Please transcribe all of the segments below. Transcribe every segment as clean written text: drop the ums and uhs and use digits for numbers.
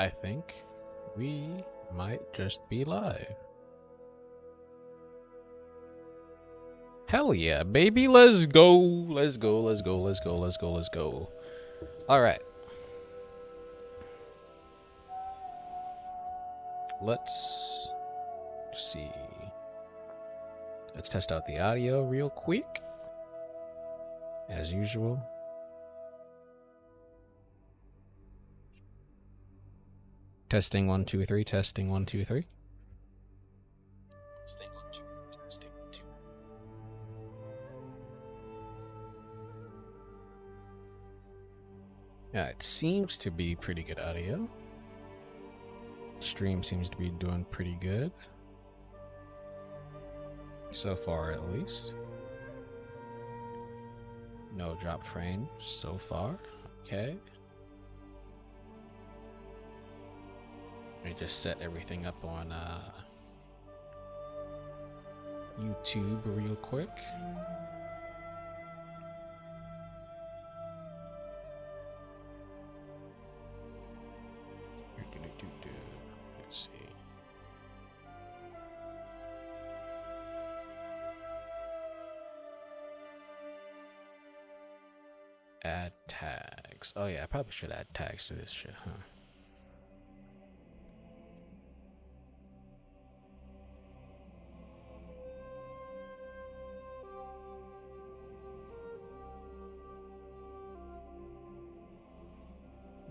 I think we might just be live. Hell yeah, baby. Let's go. Let's go. Let's go. Let's go. Let's go. Let's go. All right. Let's see. Let's test out the audio real quick. As usual. Testing 1 2 3. Testing 1 2 3. Testing 1 2 3. Testing 1 2. Yeah, it seems to be pretty good audio. Stream seems to be doing pretty good. So far, at least. No dropped frames so far. Okay. I just set everything up on YouTube real quick. Let's see. Add tags. Oh yeah, I probably should add tags to this shit, huh?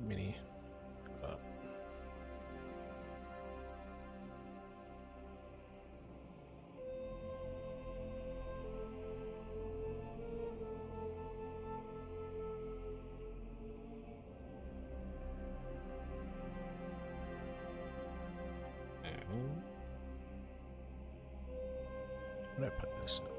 Mini. Where did I put this up?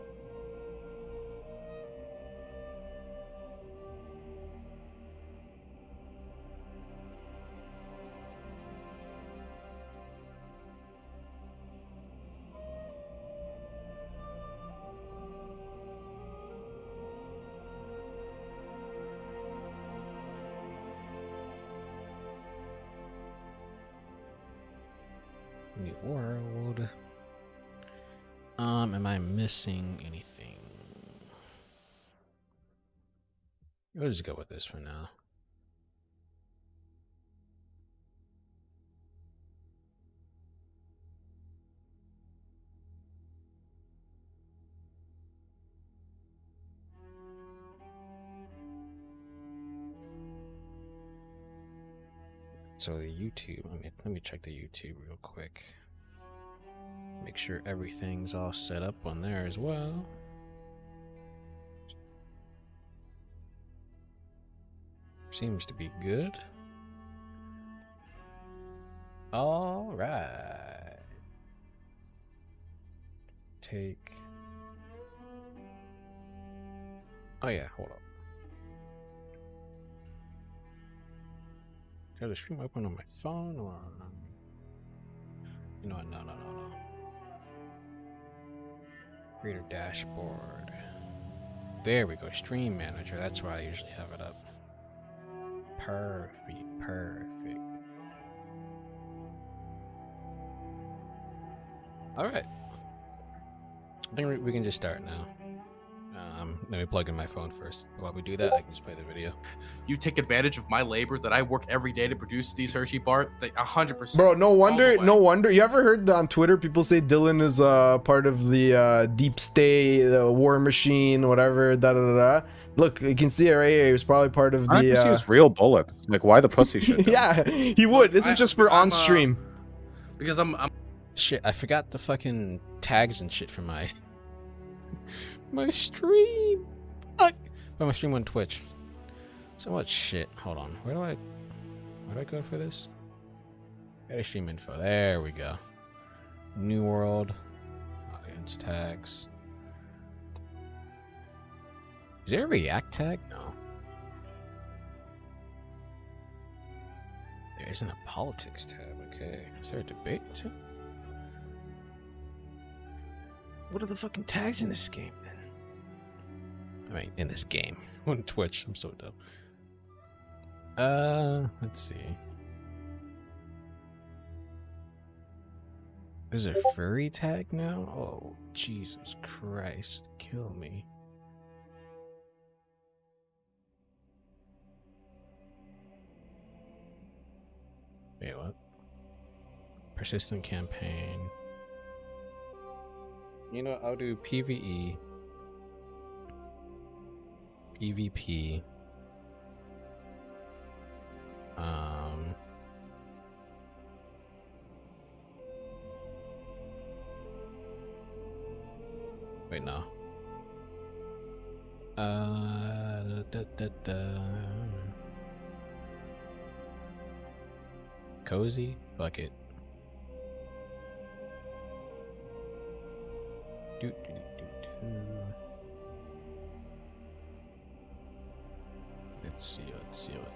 New world. Am I missing anything? We'll just go with this for now. So the YouTube, let me check the YouTube real quick. Make sure everything's all set up on there as well. Seems to be good. All right. Take. Oh yeah, hold up. Do I have the stream open on my phone or? You know what? No. Creator dashboard. There we go. Stream manager. That's where I usually have it up. Perfect. All right. I think we can just start now. Let me plug in my phone first. While we do that, I can just play the video. You take advantage of my labor that I work every day to produce these Hershey bars. 100%. Bro, no wonder. You ever heard on Twitter people say Dylan is part of the deep state, the war machine, whatever, Look, you can see it right here. He was probably part of the. I just use real bullets. Like, why the pussy shit? Yeah, he would. This is just for on stream. Because I'm. Shit, I forgot the fucking tags and shit for my stream. Fuck. My stream on Twitch. So much shit. Hold on. Where do I go for this? Edit stream info. There we go. New world. Audience tags. Is there a React tag? No. There isn't a politics tab. Okay. Is there a debate tab? What are the fucking tags in this game, then? I mean, in this game. On Twitch. I'm so dumb. Let's see. There's a furry tag now? Oh, Jesus Christ. Kill me. Wait, what? Persistent campaign. You know, I'll do PvE. PvP. Wait, no. Cozy? Fuck it. Do. Let's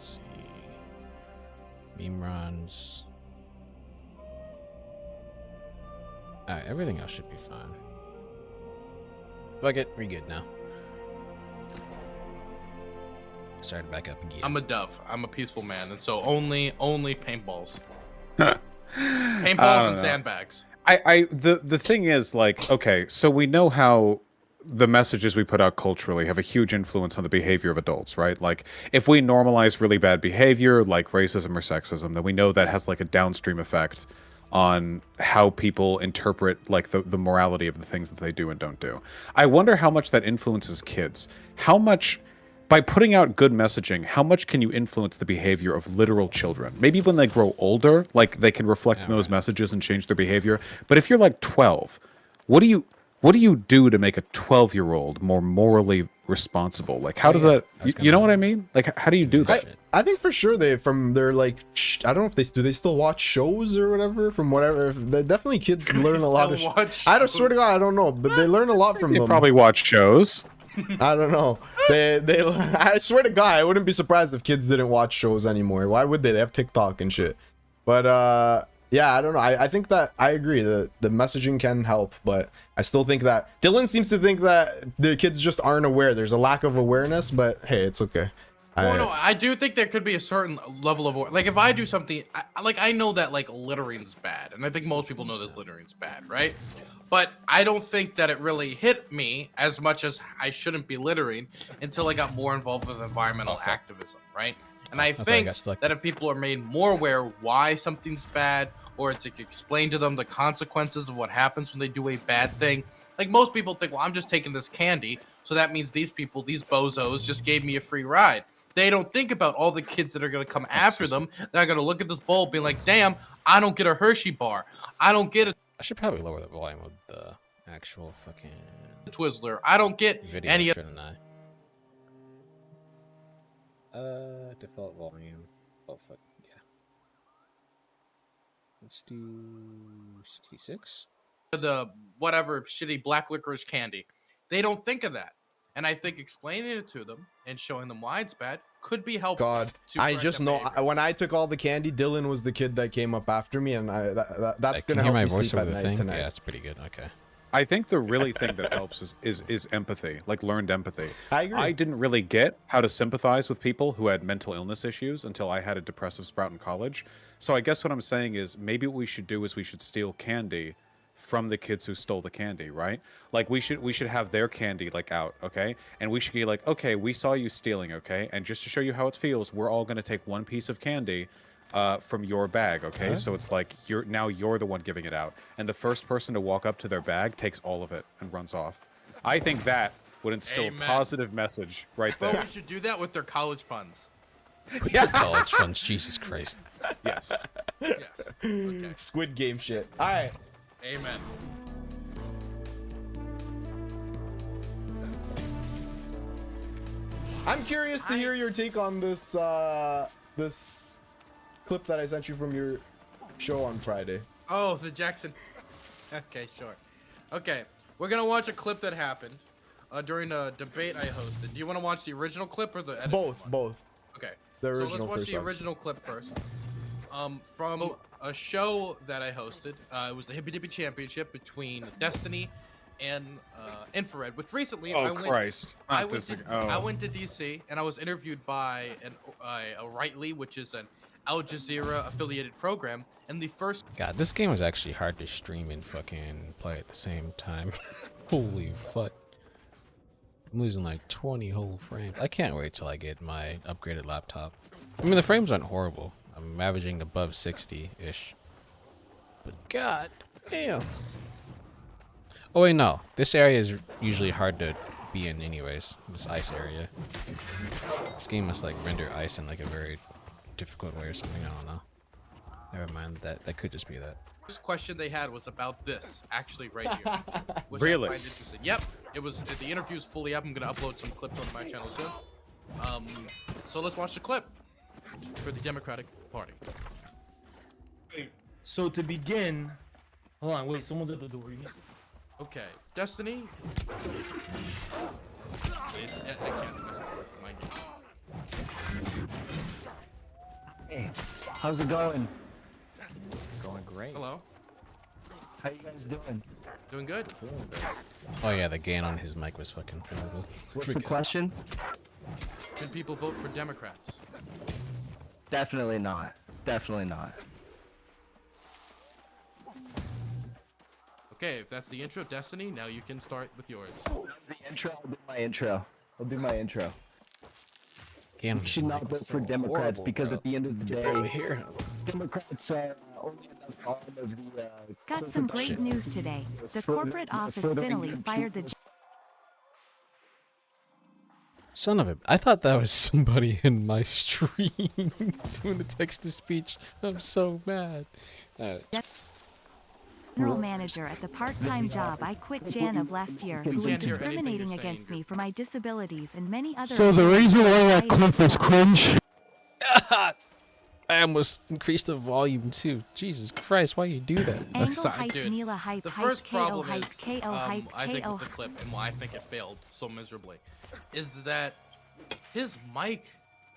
see. Meme runs. Alright, everything else should be fine. Fuck it, we're good now. Started back up again. I'm a dove. I'm a peaceful man, and so only paintballs. Paintballs and sandbags. The thing is, like, okay, so we know how the messages we put out culturally have a huge influence on the behavior of adults, right? Like, if we normalize really bad behavior, like racism or sexism, then we know that has like a downstream effect on how people interpret like the morality of the things that they do and don't do. I wonder how much that influences kids. How much, by putting out good messaging, how much can you influence the behavior of literal children? Maybe when they grow older, like they can reflect on those messages and change their behavior. But if you're like 12, what do you do to make a 12-year-old more morally responsible? Like, how does that, you know what I mean? Like, how do you do that? I think for sure they're like, I don't know if they still watch shows or whatever from whatever. They definitely kids learn a lot of. I don't swear to God, I don't know, but they learn a lot from They them. probably watch shows. I don't know. They I swear to God, I wouldn't be surprised if kids didn't watch shows anymore. Why would they? They have TikTok and shit. But yeah, I don't know. I think that I agree that the messaging can help, but I still think that Dylan seems to think that the kids just aren't aware. There's a lack of awareness, but hey, it's okay. No, I do think there could be a certain level of, like, if I do something, I know that, like, littering's bad, and I think most people know that littering's bad, right? But I don't think that it really hit me as much as I shouldn't be littering until I got more involved with environmental activism, right? And I think that if people are made more aware why something's bad, or it's like explain to them the consequences of what happens when they do a bad thing. Like, most people think, well, I'm just taking this candy, so that means these people, these bozos, just gave me a free ride. They don't think about all the kids that are going to come after them. They're going to look at this bowl, being like, damn, I don't get a Hershey bar. I don't get a I should probably lower the volume of the actual fucking Twizzler. I don't get video, any of. shouldn't I? Default volume. Oh fuck yeah. Let's do 66. The whatever shitty black licorice candy. They don't think of that. And I think explaining it to them and showing them why it's bad could be helpful. God, I just know when I took all the candy, Dylan was the kid that came up after me, and that's gonna help me sleep at night tonight. Yeah, that's pretty good. Okay. I think the really thing that helps is empathy, like learned empathy. I agree. I didn't really get how to sympathize with people who had mental illness issues until I had a depressive sprout in college. So I guess what I'm saying is maybe what we should do is we should steal candy from the kids who stole the candy, right? Like we should have their candy like out, okay? And we should be like, okay, we saw you stealing, okay? And just to show you how it feels, we're all gonna take one piece of candy from your bag, okay? Huh? So it's like you're the one giving it out, and the first person to walk up to their bag takes all of it and runs off. I think that would instill a positive message right there. Well, we should do that with their college funds. With their college funds, Jesus Christ. Yes. Yes. Okay. Squid Game shit. All right. Amen. I'm curious to hear your take on this this clip that I sent you from your show on Friday. Oh, the Jackson. Okay, sure. Okay, we're gonna watch a clip that happened during a debate I hosted. Do you want to watch the original clip or the edited one? Both. Okay. The So original let's watch first, the original clip first. From a show that I hosted. It was the Hippy Dippy Championship between Destiny and Infrared, which recently I went to DC and I was interviewed by a Rightly, which is an Al Jazeera affiliated program, and the first God, this game is actually hard to stream and fucking play at the same time. Holy fuck. I'm losing like 20 whole frames. I can't wait till I get my upgraded laptop. I mean, the frames aren't horrible. I'm averaging above 60-ish. But god damn. Oh wait, no. This area is usually hard to be in anyways. This ice area. This game must like render ice in like a very difficult way or something. I don't know. Never mind. That could just be that. first question they had was about this, actually right here. Which Really? I find interesting. Yep, it was. The interview's fully up. I'm gonna upload some clips on my channel soon. So let's watch the clip for the Democratic Party. So to begin, hold on, wait, someone's at the door. You need... Okay, Destiny. I can't miss my Hey, how's it going? It's going great. Hello. How you guys doing? Doing good. Oh yeah, the gain on his mic was fucking horrible. What's the Forget. question? Can people vote for Democrats? Definitely not. Definitely not. Okay, if that's the intro, Destiny, now you can start with yours. That's the intro. I'll do my intro. I'll do my intro. Gain on You his should mic not was vote so for Democrats horrible, because bro. at the end of the You can barely day, hear him. Democrats are only another arm of the. Got some great Shit. news today. The Further- corporate office furthering finally their fired the achievements. Son of a... I thought that was somebody in my stream doing the text-to-speech. I'm so mad. general manager at the part-time job I quit Jan of last year, who was Can't hear anything discriminating you're against saying. me for my disabilities and many other. So the reason why that clip is cringe. I almost increased the volume too. Jesus Christ, why you do that? Angle Sorry, hype, dude. Mila hype, The hype, first KO problem hype, is, KO hype, I think KO with the clip and why I think it failed so miserably, is that his mic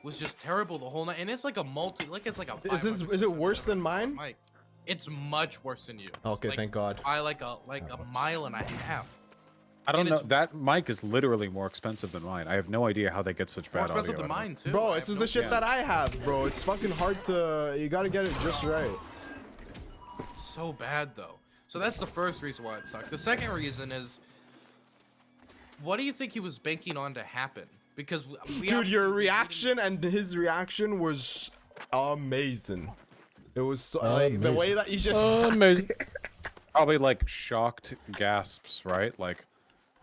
was just terrible the whole night, and it's like a it's like a. Is it worse than mine? Mic. It's much worse than you. Okay, Like, thank God. By like a mile and a half. I don't And know. it's- That mic is literally more expensive than mine. I have no idea how they get such More bad audio. expensive than out of it. mine too. Bro, I this have is no the shit idea. that I have, bro. It's fucking hard to. You gotta get it just right. So bad though. So that's the first reason why it sucked. The second reason is, what do you think he was banking on to happen? Because Dude, your reaction and his reaction was amazing. It was so, like the way that you just. Amazing. Probably like shocked gasps, right? Like,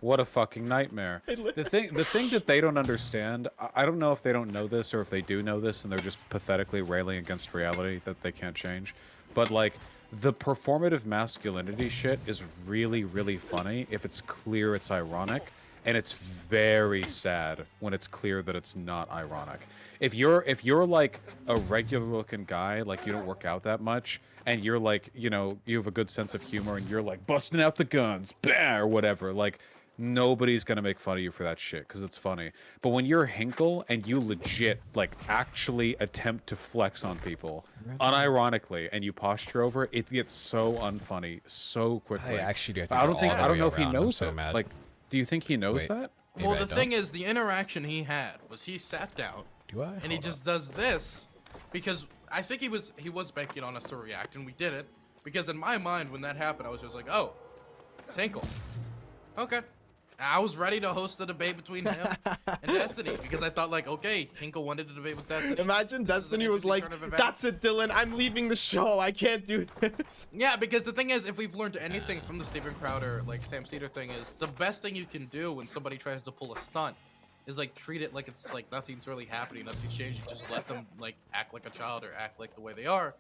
what a fucking nightmare. The thing that they don't understand, I don't know if they don't know this or if they do know this and they're just pathetically railing against reality that they can't change. But like, the performative masculinity shit is really, really funny if it's clear it's ironic, and it's very sad when it's clear that it's not ironic. If you're like a regular looking guy, like you don't work out that much, and you're like, you know, you have a good sense of humor and you're like busting out the guns, bah, or whatever, like nobody's gonna make fun of you for that shit because it's funny. But when you're Hinkle and you legit like actually attempt to flex on people unironically and you posture over it, it gets so unfunny so quickly. I actually do have to I go don't think all the I don't way know if he around. I'm knows so it. mad. Like, do you think he knows Wait. that? Maybe Well, I the don't. thing is, the interaction he had was he sat down Do I? and he Hold just does this because I think he was banking on us to react, and we did it because in my mind when that happened I was just like, oh, it's Hinkle. Okay. I was ready to host the debate between him and Destiny because I thought like, okay, Hinkle wanted to debate with Destiny. Imagine This is an Destiny was interesting like, turn of events. "That's it, Dylan. I'm leaving the show. I can't do this." Yeah, because the thing is, if we've learned anything from the Steven Crowder, like Sam Cedar thing, is the best thing you can do when somebody tries to pull a stunt is like treat it like it's like nothing's really happening, nothing's changing. Just let them like act like a child or act like the way they are,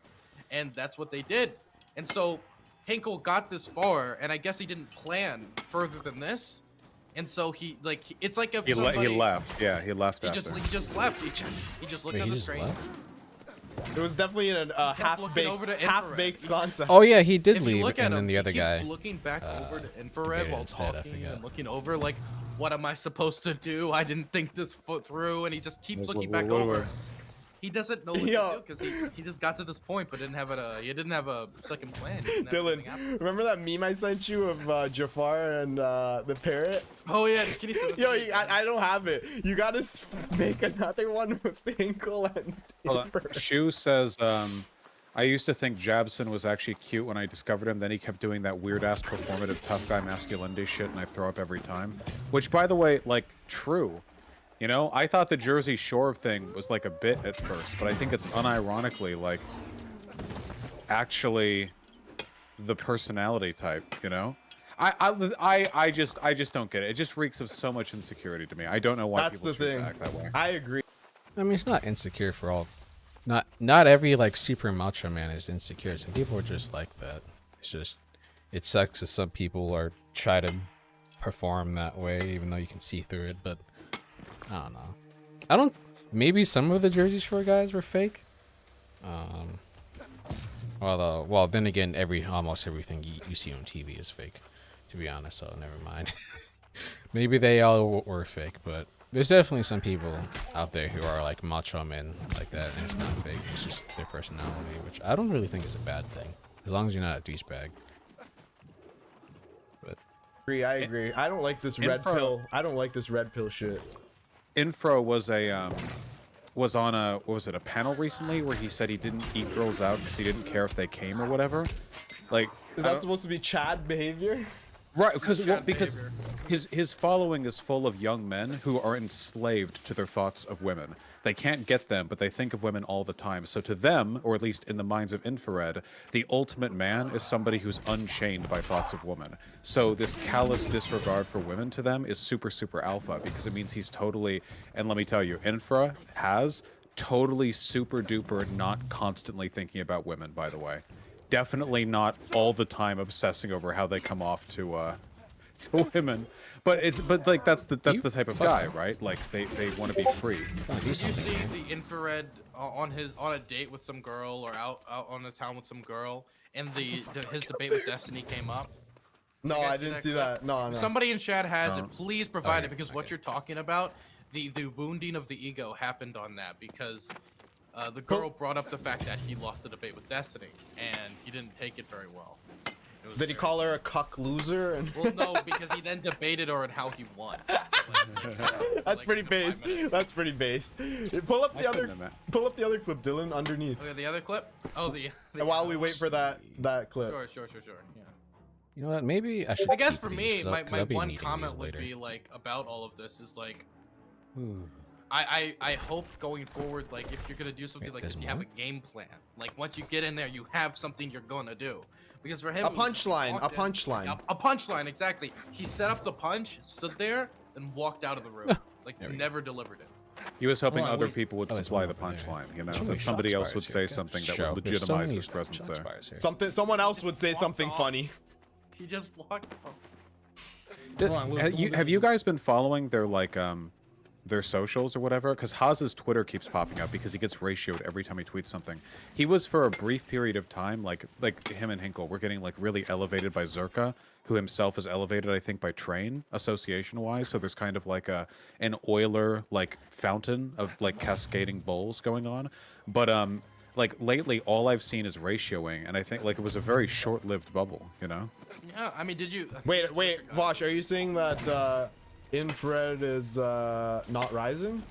and that's what they did. And so Hinkle got this far, and I guess he didn't plan further than this. And so it's like if He somebody, left. Yeah, he left He after. just left. He just looked Wait, at he the just screen. left? It was definitely a looking over to half-baked infrared. concept. Oh yeah, he did If you leave, look at and then him, the other he keeps guy. looking back over to infrared debated while instead, I talking forgot. and looking over like, what am I supposed to do? I didn't think this through, and he just keeps looking back What- over. he doesn't know what to do because he just got to this point, but didn't have he didn't have a second plan. He didn't have anything happen. Dylan, remember that meme I sent you of Jafar and the parrot? Oh yeah, the kitty. Yo, I don't have it. You gotta make another one with Hinkle and. Shu says, I used to think Jabson was actually cute when I discovered him. Then he kept doing that weird-ass performative tough guy masculinity shit, and I throw up every time. Which, by the way, like, true. You know, I thought the Jersey Shore thing was like a bit at first, but I think it's unironically, like, actually the personality type, you know? I just don't get it. It just reeks of so much insecurity to me. I don't know why people choose to act that way. I agree. I mean, it's not insecure for all. Not every like super macho man is insecure. Some people are just like that. It's just it sucks that some people are try to perform that way, even though you can see through it. But I don't know. Maybe some of the Jersey Shore guys were fake. Well, then again, almost everything you see on TV is fake. To be honest, so never mind. Maybe they all were fake, but there's definitely some people out there who are like macho men like that, and it's not fake. It's just their personality, which I don't really think is a bad thing, as long as you're not a douchebag. But I agree. I don't like this red pill. I don't like this red pill shit. Infro was was on a a panel recently where he said he didn't eat girls out because he didn't care if they came or whatever. Like, is that supposed to be Chad behavior? Right, because his following is full of young men who are enslaved to their thoughts of women. They can't get them, but they think of women all the time. So to them, or at least in the minds of Infrared, the ultimate man is somebody who's unchained by thoughts of women. So this callous disregard for women to them is super, super alpha, because it means he's totally, and let me tell you, Infra has totally super duper not constantly thinking about women, by the way. Definitely not all the time obsessing over how they come off to women, but like that's the type of guy, right? Like they want to be free. Did you see the Infrared on a date with some girl or out on the town with some girl, and his debate with Destiny came up? No, I didn't see that. No. Somebody in chat has it. Please provide it, because what you're talking about, the wounding of the ego happened on that, because the girl brought up the fact that he lost the debate with Destiny, and he didn't take it very well. Did he call her a cuck loser? Well, no, because he then debated her on how he won. That's pretty based. That's pretty based. Pull up the other clip, Dylan, underneath. Okay, the other clip? Oh, the while we wait for that clip. Sure. Yeah. you know what? Maybe I should. I guess keep for these, me, 'cause my I'll be one needing comment these would later. be like about all of this is like, I hope going forward, like if you're gonna do something like this, you have a game plan. Like once you get in there, you have something you're gonna do. Because for him, A punchline, exactly. He set up the punch, stood there, and walked out of the room. Like never delivered it. He was hoping Hold on, other wait. people would Oh, there's supply one the over there. punchline, you know, So that many somebody shot else would spires say here, okay? something that Show. would There's so legitimize many his presence shot there. spires here. Someone else would say walked something off. funny. He just walked off. Hold on, wait, Have you guys been following their like their socials or whatever? Because Haz's Twitter keeps popping up because he gets ratioed every time he tweets something. He was for a brief period of time, like him and Hinkle were getting like really elevated by Zerka, who himself is elevated, I think, by Train association wise. So there's kind of like an Euler like fountain of like cascading bowls going on. But like lately, all I've seen is ratioing, and I think like it was a very short-lived bubble, you know. Yeah, I mean, did you? Wait, Vaush, are you saying that Infrared is not rising?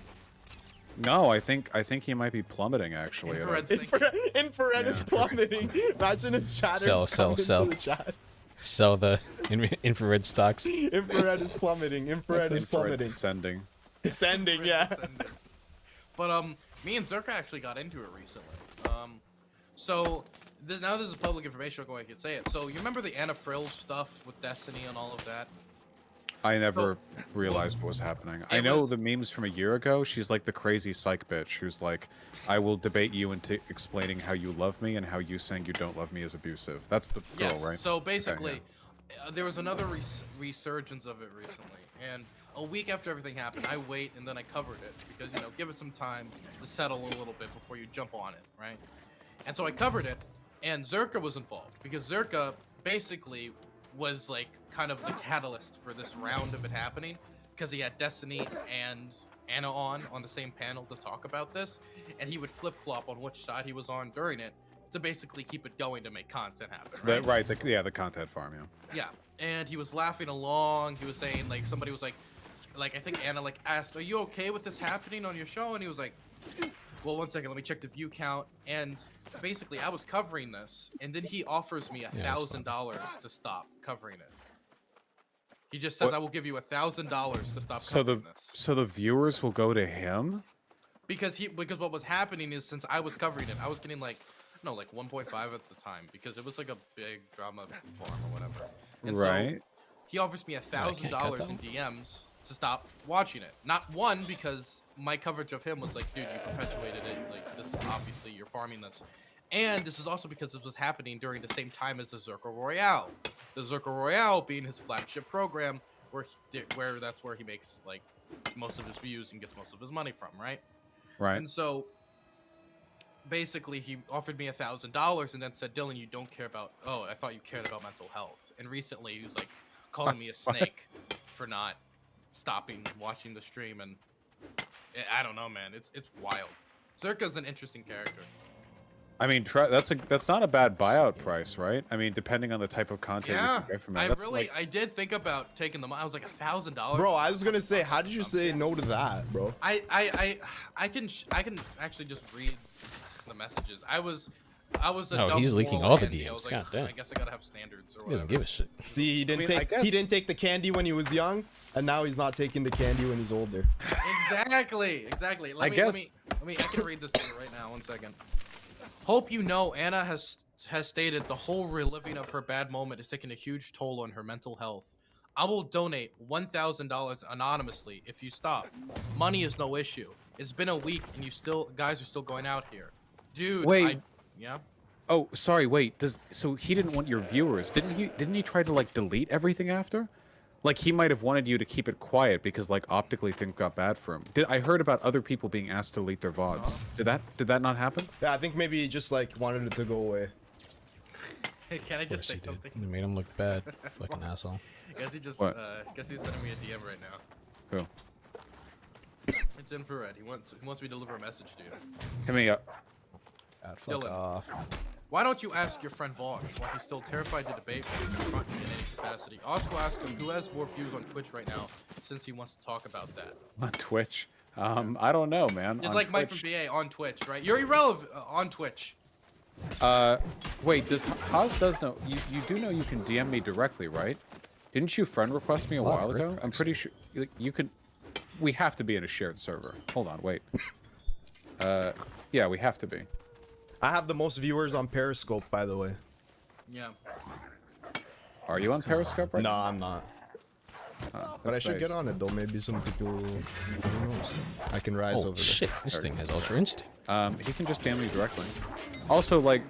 No, I think he might be plummeting actually. Infrared's thinking. Infrared is plummeting. Imagine his chatters coming into the chat. Sell the infrared stocks. Infrared is plummeting. Infrared is plummeting. Descending. Descending, yeah. But me and Zerka actually got into it recently. So now this is public information. I'll go ahead and say it. So you remember the Anna Frill stuff with Destiny and all of that? I never realized what was happening. I know the memes from a year ago. She's like the crazy psych bitch who's like, I will debate you into explaining how you love me and how you saying you don't love me is abusive. That's the girl, Yes. right? So basically, Okay, there was another resurgence of it recently, and a week after everything happened, I wait and then I covered it because give it some time to settle a little bit before you jump on it, right? And so I covered it, and Zerka was involved because Zerka basically was like kind of the catalyst for this round of it happening because he had Destiny and Anna on the same panel to talk about this, and he would flip-flop on which side he was on during it to basically keep it going to make content happen, right? The content farm, yeah. Yeah, and he was laughing along. He was saying, like, somebody was like I think Anna, like, asked, are you okay with this happening on your show? And he was like, well, one second, let me check the view count. And basically, I was covering this, and then he offers me $1,000 to stop covering it. He just says, I will give you $1,000 to stop covering this. So the viewers will go to him? Because what was happening is, since I was covering it, I was getting like 1.5 at the time, because it was like a big drama farm or whatever. And right. So he offers me $1,000 in DMs to stop watching it. Not one, because my coverage of him was like, dude, you perpetuated it. Like, this is obviously, you're farming this. And this is also because this was happening during the same time as the Zerka Royale. The Zerka Royale being his flagship program, where that's where he makes like most of his views and gets most of his money from, right? Right. And so basically he offered me $1,000 and then said, Dylan, you don't care about, oh, I thought you cared about mental health. And recently he was like calling me a snake for not stopping watching the stream. And I don't know, man, it's wild. Zerka's an interesting character. I mean, that's not a bad buyout price, right? I mean, depending on the type of content you can get from it. I did think about taking them. I was like $1,000. Bro, I was gonna say, how did you say no to that, bro? I can actually just read the messages. I was a No, dumb he's leaking moral all the Andy. I DMs. was God like, damn. I guess I gotta have standards or He whatever. doesn't give a shit. See, he didn't I guess- he didn't take the candy when he was young, and now he's not taking the candy when he's older. Exactly. I can read this to you right now. 1 second. Hope you know, Anna has stated the whole reliving of her bad moment is taking a huge toll on her mental health. I will donate $1,000 anonymously if you stop. Money is no issue. It's been a week and guys are still going out here. Dude, Wait. Yeah. Oh, sorry, wait. So he didn't want your viewers. Didn't he try to like delete everything after? Like he might have wanted you to keep it quiet because like optically things got bad for him. I heard about other people being asked to delete their VODs. Did that not happen? Yeah, I think maybe he just like wanted it to go away. Hey, can I just say something? It made him look bad. Fucking asshole. Guess he's sending me a DM right now. Who? It's infrared. He wants me to deliver a message, dude. Hit me up. God, fuck Dylan. off. Why don't you ask your friend Vaush why he's still terrified to debate but in front in any capacity? Also ask him who has more views on Twitch right now, since he wants to talk about that. On Twitch. I don't know, man. It's On like Mike from Twitch. BA on Twitch, right? You're irrelevant on Twitch. Wait, Haas does know. You do know you can DM me directly, right? Didn't you friend request me a while ago? I'm pretty sure you can. We have to be in a shared server. Hold on, wait. Yeah, we have to be. I have the most viewers on Periscope, by the way. Yeah. Are you on Periscope right No, now? I'm not. Oh, But I that's should get nice. on it though. Maybe some people, who knows? I can rise Oh over shit! This thing has Ultra Instinct. He can just DM me directly. Also, like,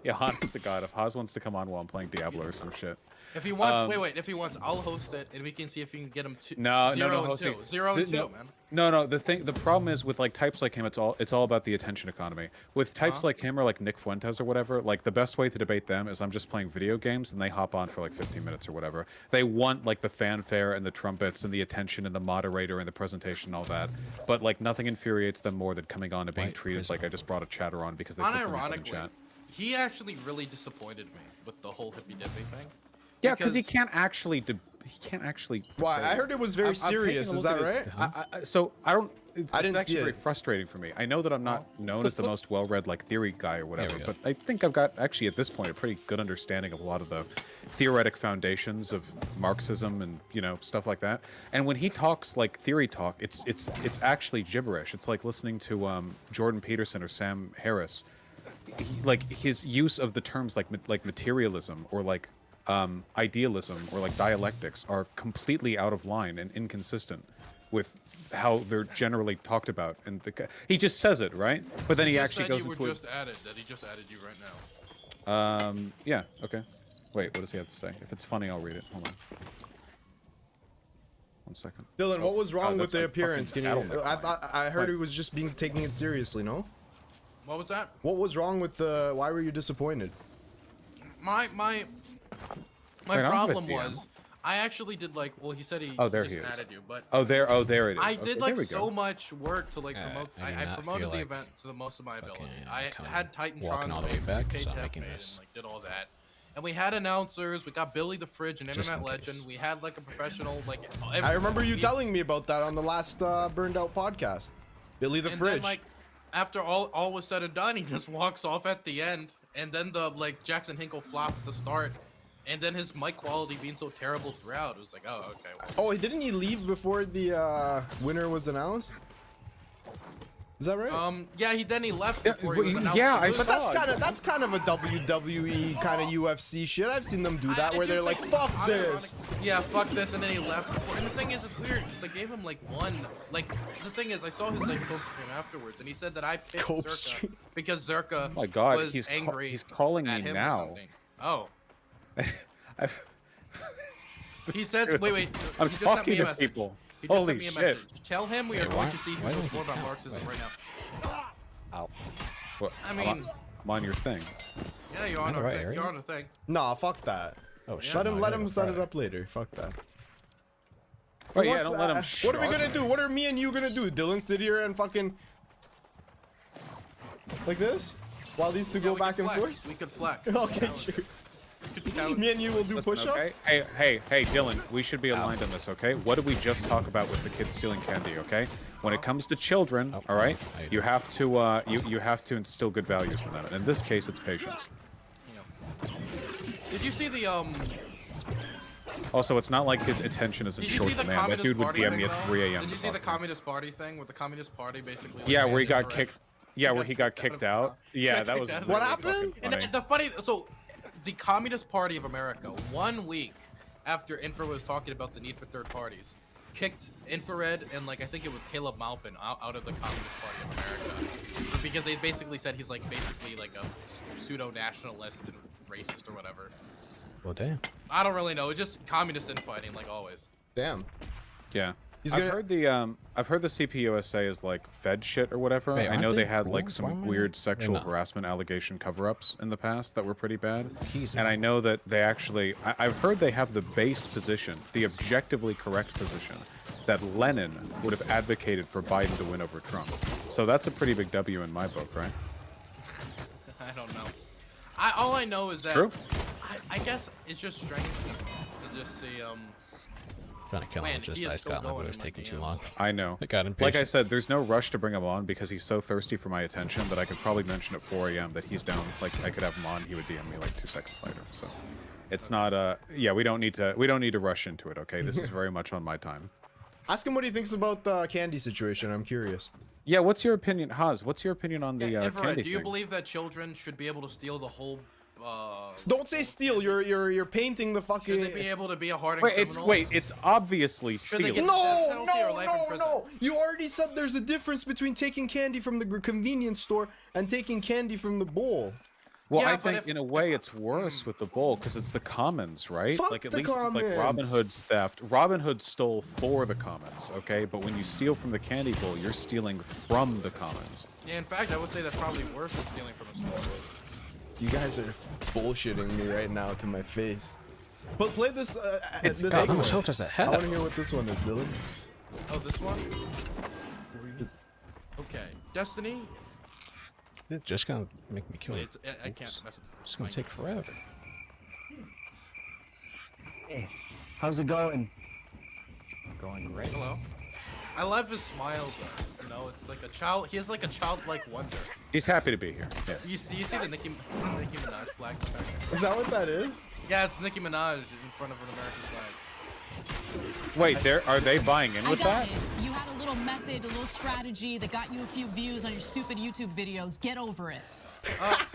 yeah, honest to God, if Haas wants to come on while I'm playing Diablo or some shit. If he wants, wait. If he wants, I'll host it, and we can see if we can get him to No, zero and hosting. 2. 0 and 2, No, man. No. The problem is with like types like him, it's all about the attention economy. With types like him or like Nick Fuentes or whatever, like the best way to debate them is I'm just playing video games and they hop on for like 15 minutes or whatever. They want like the fanfare and the trumpets and the attention and the moderator and the presentation and all that. But like nothing infuriates them more than coming on and being Right, treated like I just brought a chatter on because they said something in Unironically, chat. he actually really disappointed me with the whole hippy dippy thing. Yeah, because he can't actually. He can't actually. Why? I heard it was very I've taken a serious. Is look that at his- right? So I don't. It's I didn't actually see it. very frustrating for me. I know that I'm not known as the most well-read like theory guy or whatever, go. but I think I've got actually at this point a pretty good understanding of a lot of the theoretic foundations of Marxism and stuff like that. And when he talks like theory talk, it's actually gibberish. It's like listening to Jordan Peterson or Sam Harris. Like his use of the terms like materialism or like idealism or like dialectics are completely out of line and inconsistent with how they're generally talked about. And he just says it, right? But then he actually goes into just added that he just added you right now. yeah, okay. Wait, what does he have to say? If it's funny, I'll read it. Hold on. 1 second. Dylan, what was wrong God, with the that's like appearance? Can fucking you? battle net. I heard he was just taking it seriously. No. What was that? What was wrong with the? Why were you disappointed? My Wait, I'm problem with you. was I actually did like. Well, he said he Oh, there just he is. added you, but Oh, there it is. I Okay, did there like we go. so much work to like promote. I do I not promoted feel the like event to the most of my fucking ability. I coming- had Titantron's walking all the way made, back, paid so I'm Tef making made, this. and like did all that. And we had announcers. We got Billy the Fridge, an Just internet in legend. case. We had like a professional like. I remember you telling me about that on the last Burned Out podcast. Billy the And Fridge. then like, after all was said and done, he just walks off at the end, and then the like Jackson Hinkle flop at the start, and then his mic quality being so terrible throughout. It was like, oh okay. Well. Oh, didn't he leave before the winner was announced? Is that right? Yeah, he left before he well, was announced. yeah, to I lose. But saw that's kind of a WWE kind of UFC shit. I've seen them do that I where do they're like, think "Fuck it's this." ironic. Yeah, fuck this, and then he left. And the thing is, it's weird because they gave him like one. Like the thing is, I saw his like coach stream afterwards, and he said that I picked Cope Zerka stream. because Zerka Oh my God, was he's angry. he's calling at me him or now. something. Oh, I've- he says, wait. I'm he just sent talking me a to message. people. He just Holy sent me a shit. message. Tell him we are Hey, going why- to see who why knows didn't more he about count? Marxism Wait. right now. Ow. What? I mean, I'm on your thing. yeah, you're on in the our right thing. area? You're on the thing. Nah, fuck that. Oh shit! Let him no, let I him gotta set it try. up later. Fuck that. Oh yeah, What's don't let him. that? What are we shut gonna do? What are me and you gonna do? Dylan sit here and fucking like this while these two Yeah, go we back could and flex. forth? We could flex. Okay, true. Me and you will do Listen, push-ups. okay? Hey, Dylan, we should be aligned on this, okay? What did we just talk about with the kids stealing candy, okay? When it comes to children, all right, you have to you have to instill good values in them. And in this case, it's patience. Did you see the Also, it's not like his attention isn't Did you short see the demand. That Communist dude would Party DM thing, me at though? 3 a.m. Did you to see the talk to me. Communist Party thing with the Communist Party basically? Like, Yeah, where he got infrared? kicked. Yeah, where he got kicked out. Yeah, that was kicked out. What really happened? fucking And funny. the funny, so the Communist Party of America, 1 week after Infra was talking about the need for third parties, kicked Infrared and like I think it was Caleb Maupin out of the Communist Party of America because they basically said he's like basically like a pseudo nationalist and racist or whatever. Well, damn. I don't really know. It's just communist infighting like always. Damn. Yeah. He's I've gonna- heard the CPUSA is like Fed shit or whatever. Wait, I aren't know they they had like cool? some Why am I weird not- sexual they're not. harassment allegation cover-ups in the past that were pretty bad. He's And I know that they actually I've heard they have the based position, the objectively correct position that Lenin would have advocated for Biden to win over Trump. So that's a pretty big W in my book, right? I don't know. All I know is that True. I guess it's just strange to just see trying to kill him Man, with just he is ice still got him, but going it was in my taking too DMs. long. I know. I got Like impatient. I said, there's no rush to bring him on because he's so thirsty for my attention that I could probably mention at 4 a.m. that he's down. Like I could have him on, he would DM me like 2 seconds later. So it's not yeah, we don't need to rush into it, okay? This is very much on my time. Ask him what he thinks about the candy situation. I'm curious. Yeah, what's your opinion, Haas? What's your opinion on the Infrared, candy do you thing? believe that children should be able to steal the whole Don't say steal. You're painting the should they be fucking. able to be a hardened Wait, it's obviously Should they stealing. get- death No, penalty or no, life in no, prison? no! You already said there's a difference between taking candy from the convenience store and taking candy from the bowl. Well, Yeah, I but think if- in a way it's worse with the bowl because it's the commons, right? Fuck like at the least like Robin commons. Hood's theft. Robin Hood stole for the commons, okay? But when you steal from the candy bowl, you're stealing from the commons. Yeah, in fact, I would say that's probably worse than stealing from a store. You guys are bullshitting me right now to my face. But play this. It's this God, other how much one. health does that I want to have? hear what this one is, Dylan. Oh, this one? Okay. Destiny? It's just gonna make me kill you. It's, I can't mess with this. It's gonna take forever. Hey, how's it going? Going great. Hello? I love his smile, though. You know, it's like a child. He has like a childlike wonder. He's happy to be here. Yeah. You see the Nicki Minaj flag? in the back? Is that what that is? Yeah, it's Nicki Minaj in front of an American flag. Wait, are they buying in I with got that? this. You had a little method, a little strategy that got you a few views on your stupid YouTube videos. Get over it. Yeah,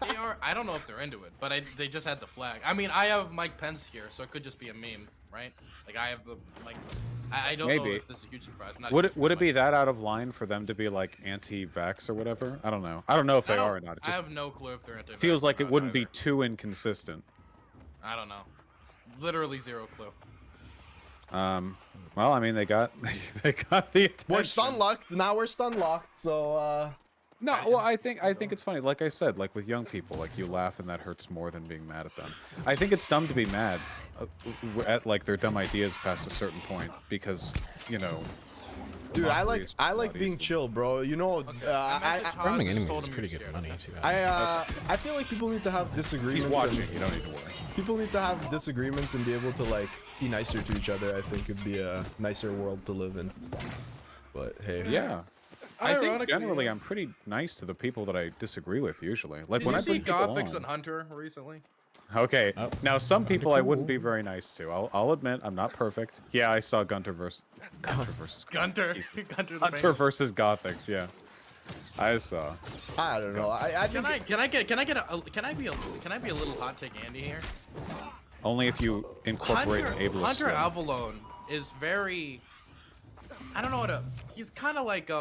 they are. I don't know if they're into it, but they just had the flag. I mean, I have Mike Pence here, so it could just be a meme, right? Like I have the like. I don't know Maybe. if this is a huge surprise. I'm not Would huge it fan be of that out of line for them to be like anti-vax or whatever? I don't know. I don't know if Mike. they I are or don't- not. It I just have no clue if they're into. feels like it wouldn't be too inconsistent. I don't know. Literally zero clue. Well, I mean, they got they got the attention. We're stun locked. Now we're stun locked. So No, well, I think it's funny. Like I said, like with young people, like you laugh and that hurts more than being mad at them. I think it's dumb to be mad. at like their dumb ideas past a certain point because Dude, I mockery like is I like not being easy. chill, bro. You know, Farming enemies is pretty good money too. I feel like people need to have disagreements. He's watching. and- You don't need to worry. People need to have disagreements and be able to like be nicer to each other. I think it'd be a nicer world to live in. But hey, Yeah. I think Ironically- generally I'm pretty nice to the people that I disagree with usually. Like Did when you I see bring people Gothics on. and Hunter recently? Okay, Oh. now some people I wouldn't be cool. very nice to. I'll admit I'm not perfect. Yeah, I saw Gunter versus Gunter. Jesus. Gunter the Hunter Painter. versus Gothics. Yeah, I saw. I don't know. I think Can I be a little hot take Andy here? Only if you incorporate an ableist. Hunter slim. Avalone is very. I don't know how to. He's kind of like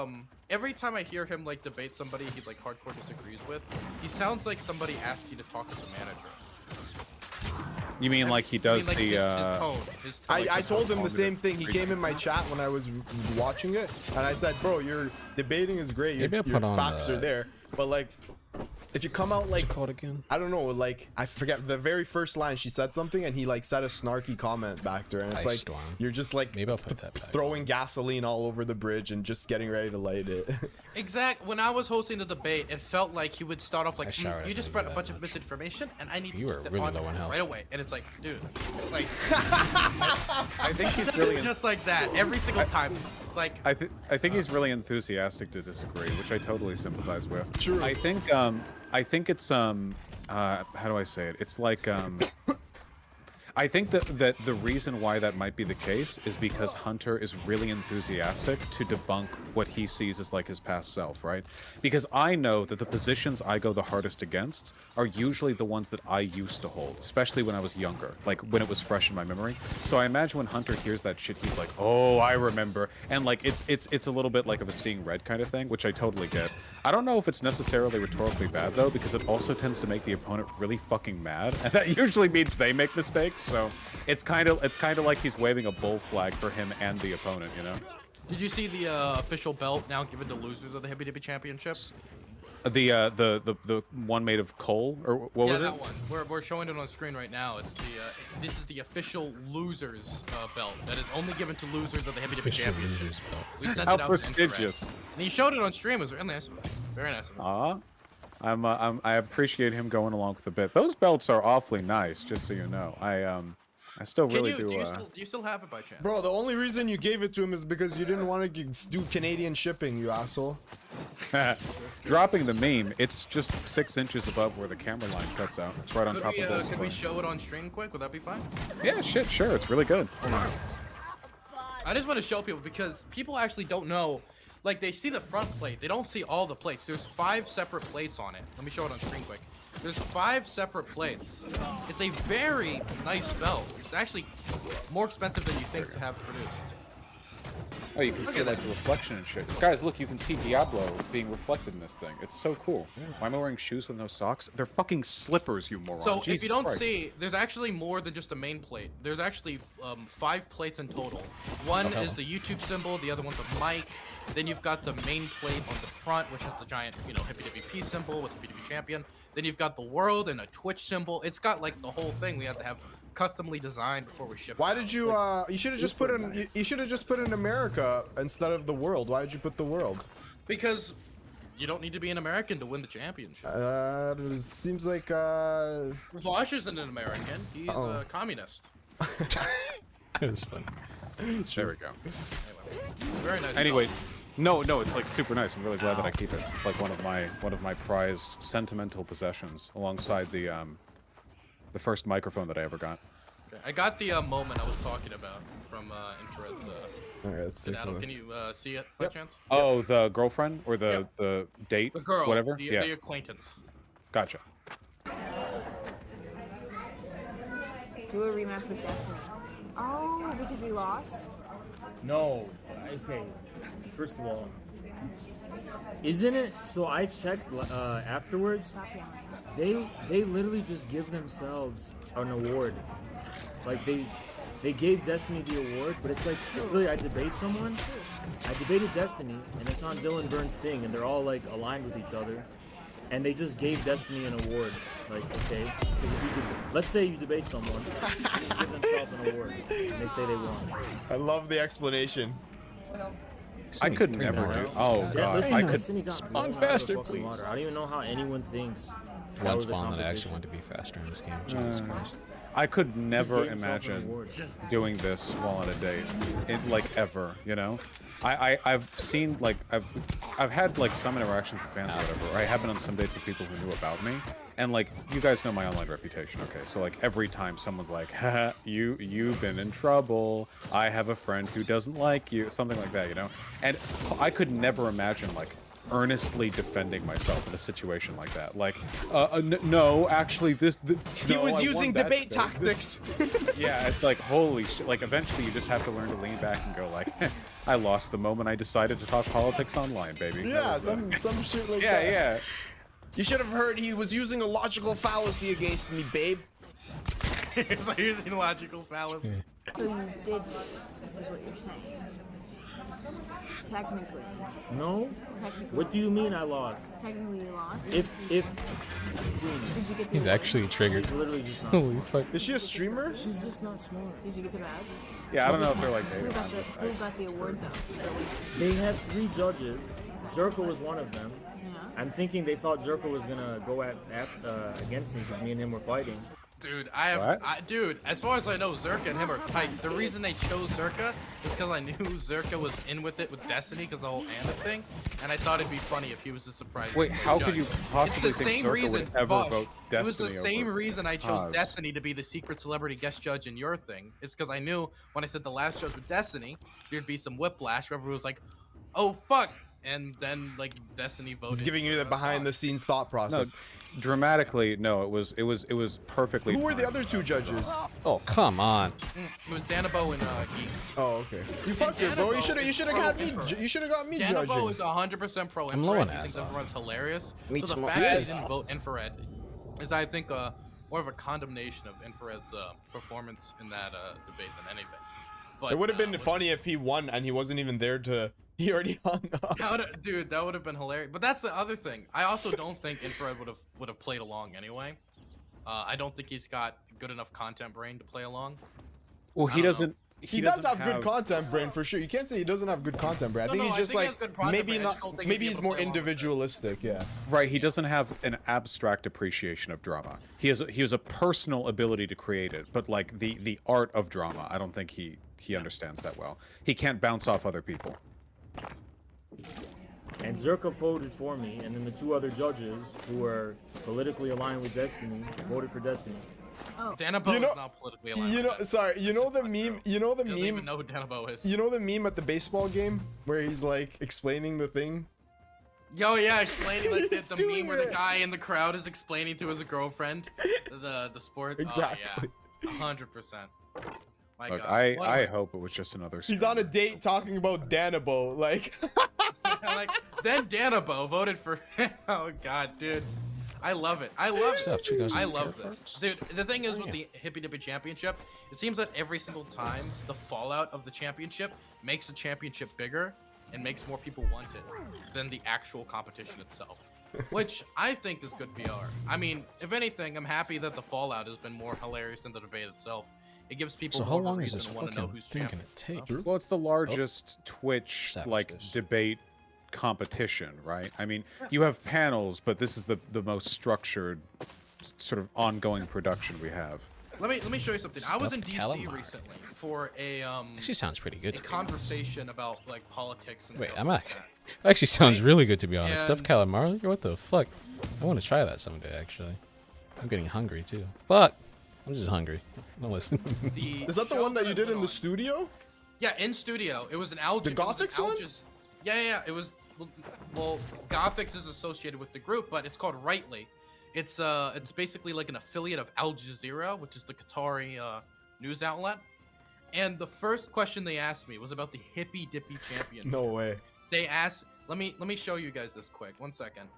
Every time I hear him like debate somebody he like hardcore disagrees with, he sounds like somebody asked you to talk to the manager. You mean like he does like the? his tone. His tone. I told him the Like, same thing. He came in my chat when I was watching it, and I said, "Bro, your debating is great. Your, Maybe I'll your put on facts the- are there, but like, if you come out like, What's it called again? I don't know, like I forget the very first line she said something, and he like said a snarky comment back to her, and it's Ice like Storm. you're just like Maybe I'll put that back. throwing gasoline all over the bridge and just getting ready to light it. Exact. When I was hosting the debate, it felt like he would start off like, I showered "You just after spread a that bunch of much. misinformation, and I need You to were take that really on low on health. right away." And it's like, dude, like, I think he's really. it's just like that every single time. It's like, I think he's really enthusiastic to disagree, which I totally sympathize with. True. I think it's how do I say it? It's like I think that the reason why that might be the case is because Hunter is really enthusiastic to debunk what he sees as like his past self, right? Because I know that the positions I go the hardest against are usually the ones that I used to hold, especially when I was younger, like when it was fresh in my memory. So I imagine when Hunter hears that shit, he's like, "Oh, I remember," and like it's a little bit like of a seeing red kind of thing, which I totally get. I don't know if it's necessarily rhetorically bad though, because it also tends to make the opponent really fucking mad, and that usually means they make mistakes. So it's kind of like he's waving a bull flag for him and the opponent, you know. did you see the official belt now given to losers of the Hippie Dippy Championships? The one made of coal, or what was that it? one. We're showing it on screen right now. It's the this is the official losers belt that is only given to losers of the Hippie Dippy Official Championship. losers belt. We sent How it out to prestigious. Infrared. And he showed it on stream. It was really nice. Very nice. I appreciate him going along with the bit. Those belts are awfully nice, just so you know. I still really do. Do you still have it by chance? Bro, the only reason you gave it to him is because you didn't want to do Canadian shipping, you asshole. Dropping the meme, it's just 6 inches above where the camera line cuts out. It's right on top of this. Could we show it on stream quick? Would that be fine? Yeah, shit, sure. It's really good. I just want to show people because people actually don't know. Like, they see the front plate. They don't see all the plates. There's 5 separate plates on it. Let me show it on screen quick. There's 5 separate plates. It's a very nice belt. It's actually more expensive than you think to have produced. Oh, you can see like the reflection and shit. Guys, look, you can see Diablo being reflected in this thing. It's so cool. Why am I wearing shoes with no socks? They're fucking slippers, you moron. So if Jesus you don't Christ. see, there's actually more than just the main plate. There's actually 5 plates in total. One is the YouTube symbol, the other one's a mic. Then you've got the main plate on the front, which is the giant, Hippie Dippy Peace symbol with Hippie Dippy Champion. Then you've got the world and a Twitch symbol. It's got like the whole thing we have to have customly designed before we ship. Why it out. did you you should have just put in you should have just put in America instead of the world. Why did you put the world? Because you don't need to be an American to win the championship. It seems like Vaush isn't an American. He's a communist. It was fun. There we go. Very nice. Anyway, belt. no, it's like super nice. I'm really glad that I keep it. It's like one of my prized sentimental possessions, alongside the first microphone that I ever got. Okay, I got the moment I was talking about from Infrared's alright, let's take a Adam. look. Can you see it by chance? Oh, the girlfriend or the date, The girl, whatever. the acquaintance. Gotcha. Do a rematch with Destiny. Oh, because he lost? No. Okay. First of all, isn't it? So I checked afterwards. Stop yelling. They literally just give themselves an award. Like they gave Destiny the award, but it's like it's literally I debate someone. I debated Destiny, and it's on Dylan Byrne's thing, and they're all like aligned with each other. and they just gave Destiny an award. Like, okay, so let's say you debate someone, they give themselves an award, and they say they won. I love the explanation. I could never do. Oh Yeah, god, listen, I could. Destiny got Spawn blown out of faster, the fucking please. water. I don't even know how anyone thinks that One was a spawn that I competition. actually want to be faster in this game. Jesus Christ. I could never gave himself an imagine award. doing this while on a date, like ever. You know, I've seen like I've had like some interactions with fans or whatever. Or I have been on some dates with people who knew about me, and like you guys know my online reputation. Okay, so like every time someone's like, haha, you've been in trouble. I have a friend who doesn't like you, something like that. You know, and I could never imagine like earnestly defending myself in a situation like that. Like, no, actually, He no, was I using won that debate debate. tactics. Yeah, it's like, holy shit. Like, eventually you just have to learn to lean back and go like, I lost the moment I decided to talk politics online, baby. Yeah, some shit like Yeah, that. yeah. You should have heard he was using a logical fallacy against me, babe. It's like using logical fallacy. So you did lose, is what you're saying. Technically. No? Technically. What do you mean I lost? Technically you lost. If Did you get the He's award? actually triggered. she's literally just not Holy smart. fuck. Is she a streamer? She's just not smart. Did you get the badge? Yeah, I don't know if they're like Who dating. got the award though? They had 3 judges. Zerka was one of them. Yeah. I'm thinking they thought Zerka was gonna go against me because me and him were fighting. Dude, What? dude, as far as I know, Zerka and him are tight. The reason they chose Zerka is because I knew Zerka was in with it with Destiny because the whole Anna thing, and I thought it'd be funny if he was a surprise. Wait, how could you possibly It's the think same Zerka reason, would ever Vaush, vote it was Destiny the same over reason I chose Oz? Destiny to be the secret celebrity guest judge in your thing. It's because I knew when I said the last judge with Destiny, there'd be some whiplash. Everyone was like, "Oh fuck," and then like Destiny voted. He's giving you the for behind the Vaush. scenes thought No, process. dramatically, no. It was perfectly. Who were the timed. other 2 judges? Oh, come on. It was Danabo and Geek. Oh, okay. You fucked it, bro. You should have got me. You should have got me Danabo judging. is 100% pro I'm low on infrared. He thinks Azov. everyone's hilarious. Meet so some the more- fact that he Yes. didn't vote infrared is, I think, more of a condemnation of infrared's performance in that debate than anything. But It would have been funny if he won and he wasn't even there to. He already hung up. Dude, that would have been hilarious. But that's the other thing. I also don't think infrared would have played along anyway. I don't think he's got good enough content brain to play along. Well, I he don't doesn't. He does have good content brain for sure. You can't say he doesn't have good content brain. I No, think no, he's I just think he has like good content maybe brain. I not. just don't think he'd Maybe be he's able to more play along with it. individualistic. Yeah. Right, he doesn't have an abstract appreciation of drama. He has a personal ability to create it, but like the art of drama, I don't think he understands that well. He can't bounce off other people. And Zerka voted for me, and then the 2 other judges who were politically aligned with Destiny voted for Destiny. Danabo You know- is not politically aligned. You know, with that. sorry. You know the meme. You know the He doesn't even meme. know who Danabo is. You know the meme at the baseball game where he's like explaining the thing. Yo, yeah, explaining like He's the doing meme where the it. guy in the crowd is explaining to his girlfriend the sport. Exactly. Oh, yeah, 100%. My Look, God. I What hope it was just another. He's on a date talking about Danabo. Like, like then Danabo voted for. Oh God, dude. I love it. I love Stuff, it. 2000 I love care this, parts? dude. The thing is Oh, with yeah. the Hippy Dippy Championship, it seems that every single time the fallout of the championship makes the championship bigger and makes more people want it than the actual competition itself, which I think is good PR. I mean, if anything, I'm happy that the fallout has been more hilarious than the debate itself. It gives people So how more of a long is reason this to want to know fucking who's thing champion. gonna take? Well, it's the largest Twitch Sabotage like this. debate competition, right? I mean, you have panels, but this is the most structured sort of ongoing production we have. Let me show you something. I was in Stuffed DC calamari. recently for a Actually sounds pretty good. a to me. conversation about like politics and Wait, stuff I'm like not. that. Actually sounds really good to be honest. Stuffed And- calamari? What the fuck? I want to try that someday. Actually, I'm getting hungry too. Fuck! I'm just hungry. No listen. The is that the show one that you I did went in the on- studio? Yeah, in studio. It was an algae. The Gothics one? Yeah. It was. Well, Gothics is associated with the group, but it's called Rightly. It's basically like an affiliate of Al Jazeera, which is the Qatari news outlet. And the first question they asked me was about the Hippy Dippy Championship. No way. They asked. Let me show you guys this quick. 1 second.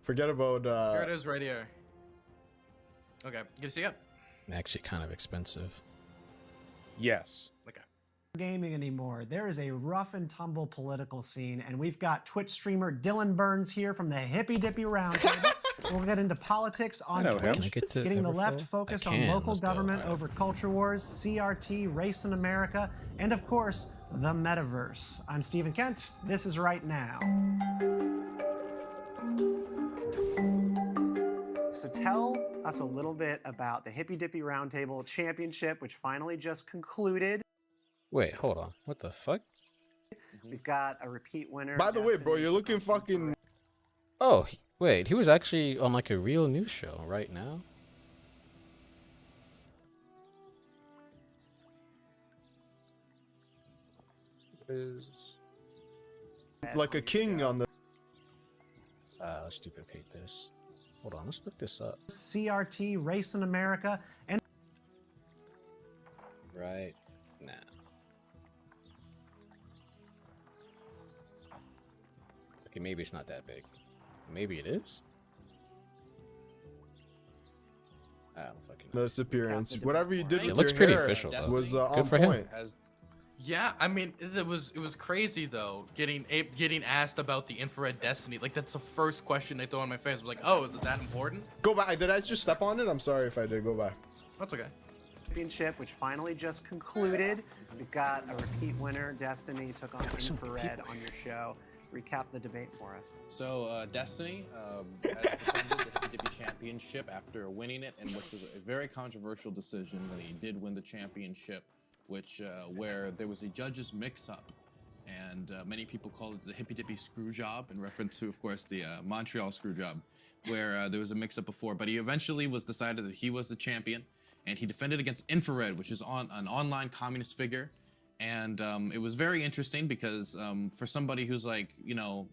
Forget about. Here it is, right here. Okay, you can see it. Actually, kind of expensive. Yes. Okay. gaming anymore. There is a rough and tumble political scene, and we've got Twitch streamer Dylan Burns here from the Hippy Dippy Roundtable. We'll get into politics on know him. Twitch, Get to getting the left Everflow? focused I on can. local Let's go. government All right. over culture wars, CRT, race in America, and of course, the metaverse. I'm Stephen Kent. This is Right Now. So tell us a little bit about the Hippy Dippy Roundtable Championship, which finally just concluded. Wait, hold on. What the fuck? We've got a repeat winner. By the way, bro, Destiny you're looking fucking. Oh, wait. He was actually on like a real news show right now. Like a king on the. Let's duplicate this. Hold on. Let's look this up. CRT, race in America, and Right now. Okay, maybe it's not that big. Maybe it is. I don't fucking know. This appearance. Whatever you did It with looks your pretty hair official, though. was Good on for him. point. Yeah, I mean, it was crazy though. Getting asked about the infrared destiny, like that's the first question they throw in my face. I'm like, oh, is it that important? Go back. Did I just step on it? I'm sorry if I did. Go back. That's okay. championship, which finally just concluded. We've got a repeat winner. Destiny took on Infrared on your show. Recap the debate for us. So Destiny has defended the Hippy Dippy Championship after winning it, and which was a very controversial decision when he did win the championship, which where there was a judges mix-up, and many people call it the Hippy Dippy screw job in reference to, of course, the Montreal screw job, where there was a mix-up before. But he eventually was decided that he was the champion, and he defended against Infrared, which is an online communist figure. And it was very interesting because for somebody who's like, you know,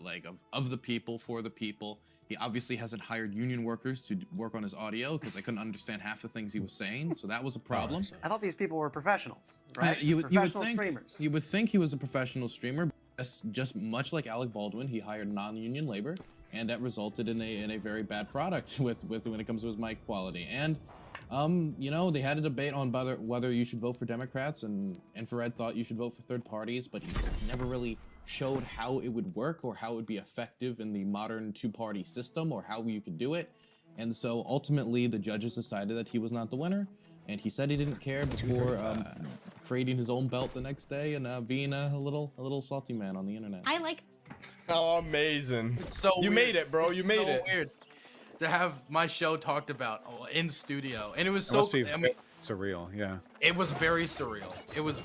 like of the people, for the people, he obviously hasn't hired union workers to work on his audio because I couldn't understand half the things he was saying. So that was a problem. I thought these people were professionals, right? You would Professional think streamers. you would think he was a professional streamer. Just much like Alec Baldwin, he hired non-union labor, and that resulted in a very bad product with when it comes to his mic quality. And you know, they had a debate on whether you should vote for Democrats, and Infrared thought you should vote for third parties, but he never really showed how it would work or how it would be effective in the modern two-party system or how you could do it. And so ultimately the judges decided that he was not the winner, and he said he didn't care before creating his own belt the next day and being a little salty man on the internet. I like. Oh, amazing! It's so you weird. made it, bro. It's You made so it. Weird to have my show talked about in studio, and it was It so. must be I mean, surreal, yeah. it was very surreal. It was.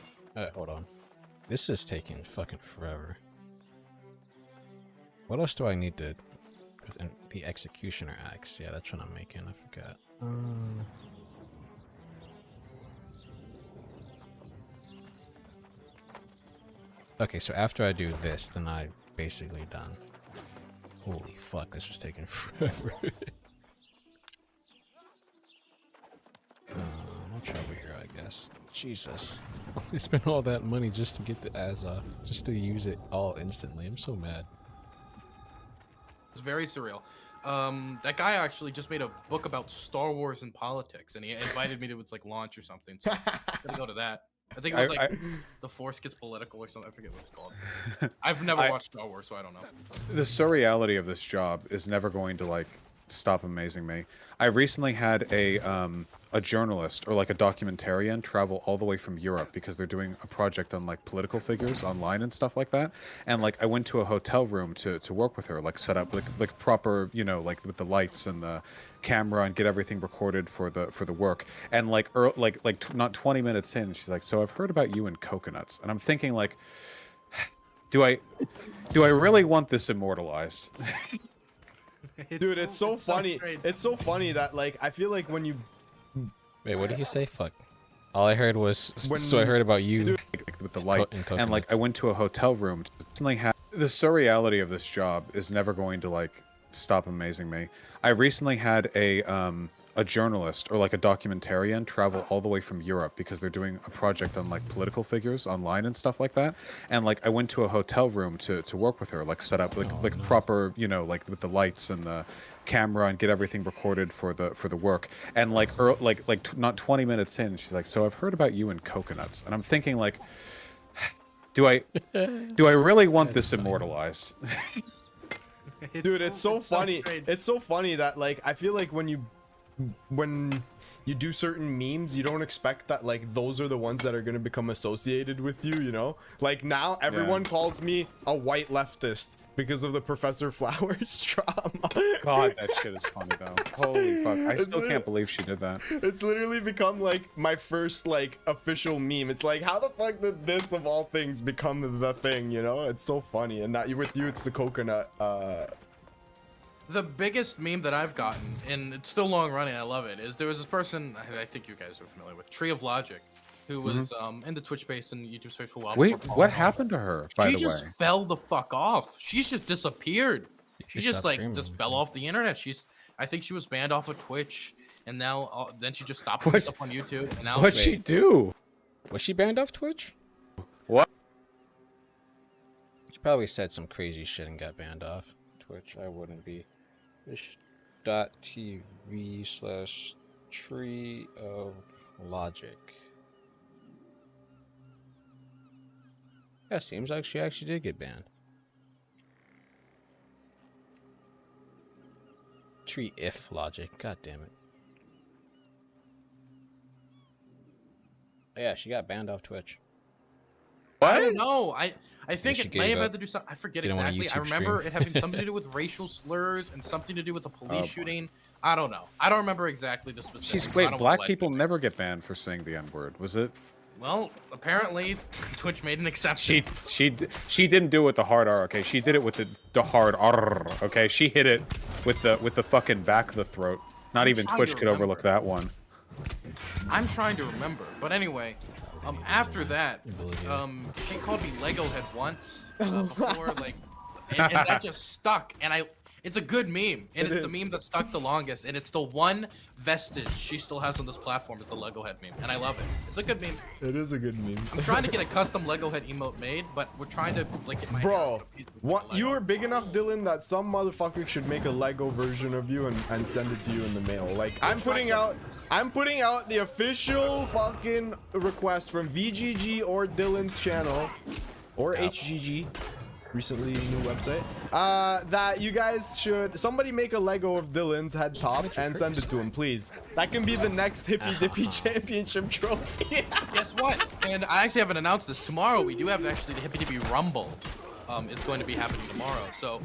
Hold on. This is taking fucking forever. What else do I need to... The Executioner Axe. Yeah, that's what I'm making. I forgot. Okay, so after I do this, then I'm basically done. Holy fuck, this was taking forever. I'll try over here, I guess. Jesus. I spent all that money just to get the Azza, just to use it all instantly. I'm so mad. It's very surreal. That guy actually just made a book about Star Wars and politics, and he invited me to its like launch or something. So I'm gonna go to that. I think it was like The Force Gets Political or something. I forget what it's called. I've never watched Star Wars, so I don't know. The surreality of this job is never going to like stop amazing me. I recently had a journalist or like a documentarian travel all the way from Europe because they're doing a project on like political figures online and stuff like that. And like I went to a hotel room to work with her, like set up like proper, you know, like with the lights and the camera and get everything recorded for the work. And like not 20 minutes in, she's like, "So I've heard about you and coconuts." And I'm thinking like, do I really want this immortalized? Dude, it's so funny. strange. It's so funny that like I feel like when you Wait, what did he say? Fuck. All I heard was... so I heard about you. With the light and like I coconuts. went to a hotel room to recently have the surreality of this job is never going to like stop amazing me. I recently had a a journalist or like a documentarian travel all the way from Europe because they're doing a project on like political figures online and stuff like that. And like I went to a hotel room to work with her, like set up like proper, you know, like with the lights and the camera and get everything recorded for the work. And like not 20 minutes in, she's like, "So I've heard about you and coconuts." And I'm thinking like, do I really want this immortalized? Dude, it's so funny. It's so funny that like I feel like when you do certain memes, you don't expect that like those are the ones that are going to become associated with you, you know? Like now everyone calls me a white leftist because of the Professor Flowers drama. God, that shit is funny though. Holy fuck. I still can't believe she did that. It's literally become like my first like official meme. It's like, how the fuck did this of all things become the thing, you know? It's so funny. And that with you, it's the coconut. The biggest meme that I've gotten, and it's still long running, I love it, is there was this person, I think you guys are familiar with, Tree of Logic, who was in the Twitch space and YouTube space for a while. Wait, what happened to her, by the way? She just fell the fuck off. She's just disappeared. She just like streaming. just fell off the internet. I think she was banned off of Twitch, and now then she just stopped putting stuff on YouTube. And now What'd she do? Was she banned off Twitch? What? She probably said some crazy shit and got banned off Twitch. I wouldn't be. Twitch.tv/Tree of Logic. Yeah, seems like she actually did get banned. Tree if Logic. God damn it. Yeah, she got banned off Twitch. I don't know. I think she it may gave have had up. to do something. I forget Didn't want a exactly. I YouTube remember stream. it having something to do with racial slurs and something to do with the police shooting. I don't know. I don't remember exactly the specifics. Wait, black people never get banned for saying the N-word, was it? Well, apparently Twitch made an exception. She didn't do it with the hard R, okay? She did it with the hard R, okay? She hit it with the fucking back of the throat. Not even Twitch could overlook that one. I'm trying to remember, but anyway, after that, she called me Lego Head once before, like, and that just stuck. And it's a good meme, and it's the meme that stuck the longest, and it's the one vestige she still has on this platform is the Lego Head meme, and I love it. It's a good meme. It is a good meme. I'm trying to get a custom Lego Head emote made, but we're trying to like get my Bro, what you are big enough, Dylan, that some motherfucker should make a Lego version of you and send it to you in the mail. Like I'm putting out the official fucking request from VGG or Dylan's channel or HGG. Recently new website that you guys should somebody make a Lego of Dylan's head top and send it to him, please. That can be the next Hippy Dippy Championship trophy. Guess what? And I actually haven't announced this. Tomorrow we do have actually the Hippy Dippy Rumble is going to be happening tomorrow. So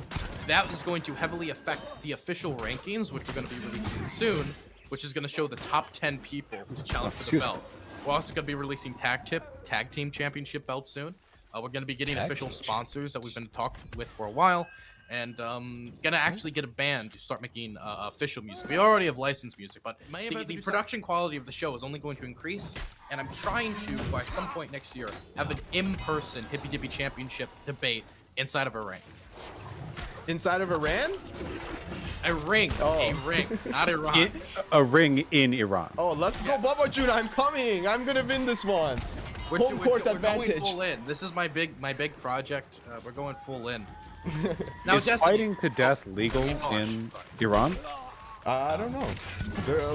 that is going to heavily affect the official rankings, which we're going to be releasing soon, which is going to show the top 10 people to challenge for the belt. We're also going to be releasing Tag Team Championship belts soon. We're going to be getting official sponsors that we've been talking with for a while, and gonna actually get a band to start making official music. We already have licensed music, but the production quality of the show is only going to increase, and I'm trying to, by some point next year, have an in-person Hippy Dippy Championship debate inside of a ring. Inside of Iran? A ring, a ring, not Iran. A ring in Iran. Oh, let's go, Bubba Juna. I'm coming. I'm gonna win this one. Home court advantage. We're going full in. This is my big project. We're going full in. Now, is fighting to death legal in Iran? I don't know.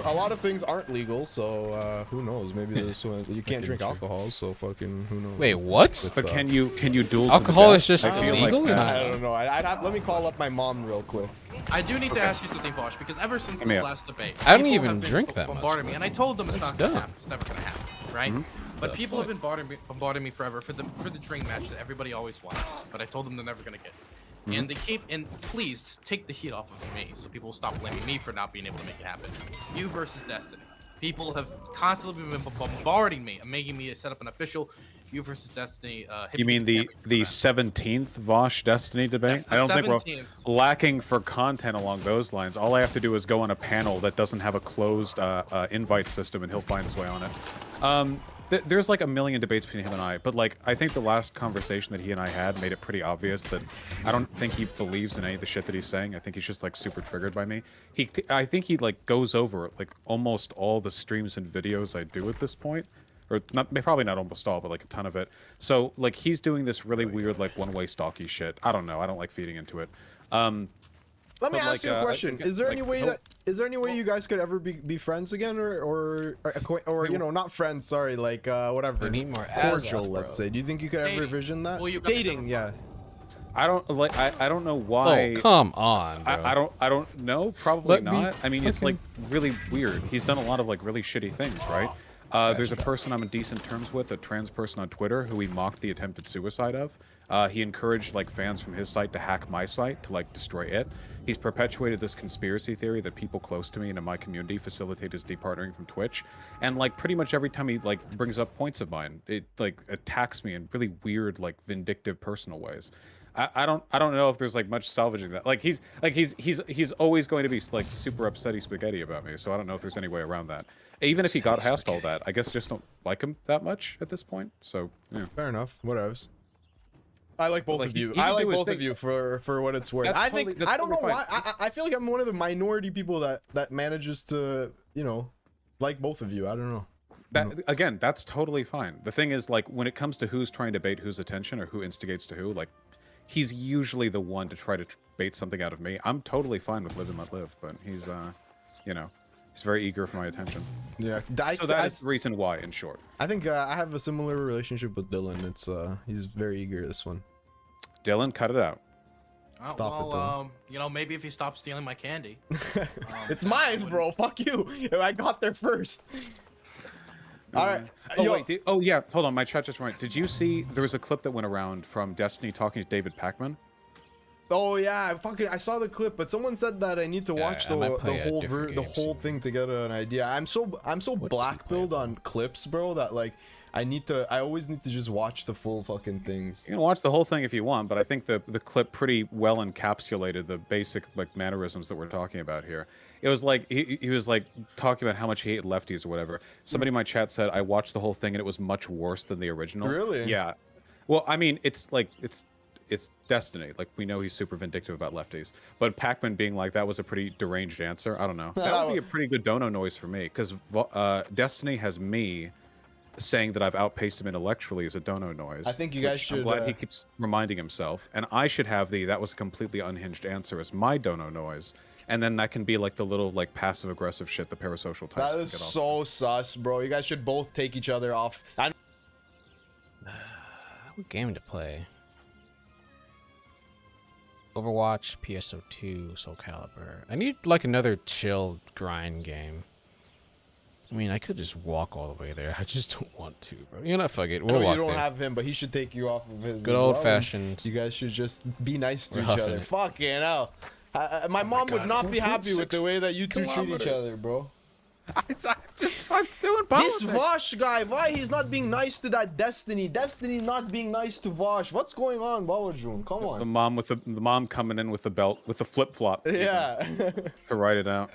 A lot of things aren't legal, so who knows? Maybe this one you can't drink alcohol, so fucking who knows? Wait, what? But can you duel? Alcohol is just illegal? Like I don't know. Let me call up my mom real quick. I do need to ask you something, Vaush, because ever since this last debate, I don't even drink that much. Bombarding me, and I told them it's not gonna happen. It's never gonna happen, right? But people have been bombarding me forever for the dream match that everybody always wants. But I told them they're never gonna get. And they keep, and please take the heat off of me so people will stop blaming me for not being able to make it happen. You versus Destiny. People have constantly been bombarding me and making me set up an official You versus Destiny. You mean the 17th Vaush Destiny debate? I don't think we're lacking for content along those lines. All I have to do is go on a panel that doesn't have a closed invite system, and he'll find his way on it. there's like a million debates between him and I, but like I think the last conversation that he and I had made it pretty obvious that I don't think he believes in any of the shit that he's saying. I think he's just like super triggered by me. I think he like goes over like almost all the streams and videos I do at this point, or not, probably not almost all, but like a ton of it. So like he's doing this really weird like one-way stalky shit. I don't know. I don't like feeding into it. Let me ask you a question. Is there any way you guys could ever be friends again, or you know, not friends? Sorry, like whatever. We need more cordial. Azov, Let's bro. say. Do you think you could ever envision that? Well, you guys Dating, yeah. I don't like. I don't know why. Oh, come on, bro. I don't know. Probably Let me not. I mean, it's like really weird. He's done a lot of like really shitty things, right? There's a person I'm in decent terms with, a trans person on Twitter, who he mocked the attempted suicide of. He encouraged like fans from his site to hack my site to like destroy it. He's perpetuated this conspiracy theory that people close to me and in my community facilitate his departnering from Twitch. And like pretty much every time he like brings up points of mine, it like attacks me in really weird, like vindictive personal ways. I don't know if there's like much salvaging that. Like he's always going to be like super upsetty spaghetti about me. So I don't know if there's any way around that. Even if he got past all that, I guess I just don't like him that much at this point. So yeah. Fair enough. Whatevs. I like both of you. He I like can do his both of thing. you for what it's worth. That's I totally- think that's I don't know totally why. fine. I feel like I'm one of the minority people that manages to, you know, like both of you. I don't know. That again, that's totally fine. The thing is, like, when it comes to who's trying to bait whose attention or who instigates to who, like, he's usually the one to try to bait something out of me. I'm totally fine with live and let live, but he's, you know, he's very eager for my attention. Yeah. So that's the reason why, in short. I think I have a similar relationship with Dylan. It's he's very eager this one. Dylan, cut it out. Stop it, though. You know, maybe if he stops stealing my candy. It's mine, bro. Fuck you. I got there first. All right. Oh, Yo, wait. Oh, yeah. Hold on. My chat just went. Did you see there was a clip that went around from Destiny talking to David Pacman? Oh yeah, I saw the clip, but someone said that I need to watch I might the play a whole different the game whole soon. thing to get an idea. I'm so black pilled on clips, bro, that like I always need to just watch the full fucking things. You can watch the whole thing if you want, but I think the clip pretty well encapsulated the basic like mannerisms that we're talking about here. It was like he was like talking about how much he hated lefties or whatever. Somebody in my chat said I watched the whole thing and it was much worse than the original. Really? Yeah. Well, I mean, it's Destiny. Like, we know he's super vindictive about lefties. But Pac-Man being like, that was a pretty deranged answer. I don't know. That would be a pretty good dono noise for me. Because Destiny has me saying that I've outpaced him intellectually as a dono noise. I think you guys which should, I'm glad he keeps reminding himself. And I should have that was a completely unhinged answer as my dono noise. And then that can be like the little like passive-aggressive shit the parasocial types That can is get off. so sus, bro. You guys should both take each other off. What game to play? Overwatch, PSO2, Soul Calibur. I need like another chill grind game. I mean, I could just walk all the way there. I just don't want to, bro. You know, fuck it. I We'll know walk you don't there. have him, but he should take you off of his. Good as old well, fashioned. and you guys should just be nice to We're each huffing other. it. Fucking hell. My mom would God, not be happy with the 4.6 way that you two treat each kilometers. other, bro. I'm doing This Vaush guy, why he's not being nice to that Destiny? Destiny not being nice to Vaush. What's going on, Bawajun? Come on. The mom with the mom coming in with the belt with the flip flop. Yeah. To write it out.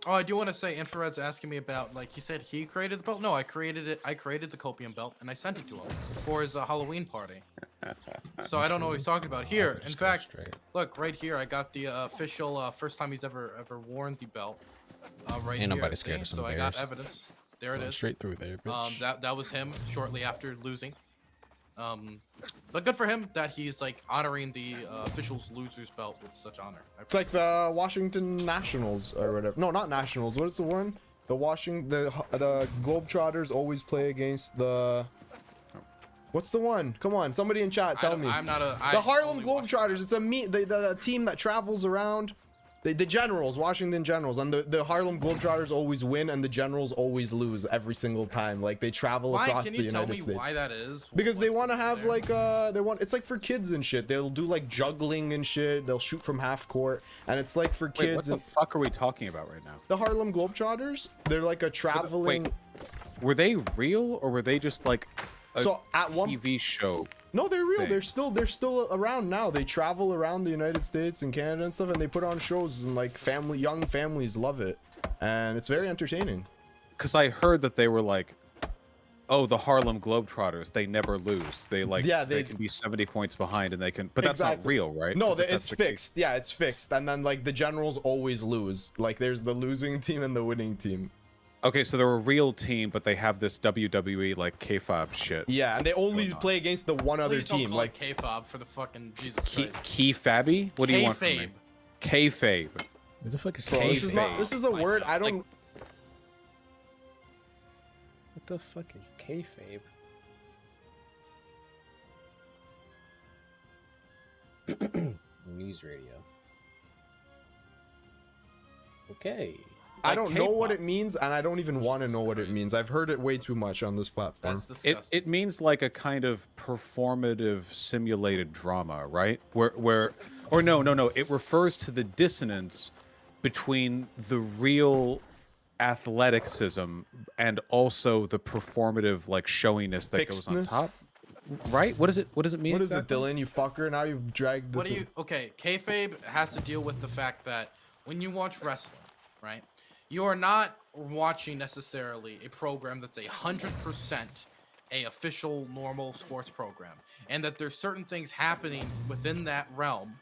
Oh, I do want to say, Infrared's asking me about, like, he said he created the belt. No, I created it. I created the copium belt, and I sent it to him for his Halloween party. So I don't know what he's talking about here. In fact, look, right here, I got the official first time he's ever worn the belt. Right Ain't here. nobody scared see? of some So I got bears. evidence. There it Going is. straight through there, bitch. That was him shortly after losing. But good for him that he's like honoring the officials loser's belt with such honor. It's like the Washington Nationals or whatever. No, not Nationals. What is the one? The Globetrotters always play against the. What's the one? Come on, somebody in chat, tell me. I'm not a. The Harlem Globetrotters. It's the team that travels around. The Generals, Washington Generals, and the Harlem Globetrotters always win, and the Generals always lose every single time. Like they travel across the United States. Can you tell me why that is? Because they want to have like it's like for kids and shit. They'll do like juggling and shit. They'll shoot from half court, and it's like for Wait, kids. what the fuck are we talking about right now? The Harlem Globetrotters. They're like a traveling. Wait, were they real or were they just like a So, at TV show? No, they're real. thing? They're still around now. They travel around the United States and Canada and stuff, and they put on shows, and like young families love it, and it's very entertaining. because I heard that they were like, oh, the Harlem Globetrotters, they never lose. They like, they can be 70 points behind and they can, but that's not real, right? No, 'Cause if it's that's the fixed. Yeah, it's fixed. And then like the generals always lose. Like there's the losing team and the winning team. Okay, so they're a real team, but they have this WWE like kayfabe shit. Yeah, and they only play against the one other Please don't team. call Like it K-fob for the fucking Jesus Christ. Kayfabe? What do you want from me? Kayfabe. What the fuck is bro, kayfabe? this is a word I don't. What the fuck is kayfabe? News radio. Okay. I don't know what it means, and I don't even want to know what it means. I've heard it way too much on this platform. It means like a kind of performative simulated drama, right? Where or no, it refers to the dissonance between the real athleticism and also the performative like showiness that goes on top. Right? What does it mean? What is it, Dylan? You fucker! Now you've dragged this. Okay, kayfabe has to deal with the fact that when you watch wrestling, right? You are not watching necessarily a program that's 100% a official normal sports program, and that there's certain things happening within that realm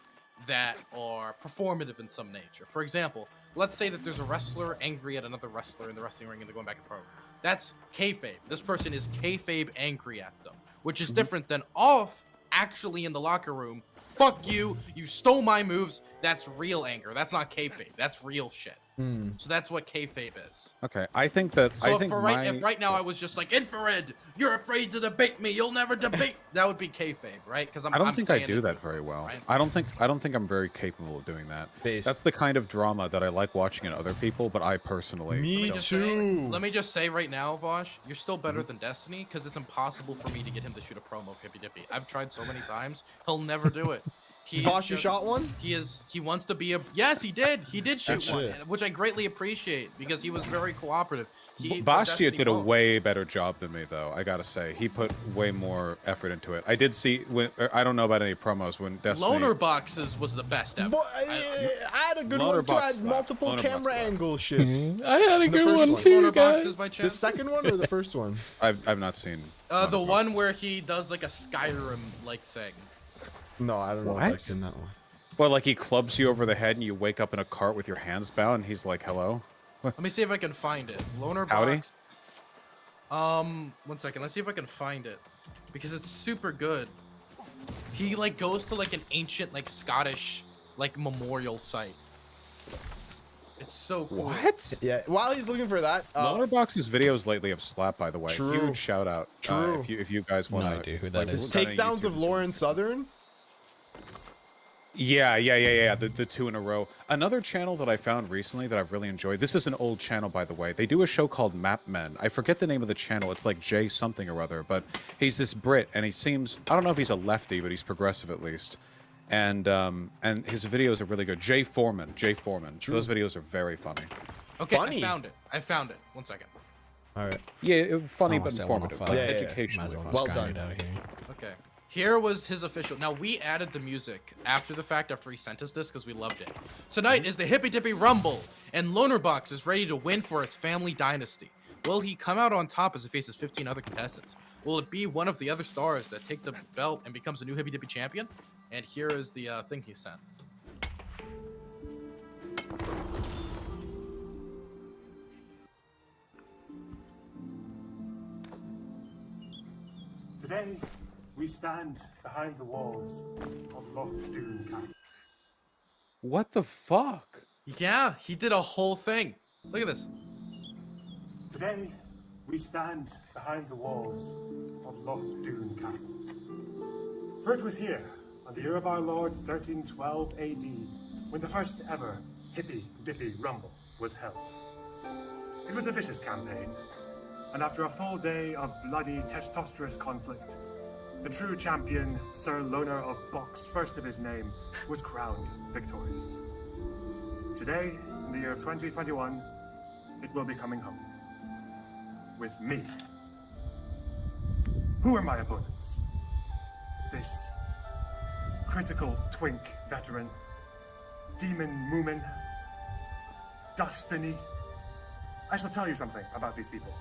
that are performative in some nature. For example, let's say that there's a wrestler angry at another wrestler in the wrestling ring and they're going back and forth. That's kayfabe. This person is kayfabe angry at them, which is different than off actually in the locker room. Fuck you, you stole my moves. That's real anger. That's not kayfabe. That's real shit. So that's what kayfabe is. Okay, I think that So if right now I was just like, Infrared, you're afraid to debate me. You'll never debate. That would be kayfabe, right? Because I don't think I do that very well. Right? I don't think I'm very capable of doing that. That's the kind of drama that I like watching in other people, but I personally Let me just say right now, Vaush, you're still better than Destiny because it's impossible for me to get him to shoot a promo of Hippy Dippy. I've tried so many times. He'll never do it. Vaush, you shot one? He wants to be a. Yes, he did. He did shoot one, which I greatly appreciate because he was very cooperative. Bastia did a way better job than me, though. I gotta say, he put way more effort into it. I did see when I don't know about any promos when Destiny. Loner Boxes was the best ever. I had a good one too. I had multiple camera angle shits. I had a good one too, guys. The second one or the first one? I've not seen. The one where he does like a Skyrim like thing. No, I don't know if I've seen that one. Well, like he clubs you over the head and you wake up in a cart with your hands bound and he's like, hello? Let me see if I can find it. Loner Howdy? Box. 1 second. Let's see if I can find it. Because it's super good. He like goes to like an ancient like Scottish like memorial site. It's so cool. What? Yeah, while he's looking for that, Lonerbox's videos lately have slapped, by the way. True. Huge shout out. True. If you guys want to No idea who that is. Takedowns of Lauren Southern. Yeah. The two in a row. Another channel that I found recently that I've really enjoyed. This is an old channel, by the way. They do a show called Map Men. I forget the name of the channel. It's like Jay something or other, but he's this Brit, and he seems, I don't know if he's a lefty, but he's progressive at least. And his videos are really good. Jay Foreman. True. Those videos are very funny. Okay, funny. I found it. 1 second. All right. Yeah, funny but informative. Like educational. Well done. Okay. Here was his official. Now, we added the music after the fact, after he sent us this, because we loved it. Tonight is the Hippy Dippy Rumble, and Lonerbox is ready to win for his family dynasty. Will he come out on top as he faces 15 other contestants? Will it be one of the other stars that take the belt and becomes a new Hippy Dippy champion? And here is the thing he sent. Today, we stand behind the walls of Loch Doon Castle. What the fuck? Yeah, he did a whole thing. Look at this. Today, we stand behind the walls of Loch Doon Castle. For it was here, on the year of our Lord 1312 AD, when the first ever Hippy Dippy Rumble was held. It was a vicious campaign, and after a full day of bloody testosterous conflict, the true champion, Sir Loner of Box, first of his name, was crowned victorious. Today, in the year of 2021, it will be coming home. With me. Who are my opponents? This critical twink veteran, Demon Moomin, Destiny, I shall tell you something about these people.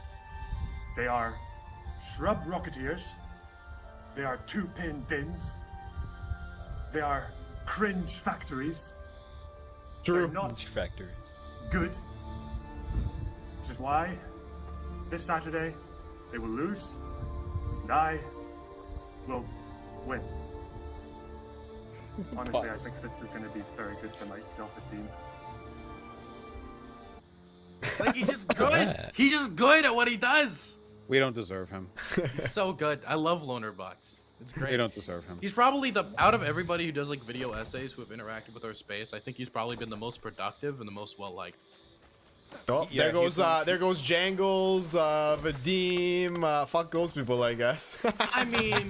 They are shrub rocketeers. They are two-pin bins. They are cringe factories. True. They're not Cringe factories. good. Which is why this Saturday they will lose and I will win. Honestly, I think this is going to be very good for my self-esteem. Like, he's just good. He's just good at what he does. We don't deserve him. He's so good. I love Loner Box. It's great. We don't deserve him. He's probably out of everybody who does like video essays who have interacted with our space, I think he's probably been the most productive and the most well-liked. Oh, Yeah, there goes Jangles, Vadim, fuck those people, I guess. I mean,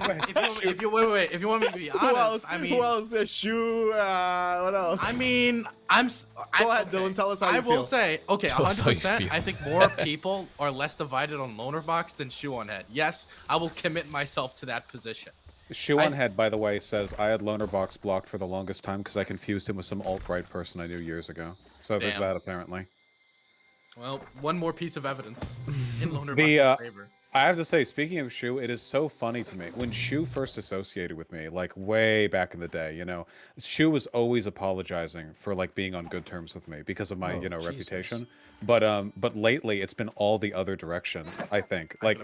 if you want me to be honest, who else? I mean, who else? Shu, what else? I mean, go ahead, Dylan. Tell us how you feel. I will say, okay, Tell us how you 100%. feel. I think more people are less divided on Loner Box than Shoe on Head. Yes, I will commit myself to that position. Shoe on Head, by the way, says I had Lonerbox blocked for the longest time because I confused him with some alt-right person I knew years ago. So there's Damn. that apparently. Well, one more piece of evidence in Loner The Box's favor. I have to say, speaking of Shu, it is so funny to me. When Shu first associated with me, like way back in the day, you know, Shu was always apologizing for like being on good terms with me because of my, Jesus. reputation. But lately it's been all the other direction, I think. Like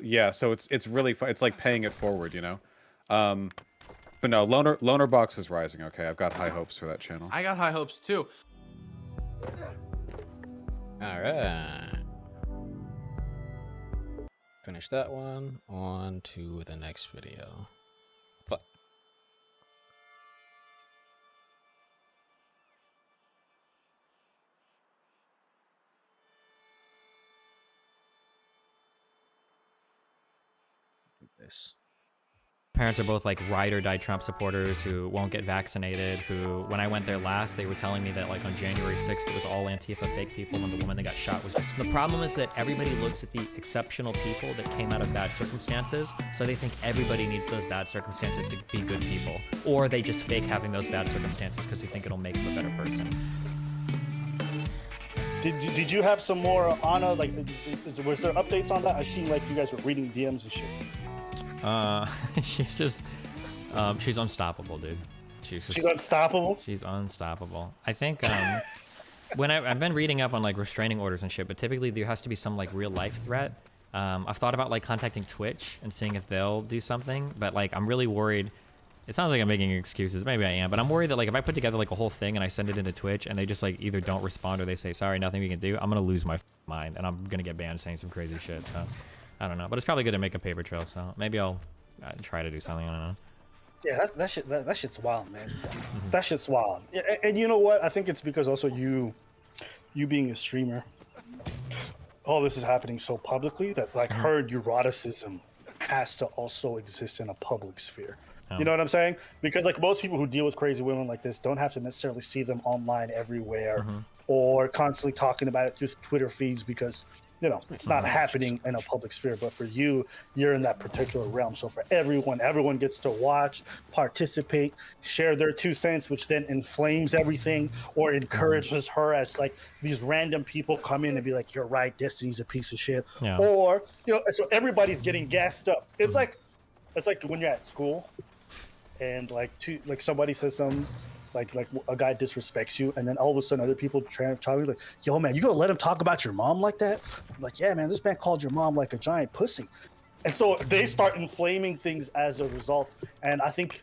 yeah, so it's really fun. It's like paying it forward, you know. But no, Loner Box is rising, okay? I've got high hopes for that channel. I got high hopes too. All right. Finish that one. On to the next video. Fuck. Do this. Parents are both like ride or die Trump supporters who won't get vaccinated, who, when I went there last, they were telling me that like on January 6th, it was all Antifa fake people and the woman that got shot was just... The problem is that everybody looks at the exceptional people that came out of bad circumstances, so they think everybody needs those bad circumstances to be good people. Or they just fake having those bad circumstances because they think it'll make them a better person. Did you have some more Anna? Like, was there updates on that? I seen like you guys were reading DMs and shit. She's just, she's unstoppable, dude. She's unstoppable? She's unstoppable. I think, when I've been reading up on like restraining orders and shit, but typically there has to be some like real life threat. I've thought about like contacting Twitch and seeing if they'll do something, but like I'm really worried. It sounds like I'm making excuses, maybe I am, but I'm worried that like if I put together like a whole thing and I send it into Twitch and they just like either don't respond or they say, sorry, nothing we can do, I'm gonna lose my mind and I'm gonna get banned saying some crazy shit, so. I don't know, but it's probably good to make a paper trail, so maybe I'll try to do something. I don't know. Yeah, that shit's wild, man. That shit's wild. And you know what? I think it's because also you being a streamer, all this is happening so publicly that like her neuroticism has to also exist in a public sphere. You know what I'm saying? Because like most people who deal with crazy women like this don't have to necessarily see them online everywhere or constantly talking about it through Twitter feeds because it's not happening in a public sphere, but for you, you're in that particular realm. So for everyone gets to watch, participate, share their 2 cents, which then inflames everything or encourages her as like these random people come in and be like, you're right, Destiny's a piece of shit. Yeah. Or, so everybody's getting gassed up. It's like when you're at school and like somebody says something, like a guy disrespects you, and then all of a sudden other people try to be like, yo man, you gonna let him talk about your mom like that? I'm like, yeah man, this man called your mom like a giant pussy. And so they start inflaming things as a result. And I think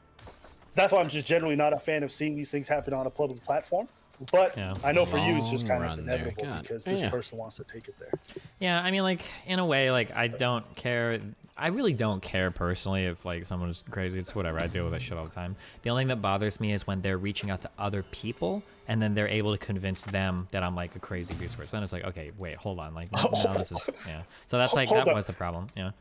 that's why I'm just generally not a fan of seeing these things happen on a public platform. But I know for you it's just kind of inevitable because this person wants to take it there. Yeah, I mean, like, in a way, like, I don't care. I really don't care personally if, like, someone's crazy. It's whatever. I deal with that shit all the time. The only thing that bothers me is when they're reaching out to other people and then they're able to convince them that I'm, like, a crazy beast person. It's like, okay, wait, hold on. Like, no, this is, yeah. So that's, like, that was the problem, yeah.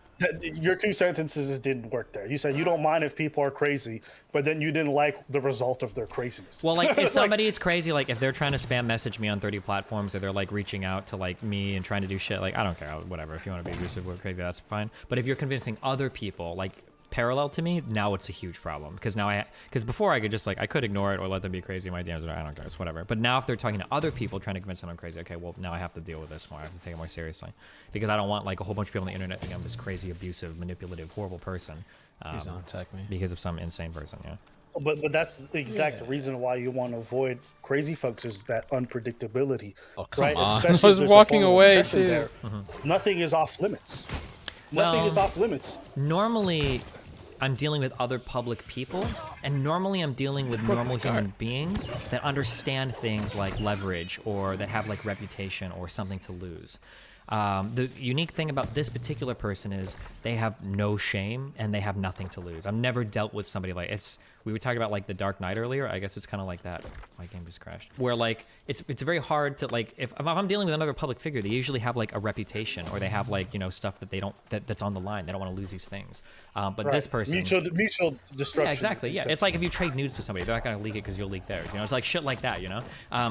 Your 2 sentences didn't work there. You said you don't mind if people are crazy, but then you didn't like the result of their craziness. Well, like, if somebody is crazy, like, if they're trying to spam message me on 30 platforms or they're, like, reaching out to, like, me and trying to do shit, like, I don't care, whatever. If you want to be abusive or crazy, that's fine. But if you're convincing other people, like, parallel to me, now it's a huge problem because because before I could just like I could ignore it or let them be crazy in my DMs, or I don't care, it's whatever. But now if they're talking to other people trying to convince them I'm crazy, okay, well now I have to deal with this more. I have to take it more seriously because I don't want like a whole bunch of people on the internet thinking I'm this crazy, abusive, manipulative, horrible person. Please don't attack me. Because of some insane person, yeah. But that's the exact reason why you want to avoid crazy folks is that unpredictability, right? on. Especially I was if there's a walking form of away, obsession too. there. Nothing is off limits. Nothing is off limits. Normally, I'm dealing with other public people, and normally I'm dealing with normal human beings that understand things like leverage or that have like reputation or something to lose. The unique thing about this particular person is they have no shame and they have nothing to lose. I've never dealt with somebody like we were talking about like the Dark Knight earlier. I guess it's kind of like that. My game just crashed. Where like it's very hard to like if I'm dealing with another public figure, they usually have like a reputation or they have like stuff that they don't that's on the line. They don't want to lose these things. But this person mutual destruction. Yeah, exactly. Yeah, it's like if you trade nudes to somebody, they're not gonna leak it because you'll leak theirs. It's like shit like that.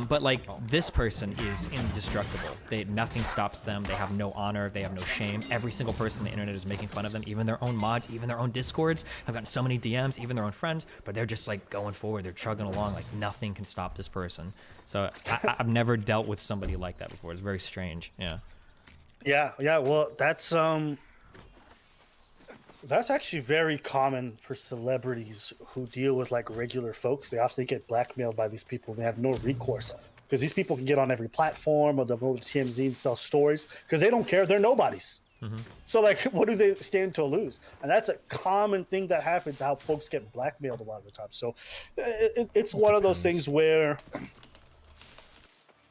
But like this person is indestructible. Nothing stops them. They have no honor. They have no shame. Every single person on the internet is making fun of them. Even their own mods, even their own discords. I've gotten so many DMs, even their own friends. But they're just like going forward. They're chugging along. Like nothing can stop this person. So I've never dealt with somebody like that before. It's very strange. Yeah. Yeah. Well, that's actually very common for celebrities who deal with like regular folks. They often get blackmailed by these people. They have no recourse because these people can get on every platform or they'll go to TMZ and sell stories because they don't care. They're nobodies. So like, what do they stand to lose? And that's a common thing that happens. How folks get blackmailed a lot of the time. So it's one of those things where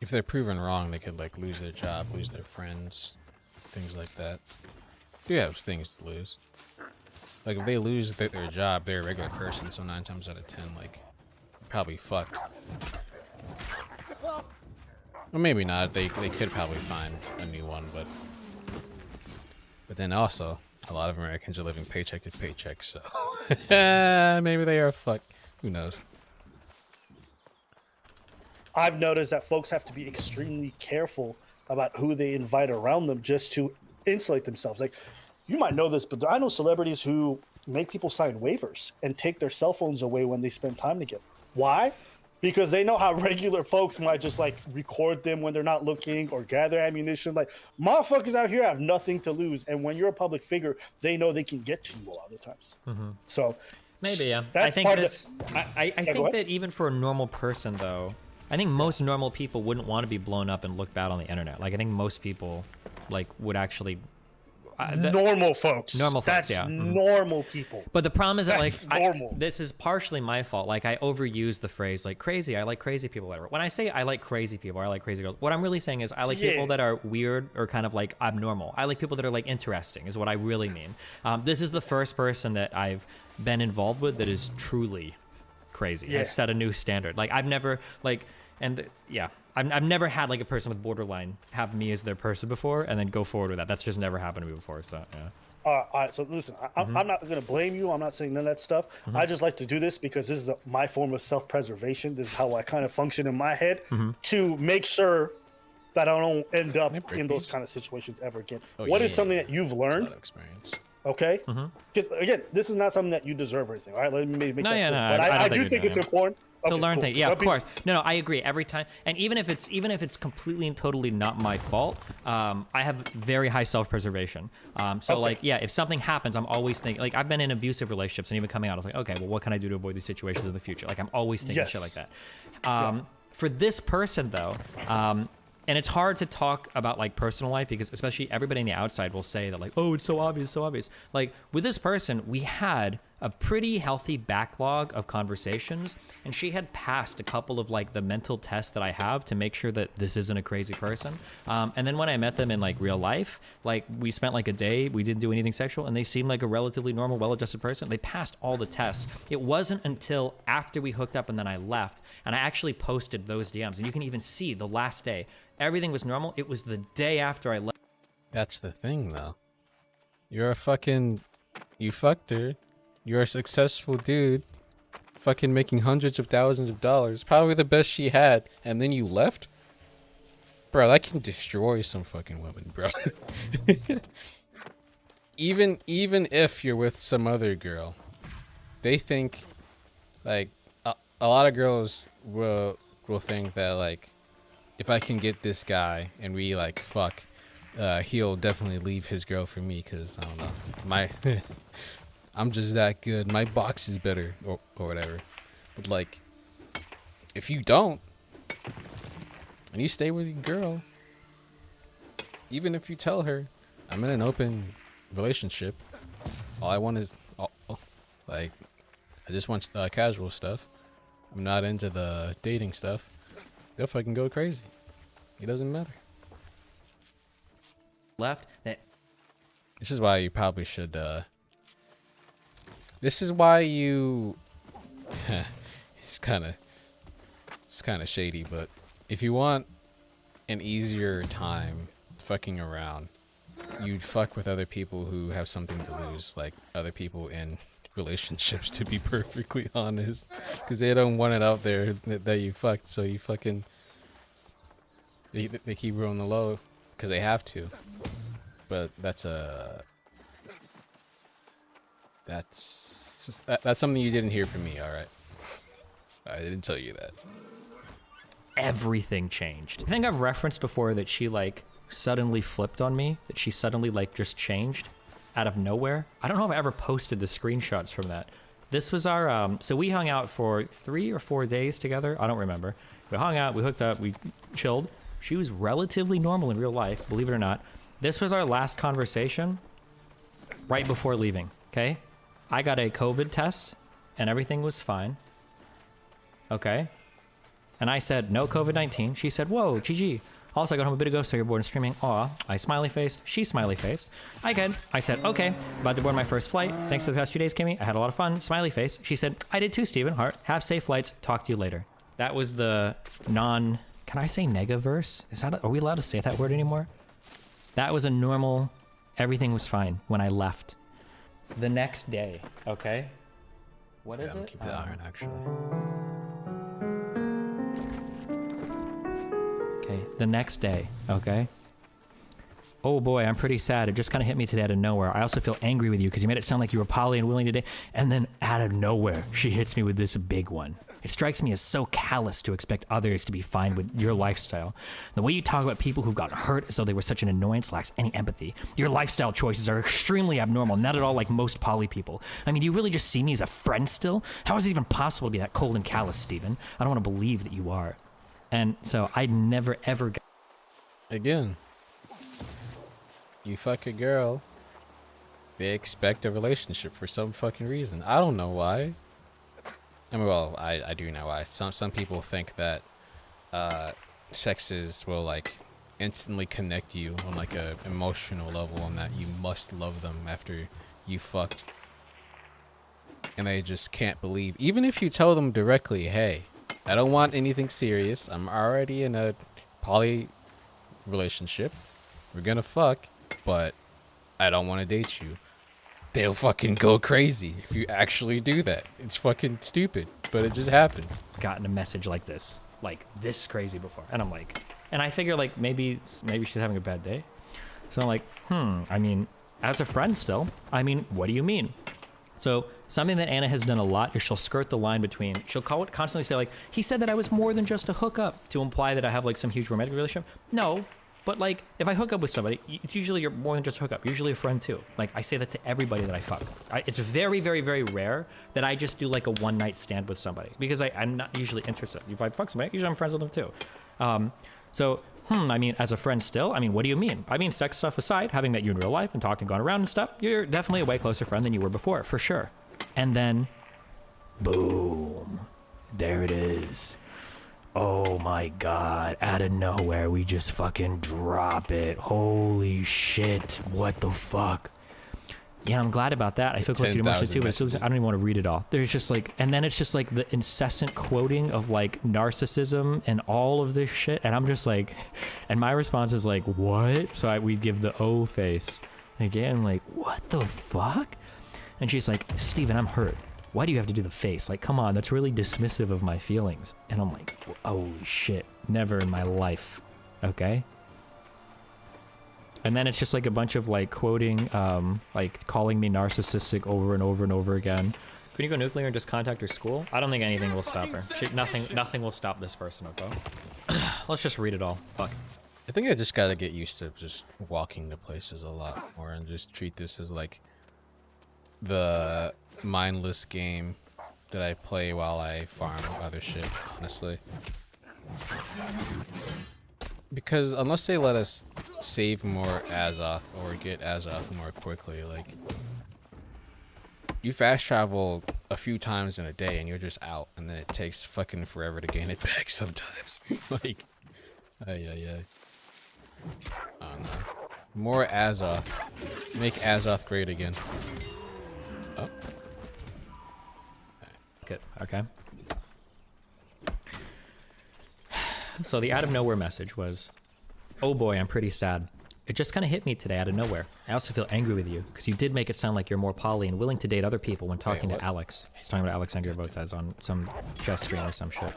if they're proven wrong, they could like lose their job, lose their friends, things like that. You have things to lose. Like if they lose their job, they're a regular person, so 9 times out of 10, like probably fucked. Well, maybe not. They could probably find a new one, but then also a lot of Americans are living paycheck to paycheck, so maybe they are fucked. Who knows? I've noticed that folks have to be extremely careful about who they invite around them just to insulate themselves. Like, you might know this, but I know celebrities who make people sign waivers and take their cell phones away when they spend time together. Why? Because they know how regular folks might just like record them when they're not looking or gather ammunition. Like, motherfuckers out here have nothing to lose. And when you're a public figure, they know they can get to you a lot of the times. So maybe, yeah. That's I think that even for a normal person, though, I think most normal people wouldn't want to be blown up and look bad on the internet. Like, I think most people like would actually normal folks. That's yeah. Normal people. But the problem is that normal. This is partially my fault. Like I overuse the phrase like crazy. I like crazy people, whatever. When I say I like crazy people or I like crazy girls, what I'm really saying is I like people that are weird or kind of like abnormal. I like people that are like interesting is what I really mean. This is the first person that I've been involved with that is truly crazy. Has set a new standard. Like I've never I've never had like a person with borderline have me as their person before and then go forward with that. That's just never happened to me before. So yeah. All right. So listen, I'm not going to blame you. I'm not saying none of that stuff. I just like to do this because this is my form of self-preservation. This is how I kind of function in my head to make sure that I don't end up in those kind of situations ever again. What is something that you've learned? Experience. Okay. Because again, this is not something that you deserve or anything. All right. Let me make that clear. No, but I do think it's important to learn cool. things. Yeah, of course. No, I agree every time. And even if it's completely and totally not my fault, I have very high self-preservation. Like, yeah, if something happens, I'm always thinking. Like, I've been in abusive relationships, and even coming out, I was like, okay, well, what can I do to avoid these situations in the future? Like, I'm always thinking shit like that. For this person, though. And it's hard to talk about like personal life because especially everybody on the outside will say that like, oh, it's so obvious, so obvious. Like with this person, we had a pretty healthy backlog of conversations and she had passed a couple of like the mental tests that I have to make sure that this isn't a crazy person. And then when I met them in like real life, like we spent like a day, we didn't do anything sexual and they seemed like a relatively normal, well-adjusted person. They passed all the tests. It wasn't until after we hooked up and then I left and I actually posted those DMs and you can even see the last day, everything was normal. It was the day after I left. That's the thing though. You fucked her. You're a successful dude, fucking making hundreds of thousands of dollars, probably the best she had, and then you left? Bro, that can destroy some fucking women, bro. even if you're with some other girl, they think like a lot of girls will think that like if I can get this guy and we like fuck, he'll definitely leave his girl for me because I don't know, my I'm just that good. My box is better or whatever. But like, if you don't and you stay with your girl, even if you tell her I'm in an open relationship, all I want is like I just want casual stuff. I'm not into the dating stuff. They'll fucking go crazy. It doesn't matter. Left that. This is why you probably should. This is why you. It's kind of shady, but if you want an easier time fucking around, you'd fuck with other people who have something to lose, like other people in relationships, to be perfectly honest, because they don't want it out there that you fucked, so you fucking they keep it on the low because they have to. But that's something you didn't hear from me. All right, I didn't tell you that. Everything changed. I think I've referenced before that she like suddenly flipped on me, that she suddenly like just changed out of nowhere. I don't know if I ever posted the screenshots from that. This was our, so we hung out for 3 or 4 days together. I don't remember. We hung out, we hooked up, we chilled. She was relatively normal in real life, believe it or not. This was our last conversation right before leaving, okay? I got a COVID test and everything was fine, okay? And I said, no COVID-19. She said, whoa, GG. Also, I got home a bit ago, so you're bored and streaming. Aw, I smiley faced. She smiley faced. I good. I said, okay, about to board my first flight. Thanks for the past few days, Kimmy. I had a lot of fun. Smiley face. She said, I did too, Steven. Heart. Have safe flights. Talk to you later. That was the can I say negaverse? Are we allowed to say that word anymore? That was a normal, everything was fine when I left. The next day, okay? What is it? Keep the iron, actually. Okay, the next day, okay? Oh boy, I'm pretty sad. It just kind of hit me today out of nowhere. I also feel angry with you because you made it sound like you were poly and willing today. And then out of nowhere, she hits me with this big one. It strikes me as so callous to expect others to be fine with your lifestyle. The way you talk about people who've gotten hurt as though they were such an annoyance lacks any empathy. Your lifestyle choices are extremely abnormal, not at all like most poly people. I mean, do you really just see me as a friend still? How is it even possible to be that cold and callous, Steven? I don't want to believe that you are. And so I never ever got... Again, you fuck a girl, they expect a relationship for some fucking reason. I don't know why. I mean, well, I do know why. Some people think that sexes will like instantly connect you on like a emotional level, and that you must love them after you fucked. And they just can't believe, even if you tell them directly, hey, I don't want anything serious. I'm already in a poly relationship. We're gonna fuck, but I don't want to date you. They'll fucking go crazy if you actually do that. It's fucking stupid, but it just happens. Gotten a message like this crazy before. And I'm like, and I figure like maybe she's having a bad day. So I'm like, I mean, as a friend still, I mean, what do you mean? So something that Anna has done a lot is she'll skirt the line between, she'll constantly say like, he said that I was more than just a hookup, to imply that I have like some huge romantic relationship. No, but like if I hook up with somebody, it's usually you're more than just a hookup, usually a friend too. Like I say that to everybody that I fuck. It's very, very, very rare that I just do like a one night stand with somebody because I'm not usually interested. If I fuck somebody, usually I'm friends with them too. I mean, as a friend still, I mean, what do you mean? I mean, sex stuff aside, having met you in real life and talked and gone around and stuff, you're definitely a way closer friend than you were before, for sure. And then, boom, there it is. Oh my God, out of nowhere, we just fucking drop it. Holy shit, what the fuck? Yeah, I'm glad about that. I feel close to emotion too, but it's still, I don't even want to read it all. There's just like, and then it's just like the incessant quoting of like narcissism and all of this shit. And I'm just like, and my response is like, what? So we give the O face. Again, like, what the fuck? And she's like, Steven, I'm hurt. Why do you have to do the face? Like, come on, that's really dismissive of my feelings. And I'm like, holy shit, never in my life. Okay? And then it's just like a bunch of like quoting, like calling me narcissistic over and over and over again. Can you go nuclear and just contact her school? I don't think anything will stop her. Nothing will stop this person, okay? Let's just read it all. Fuck. I think I just gotta get used to just walking to places a lot more and just treat this as like the mindless game that I play while I farm other shit, honestly. Because unless they let us save more Azoth or get Azoth more quickly, like you fast travel a few times in a day and you're just out, and then it takes fucking forever to gain it back sometimes. Like, ay. Oh no. More Azoth. Make Azoth great again. Oh. Good. Okay. So the out of nowhere message was, "Oh boy, I'm pretty sad. It just kind of hit me today out of nowhere. I also feel angry with you because you did make it sound like you're more poly and willing to date other people when talking to Alex." He's talking about Alexander Votez on some chess stream or some shit.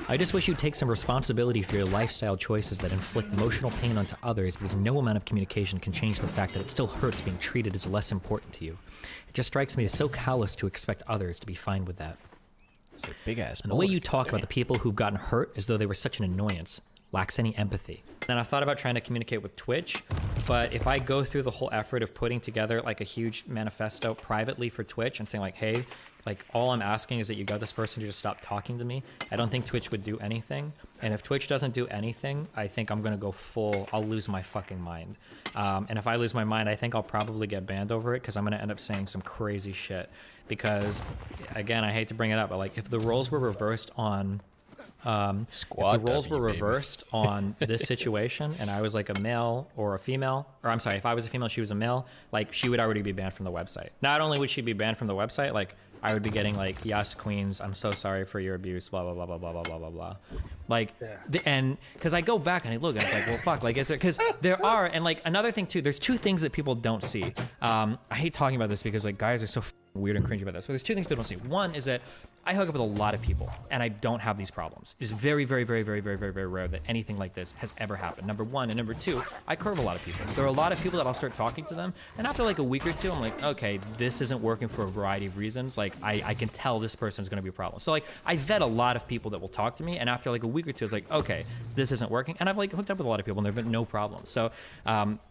"I just wish you'd take some responsibility for your lifestyle choices that inflict emotional pain onto others, because no amount of communication can change the fact that it still hurts being treated as less important to you. It just strikes me as so callous to expect others to be fine with that. It's a big ass. And the way you talk about the people who've gotten hurt as though they were such an annoyance lacks any empathy." Then I've thought about trying to communicate with Twitch, but if I go through the whole effort of putting together like a huge manifesto privately for Twitch and saying like, hey, like all I'm asking is that you got this person to just stop talking to me, I don't think Twitch would do anything. And if Twitch doesn't do anything, I think I'm gonna go full, I'll lose my fucking mind. And if I lose my mind, I think I'll probably get banned over it because I'm gonna end up saying some crazy shit. Because again, I hate to bring it up, but like if the roles were reversed on if the roles were reversed on this situation and I was like a male or a female, or I'm sorry, if I was a female, she was a male, like she would already be banned from the website. Not only would she be banned from the website, like I would be getting like, "Yes, queens, I'm so sorry for your abuse, blah, blah, blah, blah, blah, blah, blah, blah, blah." Like, and because I go back and I look and it's like, well, fuck, like, is there, because there are, and like another thing too, there's two things that people don't see. I hate talking about this because like guys are so weird and cringy about this. So there's two things people don't see. One is that I hook up with a lot of people and I don't have these problems. It is very, very, very, very, very, very, very rare that anything like this has ever happened. Number one. And number two, I curve a lot of people. There are a lot of people that I'll start talking to them, and after like a week or two, I'm like, okay, this isn't working for a variety of reasons. Like I can tell this person is going to be a problem. So like I vet a lot of people that will talk to me, and after like a week or two, it's like, okay, this isn't working. And I've like hooked up with a lot of people and there've been no problems. So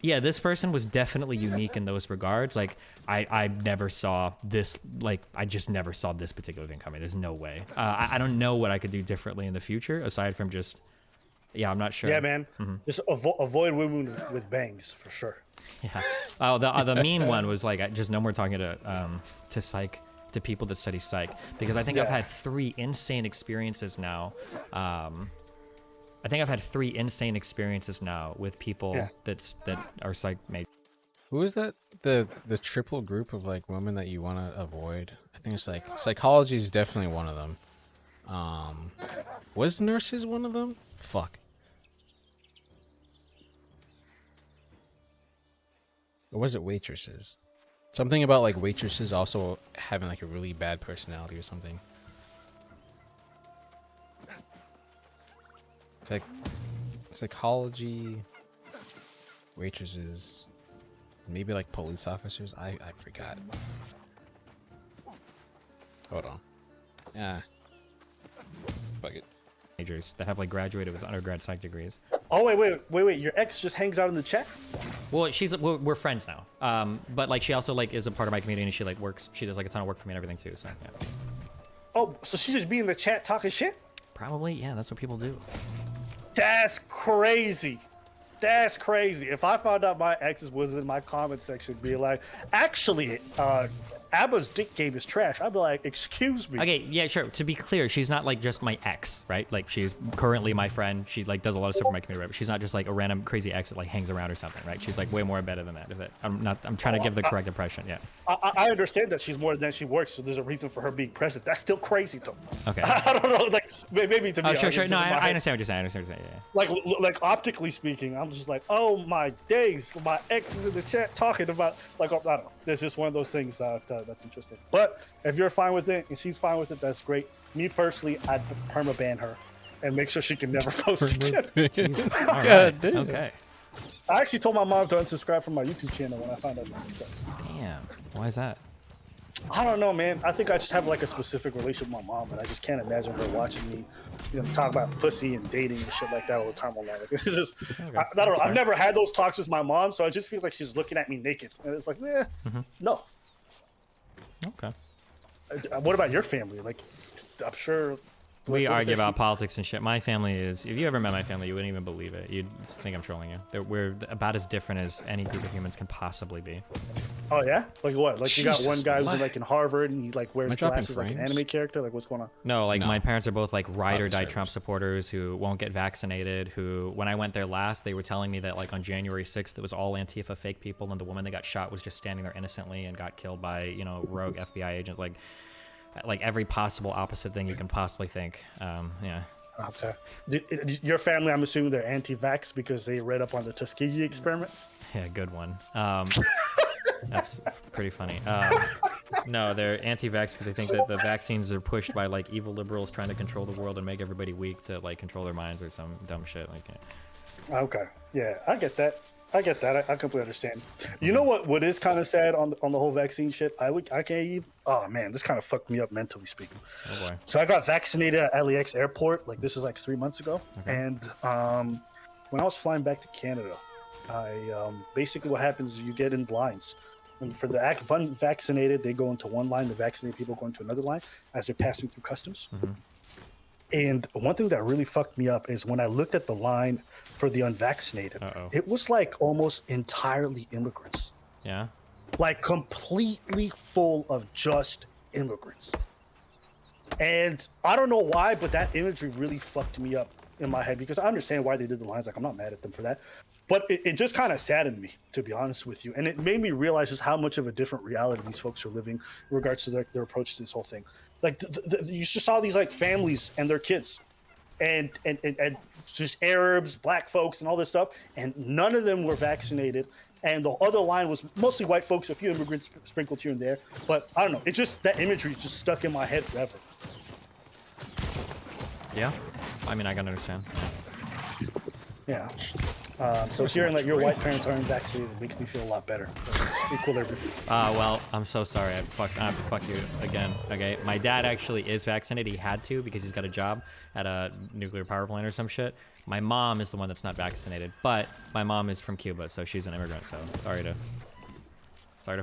yeah, this person was definitely unique in those regards. Like I never saw this, like I just never saw this particular thing coming. There's no way. I don't know what I could do differently in the future aside from just, yeah, I'm not sure. Yeah, man. Just avoid women with bangs for sure. Yeah. Oh, the mean one was like, just no more talking to psych, to people that study psych, because I think I've had 3 insane experiences now. I think I've had 3 insane experiences now with people that are psych majors. Who is that? The triple group of like women that you want to avoid? I think it's like psychology is definitely one of them. Was nurses one of them? Fuck. Or was it waitresses? Something about like waitresses also having like a really bad personality or something. Like psychology, waitresses, maybe like police officers. I forgot. Hold on. Yeah. Fuck it. Majors that have like graduated with undergrad psych degrees. Oh wait! Your ex just hangs out in the chat? Well, we're friends now. But like she also like is a part of my community and she like works. She does like a ton of work for me and everything too. So yeah. Oh, so she just be in the chat talking shit? Probably, yeah. That's what people do. That's crazy. That's crazy. If I found out my exes was in my comment section, be like, actually, Abba's dick game is trash, I'd be like, excuse me. Okay, yeah, sure. To be clear, she's not like just my ex, right? Like she's currently my friend. She like does a lot of stuff for my community, right? But she's not just like a random crazy ex that like hangs around or something, right? She's like way more better than that. I'm trying to give the correct impression. Yeah. I understand that she's more than she works, so there's a reason for her being present. That's still crazy though. Okay. I don't know, like maybe to me. Oh, sure. No, I understand what you're saying. I understand what you're saying. Yeah. Like optically speaking, I'm just like, oh my days, my ex is in the chat talking about like, I don't know. There's just one of those things that's interesting. But if you're fine with it and she's fine with it, that's great. Me personally, I'd perma-ban her and make sure she can never post again. All right. Okay. I actually told my mom to unsubscribe from my YouTube channel when I found out to subscribe. Damn. Why is that? I don't know, man. I think I just have like a specific relationship with my mom, and I just can't imagine her watching me, talk about pussy and dating and shit like that all the time online. Like, it's just, I don't know. I've never had those talks with my mom, so it just feels like she's looking at me naked, and it's like, no. Okay. What about your family? Like, I'm sure. We argue about politics and shit. My family is, if you ever met my family, you wouldn't even believe it. You'd think I'm trolling you. We're about as different as any group of humans can possibly be. Oh, yeah? Like what? Like you got one guy who's what? like in Harvard and he like wears glasses like an anime character? Like what's going on? No, like my parents are both like ride or die Trump supporters who won't get vaccinated, who, when I went there last, they were telling me that like on January 6th, it was all Antifa fake people and the woman that got shot was just standing there innocently and got killed by, rogue FBI agents. Like every possible opposite thing you can possibly think. Yeah. Okay. Your family, I'm assuming they're anti-vax because they read up on the Tuskegee experiments? Yeah, good one. That's pretty funny. No, they're anti-vax because they think that the vaccines are pushed by like evil liberals trying to control the world and make everybody weak to like control their minds or some dumb shit like that. Okay. Yeah, I get that. I completely understand. You know what is kind of sad on the whole vaccine shit? I can't even. Oh man, this kind of fucked me up mentally speaking. Oh boy. So I got vaccinated at LAX airport. Like this is like 3 months ago, and when I was flying back to Canada, I basically what happens is you get in lines. And for the unvaccinated, they go into one line. The vaccinated people go into another line as they're passing through customs. And one thing that really fucked me up is when I looked at the line for the unvaccinated, it was like almost entirely immigrants. Yeah. Like completely full of just immigrants. And I don't know why, but that imagery really fucked me up in my head because I understand why they did the lines. Like, I'm not mad at them for that. But it just kind of saddened me, to be honest with you. And it made me realize just how much of a different reality these folks are living in regards to their approach to this whole thing. Like you just saw these like families and their kids and just Arabs, black folks and all this stuff. And none of them were vaccinated. And the other line was mostly white folks, a few immigrants sprinkled here and there. But I don't know. It just, that imagery just stuck in my head forever. Yeah. I mean, I can understand. Yeah. So hearing that your white parents aren't vaccinated makes me feel a lot better. Equilibrium. Well, I'm so sorry. I have to fuck you again. Okay. My dad actually is vaccinated. He had to because he's got a job at a nuclear power plant or some shit. My mom is the one that's not vaccinated, but my mom is from Cuba, so she's an immigrant. So sorry to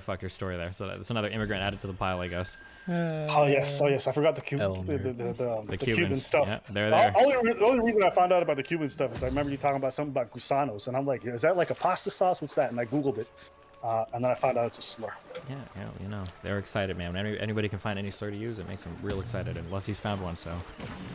fuck your story there. So that's another immigrant added to the pile, I guess. Oh yes, I forgot the Cuban stuff. Yeah, they're there. The only reason I found out about the Cuban stuff is I remember you talking about something about gusanos, and I'm like, is that like a pasta sauce? What's that? And I googled it, and then I found out it's a slur. Yeah, they're excited, man. When anybody can find any slur to use, it makes them real excited. And Lefty's found one, so.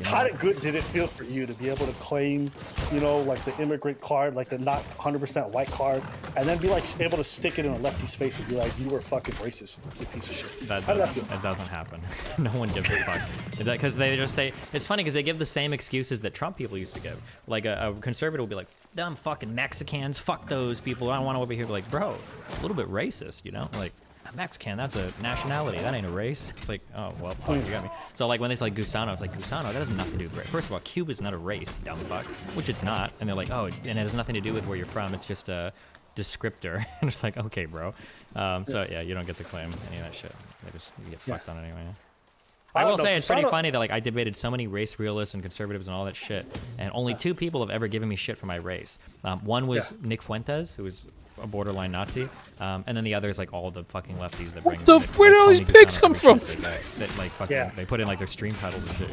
How good did it feel for you to be able to claim, like the immigrant card, like the not 100% white card, and then be like able to stick it in a lefty's face and be like, you were fucking racist, you piece of shit? How did that feel? That doesn't happen. No one gives a fuck. Because they just say, it's funny because they give the same excuses that Trump people used to give. Like a conservative will be like, dumb fucking Mexicans, fuck those people. I don't want to over here. Like, bro, a little bit racist, like. Mexican, that's a nationality, that ain't a race. It's like, oh well, fuck, you got me. So like when they say like Gusano, it's like Gusano, that has nothing to do with race. First of all, Cuba's not a race, dumb fuck, which it's not. And they're like, oh, and it has nothing to do with where you're from, it's just a descriptor. And it's like, okay, bro. So yeah, you don't get to claim any of that shit. You get fucked on anyway. I will say it's pretty funny that like I debated so many race realists and conservatives and all that shit, and only 2 people have ever given me shit for my race. One was Nick Fuentes, who was a borderline Nazi, and then the other is like all the fucking lefties that bring. Where did all these pics come from? That like fucking they put in like their stream titles and shit.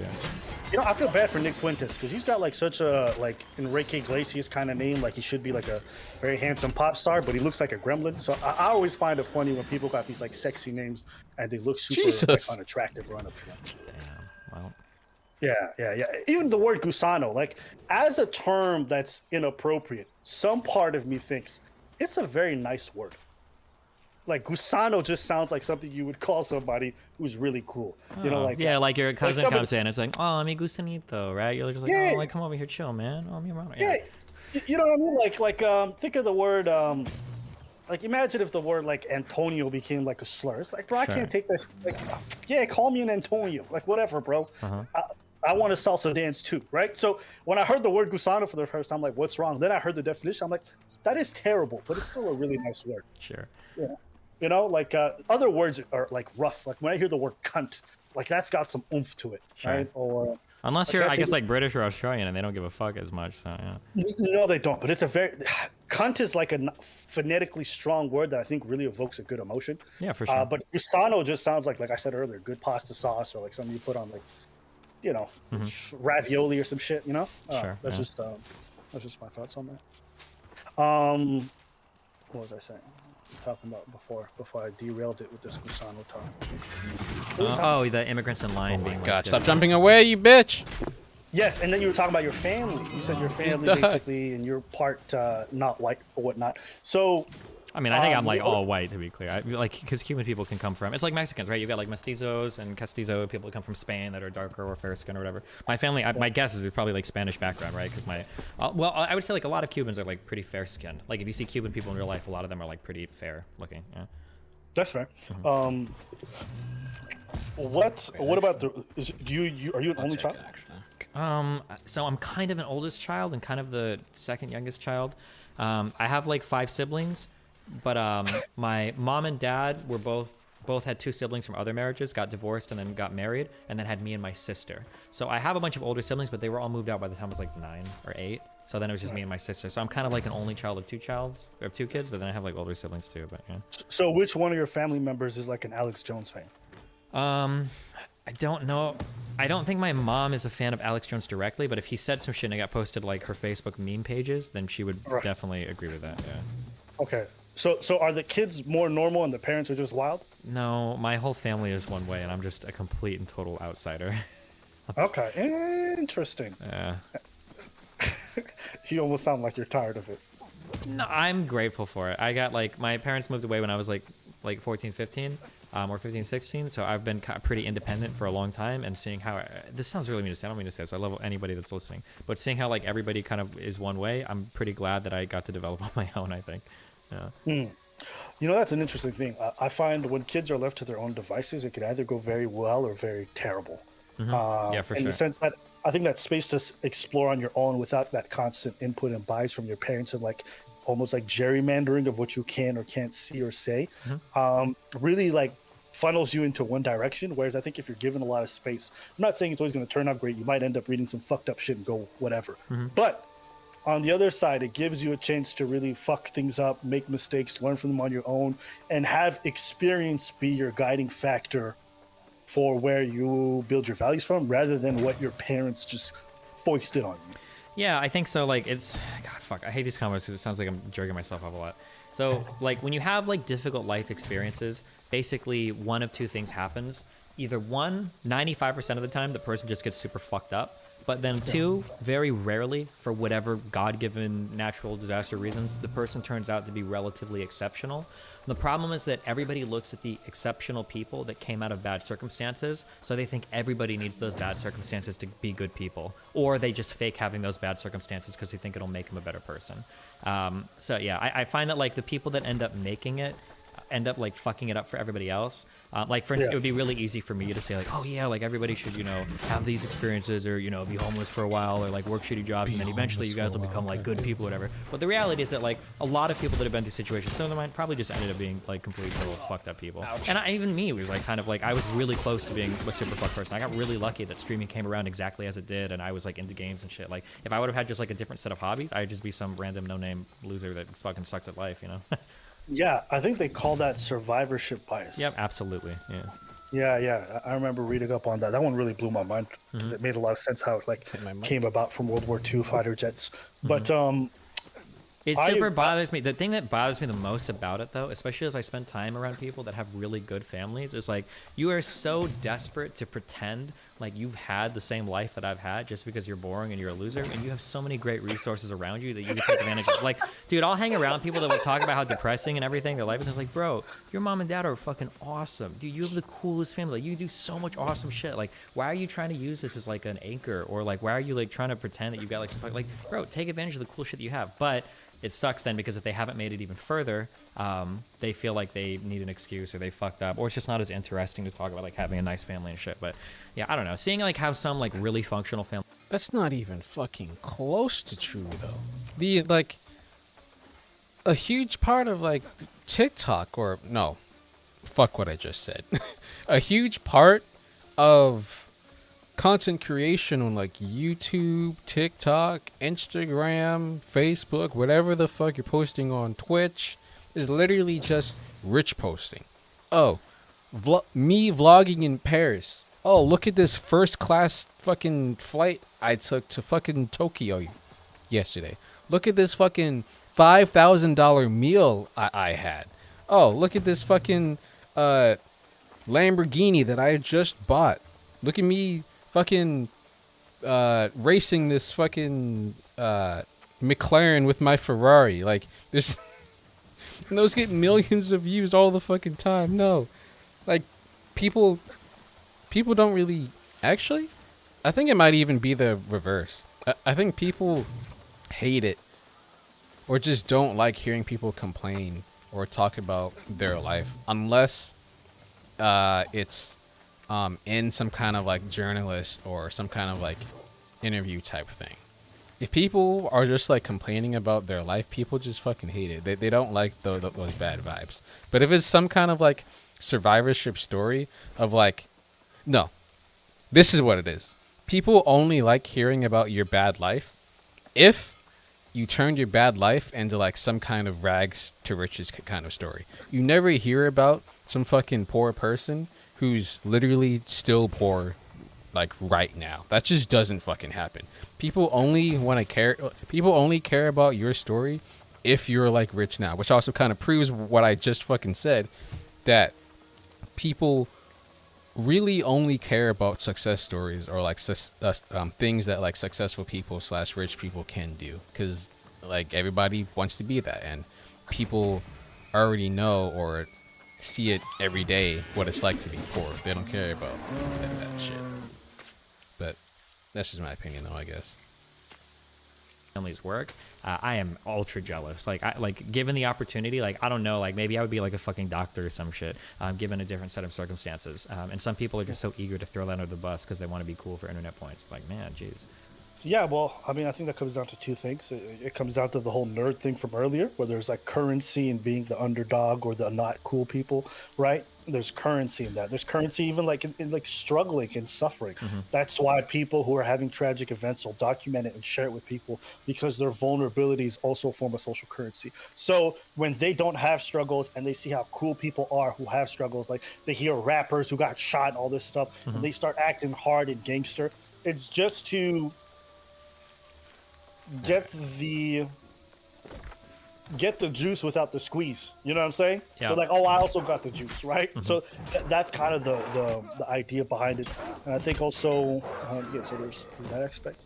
Yeah. I feel bad for Nick Fuentes because he's got like such a like Enrique Iglesias kind of name. Like he should be like a very handsome pop star, but he looks like a gremlin. So I always find it funny when people got these like sexy names and they look super like, unattractive or unappealing. Damn. Well. Yeah. Even the word gusano, like as a term that's inappropriate, some part of me thinks it's a very nice word. Like gusano just sounds like something you would call somebody who's really cool. Like like your cousin comes in, it's like, oh, mi gusanito, right? You're just like, oh, like come over here, chill, man. Oh, mi hermano. Yeah, you know what I mean? Like think of the word. Like imagine if the word like Antonio became like a slur. It's like, bro, I can't take this. Like, yeah, call me an Antonio. Like whatever, bro. I want to salsa dance too, right? So when I heard the word gusano for the first time, I'm like, what's wrong? Then I heard the definition. I'm like, That is terrible, but it's still a really nice word. Sure. Yeah. You know, like other words are like rough. Like when I hear the word cunt, like that's got some oomph to it, Sure. right? Or Unless like, you're, I I say- guess, like British or Australian, and they don't give a fuck as much. So yeah. No, they don't. But it's a very cunt is like a phonetically strong word that I think really evokes a good emotion. Yeah, for sure. But gusano just sounds like I said earlier, good pasta sauce or like something you put on like, you know, ravioli or some shit. You know, Sure, That's yeah. just my thoughts on that. What was I saying? Talking about before I derailed it with this gusano talk. Oh, the immigrants in line being like, God, stop jumping away, you bitch! Yes, and then you were talking about your family. You said your family died. basically, and you're part not white or whatnot. So, I mean, I think I'm like all white, to be clear. Like, because Cuban people can come from, it's like Mexicans, right? You've got like mestizos and castizo people that come from Spain that are darker or fair skin or whatever. My family, my guess is it's probably like Spanish background, right? Because well, I would say like a lot of Cubans are like pretty fair skinned. Like if you see Cuban people in real life, a lot of them are like pretty fair looking. Yeah. that's fair. What about the? Are you an only child? So I'm kind of an oldest child and kind of the second youngest child. I have like 5 siblings, but my mom and dad were both had 2 siblings from other marriages, got divorced and then got married, and then had me and my sister. So I have a bunch of older siblings, but they were all moved out by the time I was like 9 or 8. So then it was just me and my sister. So I'm kind of like an only child of 2 kids, but then I have like older siblings too. But yeah. So which one of your family members is like an Alex Jones fan? I don't know. I don't think my mom is a fan of Alex Jones directly, but if he said some shit and it got posted like her Facebook meme pages, then she would definitely agree with that. Yeah. Okay. So are the kids more normal and the parents are just wild? No, my whole family is one way, and I'm just a complete and total outsider. Okay, interesting. Yeah. You almost sound like you're tired of it. No, I'm grateful for it. I got like my parents moved away when I was like 14, 15. Or 15, 16, so I've been pretty independent for a long time, and seeing how this sounds really mean to say. I don't mean to say this. I love anybody that's listening, but seeing how like everybody kind of is one way, I'm pretty glad that I got to develop on my own. I think. Yeah. You know, that's an interesting thing. I find when kids are left to their own devices, it can either go very well or very terrible. Yeah, for in sure. the sense that I think that space to explore on your own without that constant input and bias from your parents and like almost like gerrymandering of what you can or can't see or say, really like funnels you into one direction. Whereas I think if you're given a lot of space, I'm not saying it's always going to turn out great. You might end up reading some fucked up shit and go whatever. But on the other side, it gives you a chance to really fuck things up, make mistakes, learn from them on your own, and have experience be your guiding factor for where you build your values from, rather than what your parents just foisted on you. Yeah, I think so. Like it's, God, fuck. I hate these comments because it sounds like I'm jerking myself off a lot. So like when you have like difficult life experiences, basically one of 2 things happens. Either 1, 95% of the time, the person just gets super fucked up. But then 2, very rarely, for whatever God-given natural disaster reasons, the person turns out to be relatively exceptional. The problem is that everybody looks at the exceptional people that came out of bad circumstances, so they think everybody needs those bad circumstances to be good people, or they just fake having those bad circumstances because they think it'll make them a better person. So yeah, I find that like the people that end up making it end up like fucking it up for everybody else. Like for instance, it would be really easy for me to say like, oh yeah, like everybody should, you know, have these experiences or, you know, be homeless for a while or like work shitty jobs and then eventually you guys will become like good people or whatever. But the reality is that like a lot of people that have been through situations, some of them probably just ended up being like completely total fucked up people. And even me was like kind of like, I was really close to being a super fucked person. I got really lucky that streaming came around exactly as it did and I was like into games and shit. Like if I would have had just like a different set of hobbies, I'd just be some random no-name loser that fucking sucks at life, you know? Yeah, I think they call that survivorship bias. Yep, absolutely. Yeah. Yeah. I remember reading up on that. That one really blew my mind because it made a lot of sense how it like came about from World War II fighter jets. But it super bothers me. The thing that bothers me the most about it, though, especially as I spend time around people that have really good families, is like you are so desperate to pretend like you've had the same life that I've had just because you're boring and you're a loser, and you have so many great resources around you that you can take advantage of. Like, dude, I'll hang around people that will talk about how depressing and everything their life is. And it's like, bro, your mom and dad are fucking awesome. Dude, you have the coolest family. Like, you do so much awesome shit. Like, why are you trying to use this as like an anchor? Or like, why are you like trying to pretend that you've got like some like, bro, take advantage of the cool shit that you have. But it sucks then because if they haven't made it even further, they feel like they need an excuse or they fucked up, or it's just not as interesting to talk about like having a nice family and shit. But yeah, I don't know. Seeing like how some like really functional family. That's not even fucking close to true though. The like, a huge part of like TikTok, or no, fuck what I just said. A huge part of content creation on like YouTube, TikTok, Instagram, Facebook, whatever the fuck you're posting on Twitch is literally just rich posting. Oh, me vlogging in Paris. Oh, look at this first class fucking flight I took to fucking Tokyo yesterday. Look at this fucking $5,000 meal I had. Oh, look at this fucking Lamborghini that I just bought. Look at me fucking racing this fucking McLaren with my Ferrari. Like, this, and those get millions of views all the fucking time. No, like, people don't really, actually, I think it might even be the reverse. I think people hate it or just don't like hearing people complain or talk about their life unless it's in some kind of like journalist or some kind of like interview type thing. If people are just like complaining about their life, people just fucking hate it. They don't like those bad vibes. But if it's some kind of like survivorship story of like, no, this is what it is. People only like hearing about your bad life if you turned your bad life into like some kind of rags to riches kind of story. You never hear about some fucking poor person who's literally still poor like right now. That just doesn't fucking happen. People only care about your story if you're like rich now, which also kind of proves what I just fucking said, that people really only care about success stories or like things that like successful people / rich people can do, because like everybody wants to be that, and people already know or see it every day what it's like to be poor. They don't care about that shit. But that's just my opinion, though, I guess. Family's work. I am ultra jealous. Like given the opportunity, like, I don't know, like maybe I would be like a fucking doctor or some shit, given a different set of circumstances. And some people are just so eager to throw that under the bus because they want to be cool for internet points. It's like, man, jeez. Yeah, well, I mean, I think that comes down to two things. It comes down to the whole nerd thing from earlier, where there's like currency in being the underdog or the not cool people, right? There's currency in that. There's currency even like in like struggling and suffering. Mm-hmm. That's why people who are having tragic events will document it and share it with people, because their vulnerabilities also form a social currency. So when they don't have struggles and they see how cool people are who have struggles, like they hear rappers who got shot and all this stuff, Mm-hmm. and they start acting hard and gangster, it's just to get the juice without the squeeze. You know what I'm saying? Yeah. They're like, oh, I also got the juice, right? Mhm. So that's kind of the idea behind it. And I think also, yeah, so there's that aspect.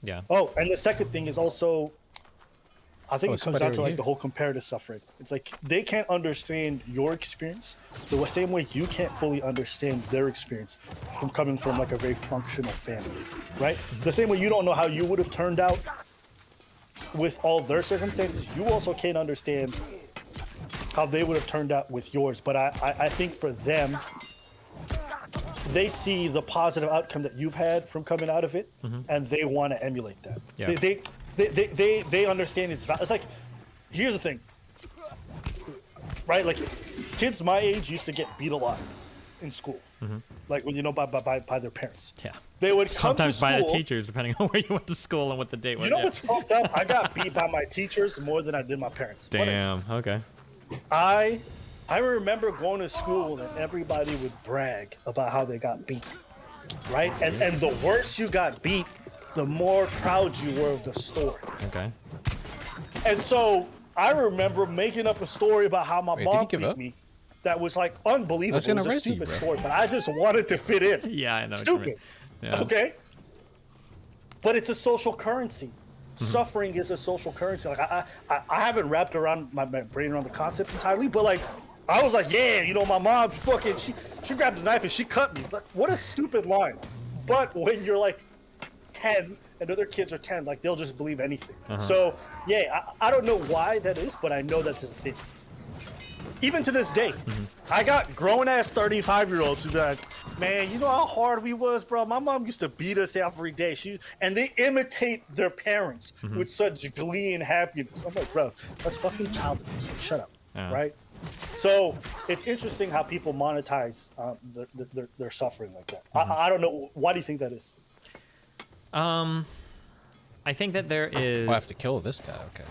Yeah. Oh, and the second thing is also, I think Oh, it comes somebody down to over like here. the whole comparative suffering. It's like they can't understand your experience the same way you can't fully understand their experience from coming from like a very functional family, right? The same way you don't know how you would have turned out with all their circumstances, you also can't understand how they would have turned out with yours. But I think for them, they see the positive outcome that you've had from coming out of it, Mhm. and they want to emulate that. Yeah. They understand its value. It's like, here's the thing, right? Like, kids my age used to get beat a lot in school, Mhm. like when by their parents. Yeah. They would come Sometimes to by the school- teachers, depending on where you went to school and what the date was. You know Yeah. what's fucked up? I got beat by my teachers more than I did my parents. Damn. Okay. I remember going to school and everybody would brag about how they got beat, right? And the worse you got beat, the more proud you were of the story. Okay. And so I remember making up a story about how my Wait, did mom you give beat up? me. That was like unbelievable. That's gonna It was a arrest you, stupid bro. story, but I just wanted to fit in. Yeah, I know what you mean. Stupid. Yeah. Okay. But it's a social currency. Mm-hmm. Suffering is a social currency. Like I haven't wrapped around my brain around the concept entirely, but like I was like, yeah, you know, my mom fucking she grabbed a knife and she cut me. Like, what a stupid line. But when you're like 10 and other kids are 10, like they'll just believe anything. Uh-huh. So yeah, I don't know why that is, but I know that's a thing. even to this day, I got grown ass 35-year-olds who be like, man, you know how hard we was, bro. My mom used to beat us every day. And they imitate their parents with such glee and happiness. I'm like, bro, that's fucking child abuse. Like, shut up, right? So it's interesting how people monetize their suffering like that. I don't know. Why do you think that is? I think that there is. I have to kill this guy. Okay.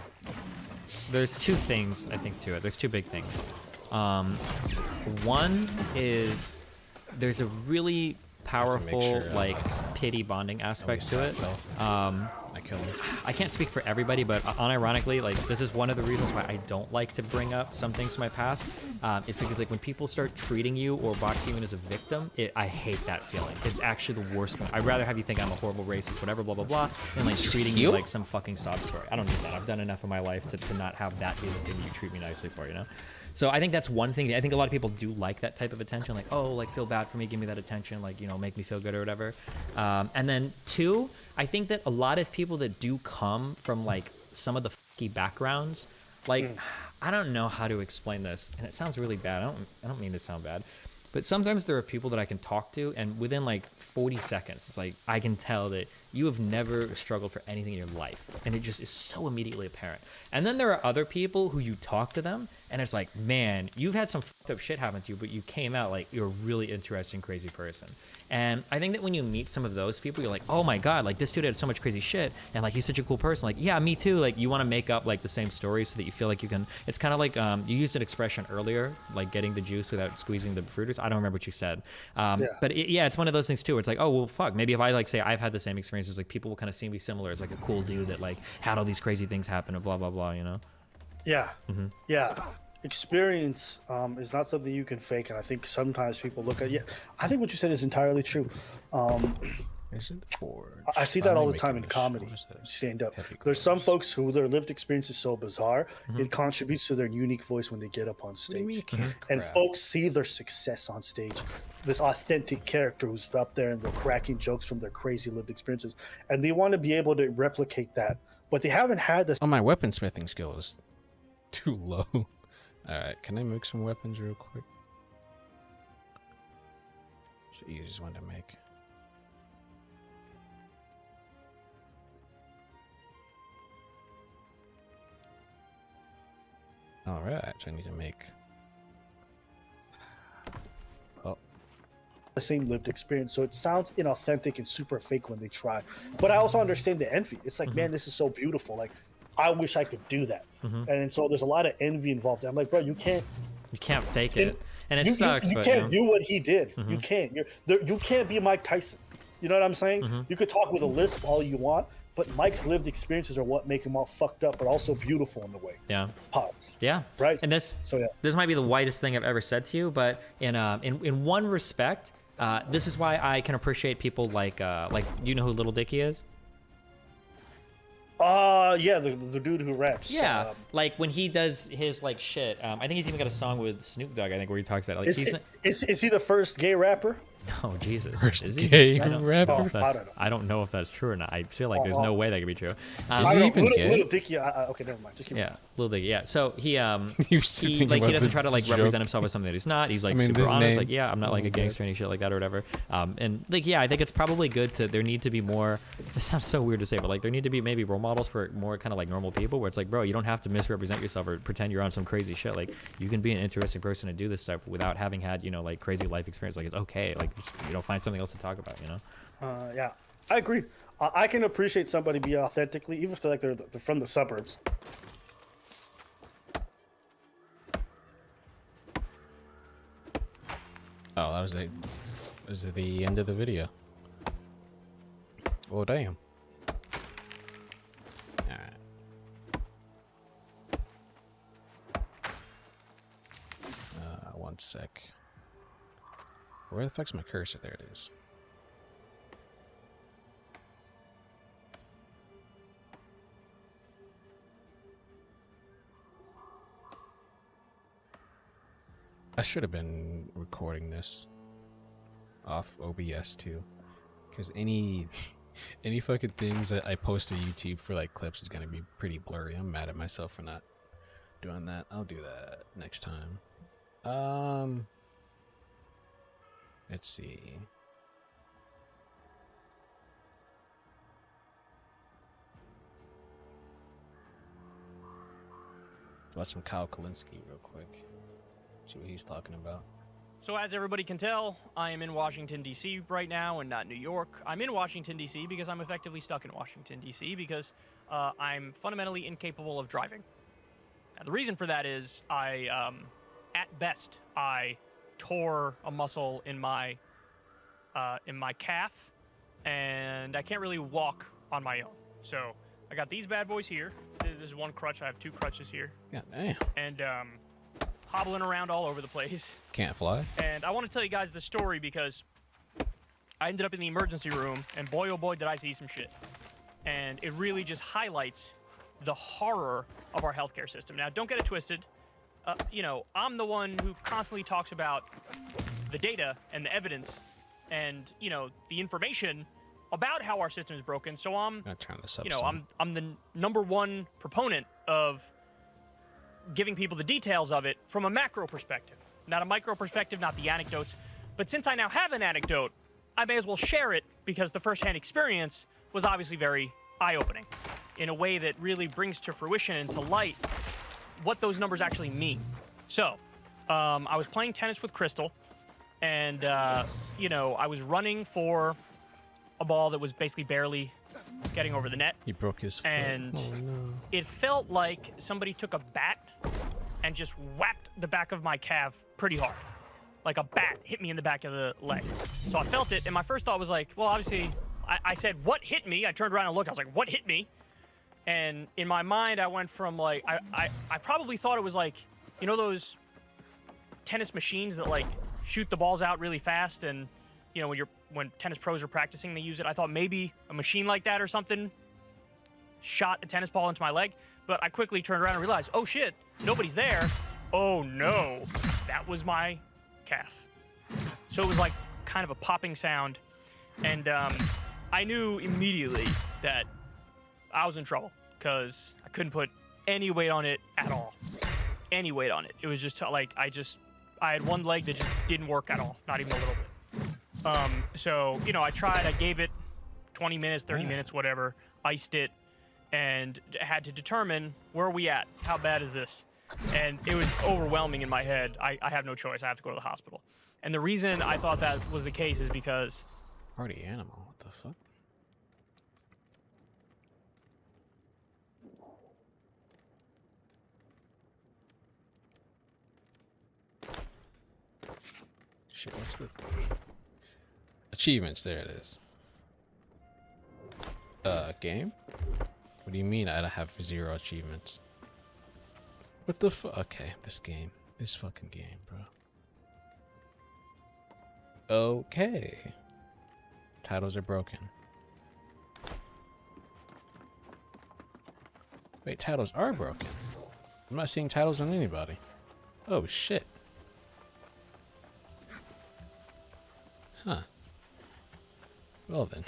There's two things I think to it. There's two big things. One is there's a really powerful like pity bonding aspect to it. I kill him. I can't speak for everybody, but unironically, like this is one of the reasons why I don't like to bring up some things from my past. Is because like when people start treating you or boxing you as a victim, I hate that feeling. It's actually the worst thing. I'd rather have you think I'm a horrible racist, whatever, blah blah blah, than like treating you like some fucking sob story. I don't need that. I've done enough in my life to not have that be the thing you treat me nicely for, you know. So I think that's one thing. I think a lot of people do like that type of attention, like, oh, like feel bad for me, give me that attention, like, you know, make me feel good or whatever. And then two, I think that a lot of people that do come from like some of the fucky backgrounds, like, I don't know how to explain this, and it sounds really bad. I don't mean to sound bad, but sometimes there are people that I can talk to, and within like 40 seconds, it's like I can tell that you have never struggled for anything in your life, and it just is so immediately apparent. And then there are other people who you talk to them, and it's like, man, you've had some fucked up shit happen to you, but you came out like you're a really interesting, crazy person. And I think that when you meet some of those people, you're like, oh my god, like this dude had so much crazy shit, and like he's such a cool person. Like, yeah, me too. Like you want to make up like the same stories so that you feel like you can. It's kind of like you used an expression earlier, like getting the juice without squeezing the fruiters. I don't remember what you said, but it's one of those things too. Where it's like, oh well, fuck. Maybe if I like say I've had the same experiences, like people will kind of see me similar as like a cool dude that like had all these crazy things happen and blah blah blah. You know? Yeah. Yeah. Experience is not something you can fake, and I think sometimes people look at I think what you said is entirely true. I see that all the time in comedy, stand up. There's some folks who their lived experience is so bizarre, it contributes to their unique voice when they get up on stage. And folks see their success on stage, this authentic character who's up there and they're cracking jokes from their crazy lived experiences, and they want to be able to replicate that, but they haven't had this. Oh, my weaponsmithing skill is too low. Alright, can I make some weapons real quick? It's the easiest one to make. Alright, so I need to make... the same lived experience, so it sounds inauthentic and super fake when they try. But I also understand the envy. It's like, man, this is so beautiful. Like, I wish I could do that. And so there's a lot of envy involved. I'm like, bro, you can't fake it, and it sucks. You can't do what he did. You can't. You can't be Mike Tyson. You know what I'm saying? You could talk with a lisp all you want, but Mike's lived experiences are what make him all fucked up, but also beautiful in the way. Yeah. Pause. Yeah. Right. And this might be the whitest thing I've ever said to you, but in one respect, this is why I can appreciate people like you know who Little Dicky is? Yeah, the dude who raps. Yeah, like when he does his like shit. I think he's even got a song with Snoop Dogg. I think where he talks about it. Like, is he the first gay rapper? Oh Jesus! First Is he? gay I don't, rapper? I don't know if that's true or not. I feel like there's no way that could be true. Is he even gay? Little Dicky. Okay, never mind. Just keep Yeah, Little Dicky. Yeah. So he he doesn't try to like represent himself as something that he's not. He's like super honest. Name. Like, yeah, I'm not like a gangster or any shit like that or whatever. And like, yeah, I think it's probably good to. There need to be more. This sounds so weird to say, but like there need to be maybe role models for more kind of like normal people, where it's like, bro, you don't have to misrepresent yourself or pretend you're on some crazy shit. Like you can be an interesting person and do this stuff without having had like crazy life experience. Like it's okay. Like just, find something else to talk about. Yeah, I agree. I can appreciate somebody be authentically, even if they're like they're from the suburbs. Oh, that was the end of the video. Oh damn. Alright. 1 sec. Where the fuck's my cursor? There it is. I should have been recording this off OBS too, because any fucking things that I post to YouTube for like clips is gonna be pretty blurry. I'm mad at myself for not doing that. I'll do that next time. Let's see. Watch some Kyle Kalinske real quick. See what he's talking about. So as everybody can tell, I am in Washington, D.C. right now and not New York. I'm in Washington, D.C. because I'm effectively stuck in Washington, D.C. because I'm fundamentally incapable of driving. Now, the reason for that is at best, I tore a muscle in my calf, and I can't really walk on my own. So I got these bad boys here. This is one crutch. I have two crutches here. Yeah, damn. And hobbling around all over the place. Can't fly. And I want to tell you guys the story because I ended up in the emergency room, and boy, oh boy, did I see some shit. And it really just highlights the horror of our healthcare system. Now, don't get it twisted. You know, I'm the one who constantly talks about the data and the evidence and, you know, the information about how our system is broken. So I'm, turn this up, you know, son. I'm the #1 proponent of giving people the details of it from a macro perspective, not a micro perspective, not the anecdotes. But since I now have an anecdote, I may as well share it because the firsthand experience was obviously very eye-opening in a way that really brings to fruition and to light what those numbers actually mean. So, I was playing tennis with Crystal, and, you know, I was running for a ball that was basically barely getting over the net. He broke his foot. And oh, no. it felt like somebody took a bat and just whacked the back of my calf pretty hard. Like a bat hit me in the back of the leg. So I felt it, and my first thought was like, well, obviously, I said, what hit me? I turned around and looked. I was like, what hit me? And in my mind, I went from like, I probably thought it was like, you know those tennis machines that like shoot the balls out really fast, and you know when tennis pros are practicing, they use it. I thought maybe a machine like that or something shot a tennis ball into my leg, but I quickly turned around and realized, oh shit, nobody's there. Oh no, that was my calf. So it was like kind of a popping sound, and I knew immediately that I was in trouble because I couldn't put any weight on it at all. Any weight on it. It was just like I had one leg that just didn't work at all, not even a little bit. So, you know, I tried, I gave it 20 minutes, 30 minutes, whatever, iced it, and had to determine where are we at? How bad is this? And it was overwhelming in my head. I have no choice. I have to go to the hospital. And the reason I thought that was the case is because... Party animal, what the fuck? Shit, what's the... Achievements, there it is. Game? What do you mean I have 0 achievements? What the fuck? Okay, this game. This fucking game, bro. Okay. Titles are broken. Wait, titles are broken. I'm not seeing titles on anybody. Oh, shit. Huh. Well then.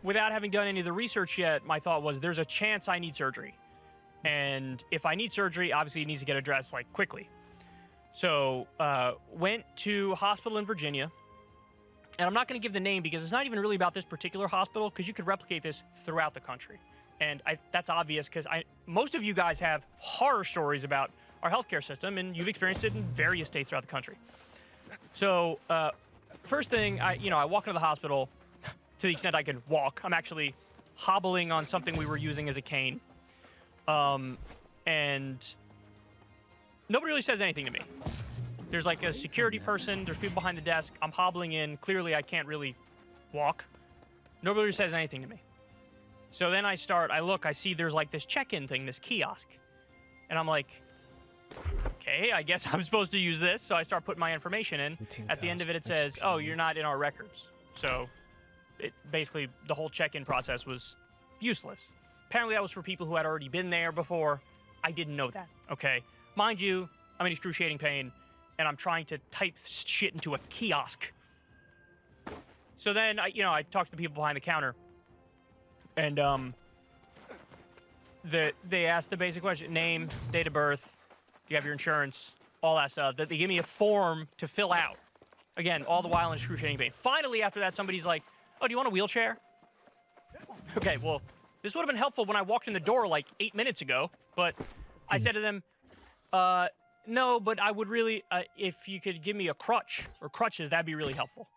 Without having done any of the research yet, my thought was there's a chance I need surgery. And if I need surgery, obviously it needs to get addressed like quickly. So, went to a hospital in Virginia. And I'm not going to give the name because it's not even really about this particular hospital because you could replicate this throughout the country. And that's obvious because most of you guys have horror stories about our healthcare system, and you've experienced it in various states throughout the country. So, first thing, I walk into the hospital to the extent I can walk. I'm actually hobbling on something we were using as a cane. And nobody really says anything to me. There's like a security person, there's people behind the desk, I'm hobbling in, clearly I can't really walk. Nobody really says anything to me. So then I look, I see there's like this check-in thing, this kiosk. And I'm like, okay, I guess I'm supposed to use this. So I start putting my information in. At the end of it, it says, oh, you're not in our records. So basically the whole check-in process was useless. Apparently that was for people who had already been there before. I didn't know that, okay? Mind you, I'm in excruciating pain, and I'm trying to type shit into a kiosk. So then, I talked to the people behind the counter, and they asked the basic question: name, date of birth, you have your insurance, all that stuff. That they give me a form to fill out. Again, all the while in excruciating pain. Finally, after that, somebody's like, "Oh, do you want a wheelchair?" Okay, well, this would have been helpful when I walked in the door like 8 minutes ago, but I said to them, no, but I would really, if you could give me a crutch or crutches, that'd be really helpful.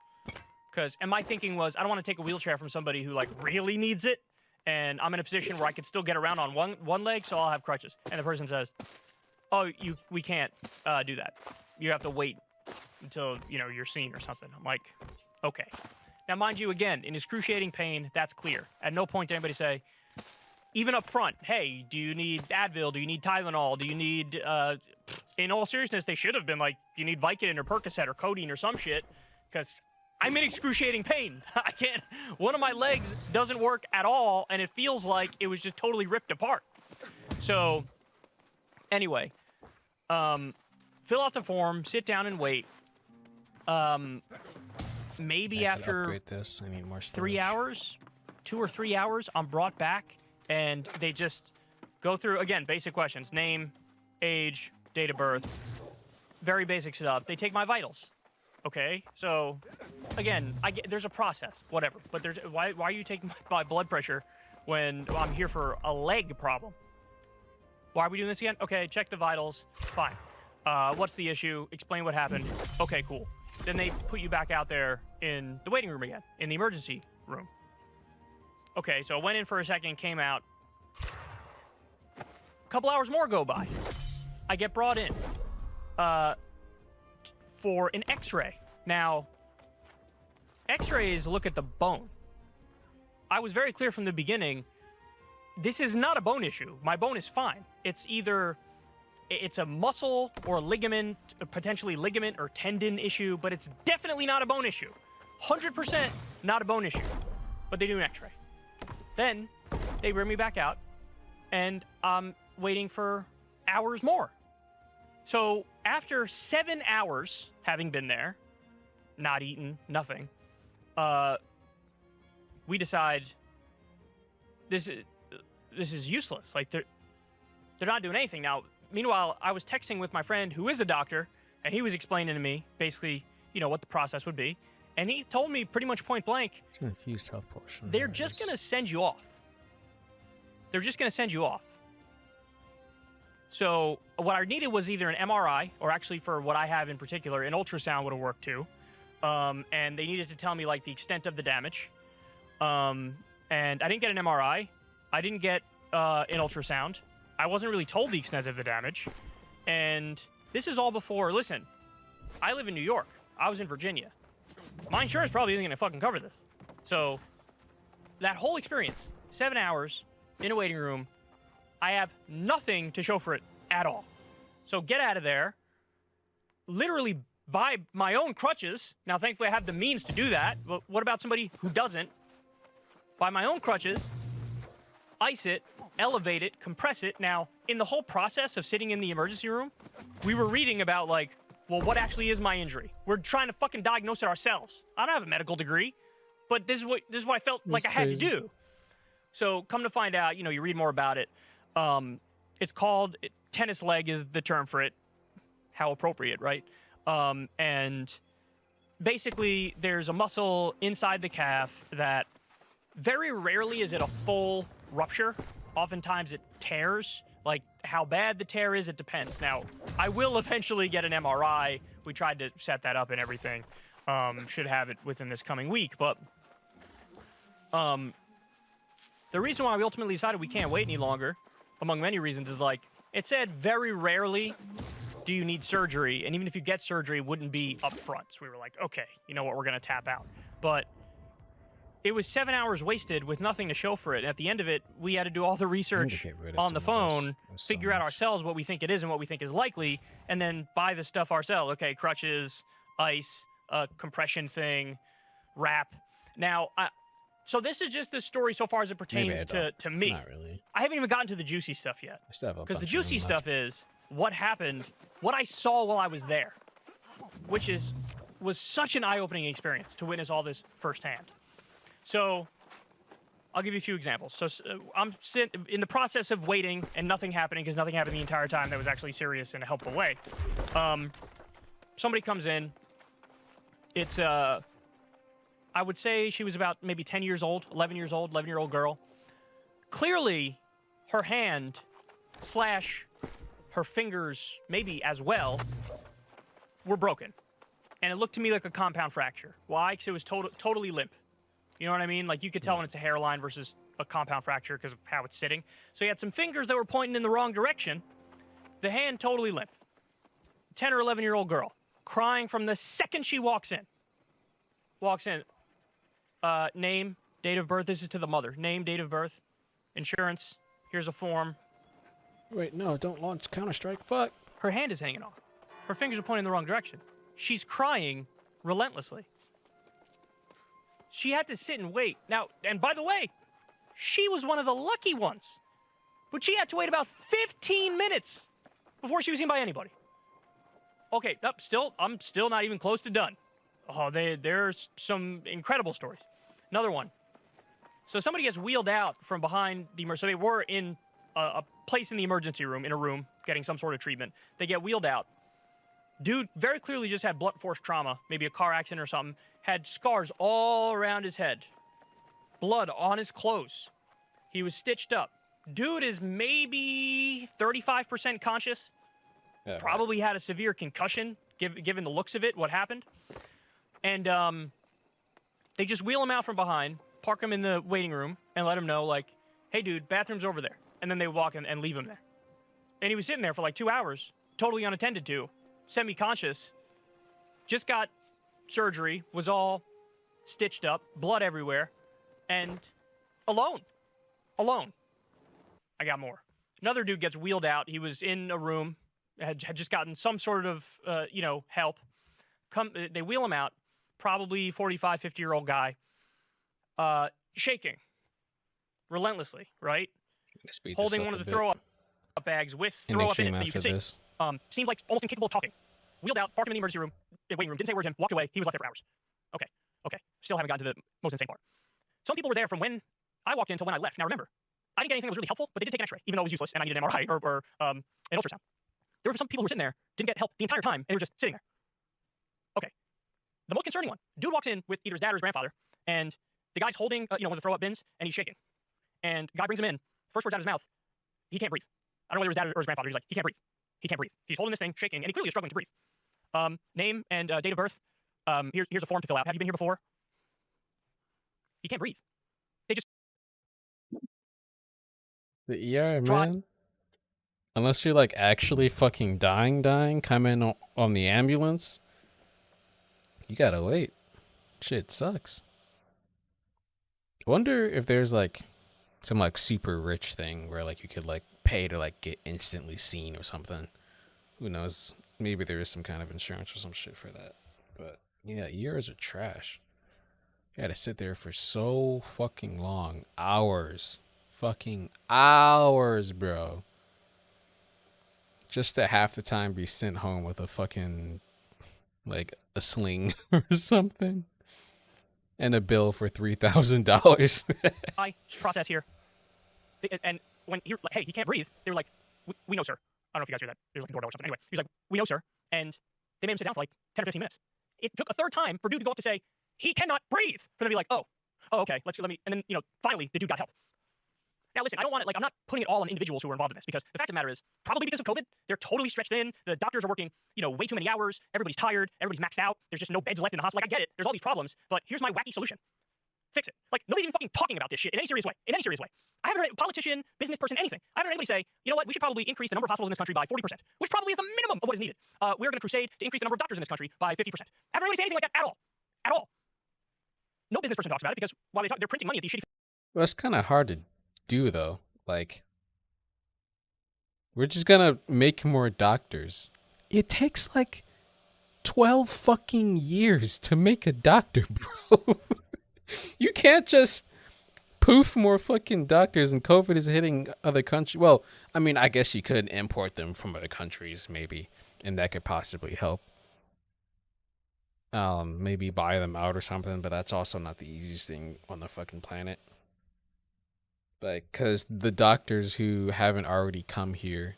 And my thinking was, I don't want to take a wheelchair from somebody who like really needs it, and I'm in a position where I could still get around on one leg, so I'll have crutches. And the person says, "Oh, we can't do that. You have to wait until you're seen or something." I'm like, okay. Now, mind you, again, in excruciating pain, that's clear. At no point did anybody say, even up front, "Hey, do you need Advil? Do you need Tylenol? Do you need?" In all seriousness, they should have been like, "You need Vicodin or Percocet or codeine or some shit," because I'm in excruciating pain. I can't. One of my legs doesn't work at all, and it feels like it was just totally ripped apart. So, anyway, fill out the form, sit down and wait. Maybe after upgrade this. I need more storage. 3 hours, 2 or 3 hours, I'm brought back, and they just go through, again, basic questions. Name, age, date of birth, very basic stuff. They take my vitals. Okay, so, again, there's a process, whatever. But why are you taking my blood pressure when I'm here for a leg problem? Why are we doing this again? Okay, check the vitals. Fine. What's the issue? Explain what happened. Okay, cool. Then they put you back out there in the waiting room again, in the emergency room. Okay, so I went in for a second, came out. A couple hours more go by. I get brought in for an x-ray. Now, x-rays look at the bone. I was very clear from the beginning, this is not a bone issue. My bone is fine. It's a muscle or ligament, potentially ligament or tendon issue, but it's definitely not a bone issue. 100% not a bone issue. But they do an x-ray. Then they bring me back out, and I'm waiting for hours more. So after 7 hours having been there, not eaten, nothing, we decide this is useless. Like they're not doing anything now. Meanwhile, I was texting with my friend who is a doctor, and he was explaining to me basically, what the process would be. And he told me pretty much point blank, Infused health potion. they're just going to send you off. They're just going to send you off. So what I needed was either an MRI, or actually for what I have in particular, an ultrasound would have worked too. And they needed to tell me like the extent of the damage. And I didn't get an MRI. I didn't get an ultrasound. I wasn't really told the extent of the damage. And this is all before, listen, I live in New York. I was in Virginia. My insurance probably isn't going to fucking cover this. So that whole experience, 7 hours in a waiting room, I have nothing to show for it at all. So get out of there. Literally buy my own crutches. Now, thankfully, I have the means to do that. But what about somebody who doesn't? Buy my own crutches, ice it, elevate it, compress it. Now, in the whole process of sitting in the emergency room, we were reading about, like, well, what actually is my injury? We're trying to fucking diagnose it ourselves. I don't have a medical degree, but this is what I felt like I had to do. So come to find out, you read more about it. It's called tennis leg is the term for it. How appropriate, right? And basically, there's a muscle inside the calf that very rarely is it a full rupture. Oftentimes it tears. Like, how bad the tear is, it depends. Now, I will eventually get an MRI. We tried to set that up and everything. Should have it within this coming week. But the reason why we ultimately decided we can't wait any longer, among many reasons, is like, it said very rarely do you need surgery. And even if you get surgery, it wouldn't be up front. So we were like, okay, you know what, we're going to tap out. But it was 7 hours wasted with nothing to show for it. At the end of it, we had to do all the research on the phone, figure out ourselves what we think it is and what we think is likely, and then buy the stuff ourselves. Okay, crutches, ice, compression thing, wrap. Now, so this is just the story so far as it pertains to me. Not really. I haven't even gotten to the juicy stuff yet. I still have a because the bunch of juicy them stuff is what happened, what I saw while I was there, which was such an eye-opening experience to witness all this firsthand. So, I'll give you a few examples. So I'm in the process of waiting and nothing happening because nothing happened the entire time that was actually serious in a helpful way. Somebody comes in. It's I would say she was about maybe 10 years old, 11 years old, 11-year-old girl. Clearly, her hand / her fingers, maybe as well, were broken. And it looked to me like a compound fracture. Why? Because it was totally limp. You know what I mean? Like, you could tell when it's a hairline versus a compound fracture because of how it's sitting. So you had some fingers that were pointing in the wrong direction. The hand totally limp. 10 or 11-year-old girl, crying from the second she walks in. Name, date of birth. This is to the mother. Name, date of birth, insurance. Here's a form. Wait, no, don't launch Counter-Strike. Fuck. Her hand is hanging off. Her fingers are pointing in the wrong direction. She's crying relentlessly. She had to sit and wait. Now, and by the way, she was one of the lucky ones. But she had to wait about 15 minutes before she was seen by anybody. Okay, nope, I'm still not even close to done. Oh, there's some incredible stories. Another one. So somebody gets wheeled out from behind the emergency. So they were in a place in the emergency room, in a room, getting some sort of treatment. They get wheeled out. Dude very clearly just had blunt force trauma, maybe a car accident or something. Had scars all around his head. Blood on his clothes. He was stitched up. Dude is maybe 35% conscious. Yeah, probably had a severe concussion, given the looks of it, what happened. And they just wheel him out from behind, park him in the waiting room, and let him know, like, hey, dude, bathroom's over there. And then they walk in and leave him there. And he was sitting there for like 2 hours, totally unattended to, semi-conscious, just got surgery, was all stitched up, blood everywhere, and alone. I got more. Another dude gets wheeled out. He was in a room, had just gotten some sort of, help. They wheel him out, probably 45, 50-year-old guy, shaking relentlessly, right? Holding one of the throw-up bags with throw-up in it that you can see. Seems like almost incapable of talking. Wheeled out, parked him in the emergency room, waiting room, didn't say a word to him, walked away. He was left there for hours. Okay. Still haven't gotten to the most insane part. Some people were there from when I walked in until when I left. Now remember, I didn't get anything that was really helpful, but they did take an x-ray, even though it was useless, and I needed an MRI or an ultrasound. There were some people who were sitting there, didn't get help the entire time, and they were just sitting there. Okay. The most concerning one, dude walks in with either his dad or his grandfather, and the guy's holding, one of the throw-up bins, and he's shaking. And the guy brings him in, first words out of his mouth, he can't breathe. I don't know whether it was dad or his grandfather. He's like, he can't breathe. He's holding this thing, shaking, and he clearly is struggling to breathe. Name and date of birth. Here's a form to fill out. Have you been here before? He can't breathe. They just... Yeah, man. Unless you're like actually fucking dying, come in on the ambulance. You gotta wait. Shit sucks. I wonder if there's like some like super rich thing where like you could like pay to like get instantly seen or something. Who knows? Maybe there is some kind of insurance or some shit for that. But yeah, years are trash. You gotta sit there for so fucking long. Hours. Fucking hours, bro. Just to half the time be sent home with a fucking, like, a sling or something. And a bill for $3,000. Process here. And when he was like, hey, he can't breathe, they were like, we know, sir. I don't know if you guys hear that. There's like a doorbell or something. Anyway, he was like, we know, sir. And they made him sit down for like 10 or 15 minutes. It took a third time for dude to go up to say, he cannot breathe. For them to be like, oh, okay, let me, and then, finally, the dude got help. Now, listen, I don't want to, I'm not putting it all on individuals who are involved in this, because the fact of the matter is, probably because of COVID, they're totally stretched thin. The doctors are working, way too many hours. Everybody's tired. Everybody's maxed out. There's just no beds left in the hospital. Like, I get it. There's all these problems, but here's my wacky solution. Fix it. Like, nobody's even fucking talking about this shit in any serious way. I haven't heard a politician, business person, anything. I haven't heard anybody say, you know what, we should probably increase the number of hospitals in this country by 40%, which probably is the minimum of what is needed. We're going to crusade to increase the number of doctors in this country by 50%. I haven't heard anybody say anything like that at all. At all. No business person talks about it because while they're printing money at these shitty... Well, it's kind of hard to do, though. Like, we're just gonna make more doctors. It takes like 12 fucking years to make a doctor, bro. You can't just poof more fucking doctors, and COVID is hitting other countries. Well, I mean, I guess you could import them from other countries, maybe, and that could possibly help. Maybe buy them out or something, but that's also not the easiest thing on the fucking planet. Like, because the doctors who haven't already come here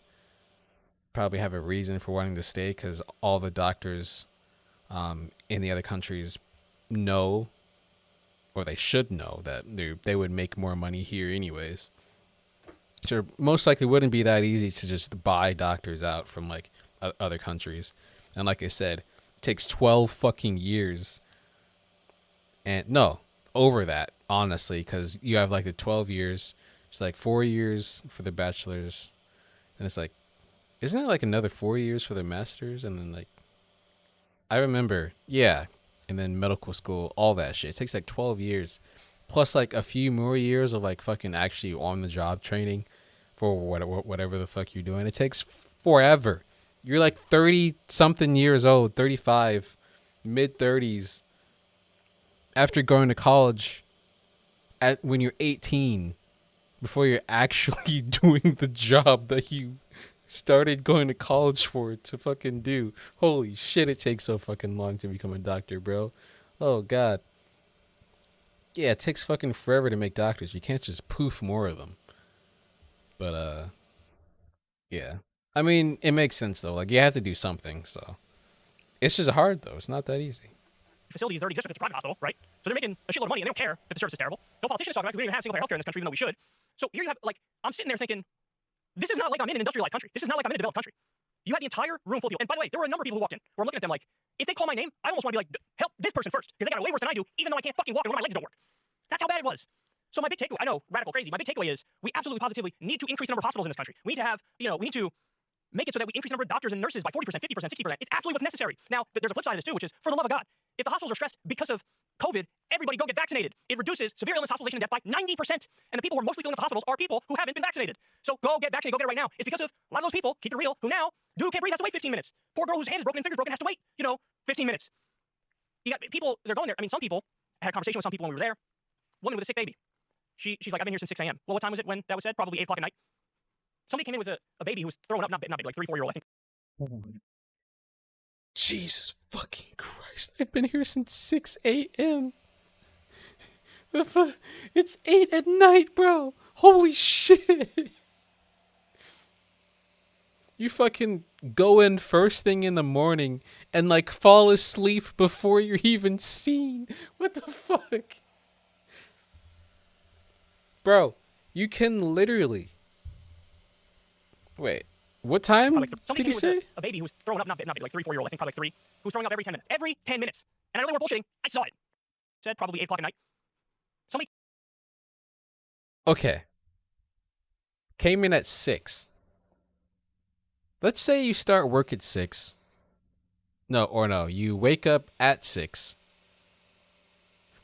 probably have a reason for wanting to stay, because all the doctors in the other countries know, or they should know, that they would make more money here anyways. So most likely wouldn't be that easy to just buy doctors out from like other countries. And like I said, it takes 12 fucking years. And no, over that, honestly, because you have like the 12 years. It's like 4 years for the bachelor's. And it's like, isn't it like another 4 years for the master's? And then like, I remember, yeah. And then medical school, all that shit. It takes like 12 years. Plus like a few more years of like fucking actually on the job training for whatever the fuck you're doing. It takes forever. You're like 30 something years old, 35, mid 30s, after going to college when you're 18, before you're actually doing the job that you started going to college for to fucking do. Holy shit, it takes so fucking long to become a doctor, bro. Oh god. Yeah, it takes fucking forever to make doctors. You can't just poof more of them. But yeah. I mean, it makes sense though. Like, you have to do something, so it's just hard though. It's not that easy. Facilities that already exist if it's a private hospital, right? So they're making a shitload of money and they don't care if the service is terrible. No politician is talking about it. We don't even have single payer healthcare in this country, even though we should. So here you have, like, I'm sitting there thinking, this is not like I'm in an industrialized country. This is not like I'm in a developed country. You had the entire room full of people. And by the way, there were a number of people who walked in where I'm looking at them like, if they call my name, I almost want to be like, help this person first, because they got it way worse than I do, even though I can't fucking walk and one of my legs don't work. That's how bad it was. So my big takeaway, I know, radical crazy, my big takeaway is we absolutely positively need to increase the number of hospitals in this country. We need to have, we need to make it so that we increase the number of doctors and nurses by 40%, 50%, 60%. It's absolutely what's necessary. Now, there's a flip side of this too, which is, for the love of God, if the hospitals are stressed because of COVID, everybody go get vaccinated. It reduces severe illness, hospitalization, and death by 90%. And the people who are mostly filling up the hospitals are people who haven't been vaccinated. So go get vaccinated, go get it right now. It's because of a lot of those people, keep it real, who now, dude who can't breathe has to wait 15 minutes. Poor girl whose hand is broken and finger's broken has to wait, 15 minutes. You got people, they're going there. I mean, some people, I had a conversation with some people when we were there. Woman with a sick baby. She's like, I've been here since 6 a.m. Well, what time was it when that was said? Probably 8 o'clock at night. Somebody came in with a baby who was throwing up, not baby, like 3-4-year-old, I think. Jesus fucking Christ. I've been here since 6 a.m. It's 8 at night, bro. Holy shit. You fucking go in first thing in the morning and like fall asleep before you're even seen. What the fuck? Bro, you can literally... Wait, what time did he say? A baby who was throwing up, not baby, like 3-4-year-old, I think probably like 3, who was throwing up every 10 minutes. Every 10 minutes. And I know they weren't bullshitting. I saw it. Said probably 8 o'clock at night. Somebody... Okay. Came in at 6. Let's say you start work at 6. No, you wake up at 6.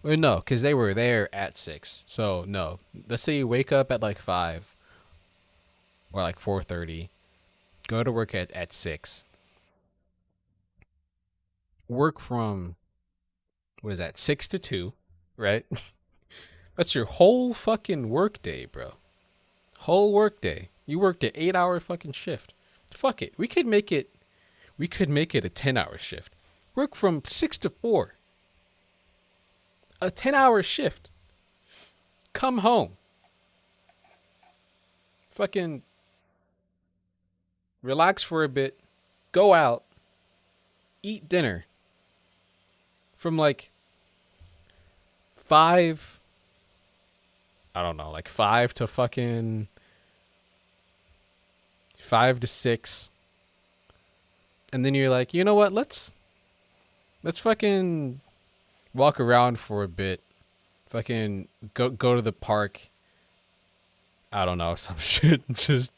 Well, no, because they were there at 6. So, no. Let's say you wake up at like 5. Or like 4:30. Go to work at 6. Work from, what is that, 6 to 2, right? That's your whole fucking work day, bro. Whole work day. You worked an 8-hour fucking shift. Fuck it. We could make it a 10-hour shift. Work from 6 to 4. A 10-hour shift. Come home. Fucking relax for a bit. Go out. Eat dinner. From like 5, I don't know, like 5 to fucking 5 to 6. And then you're like, you know what? Let's fucking walk around for a bit. Fucking go to the park. I don't know, some shit. Just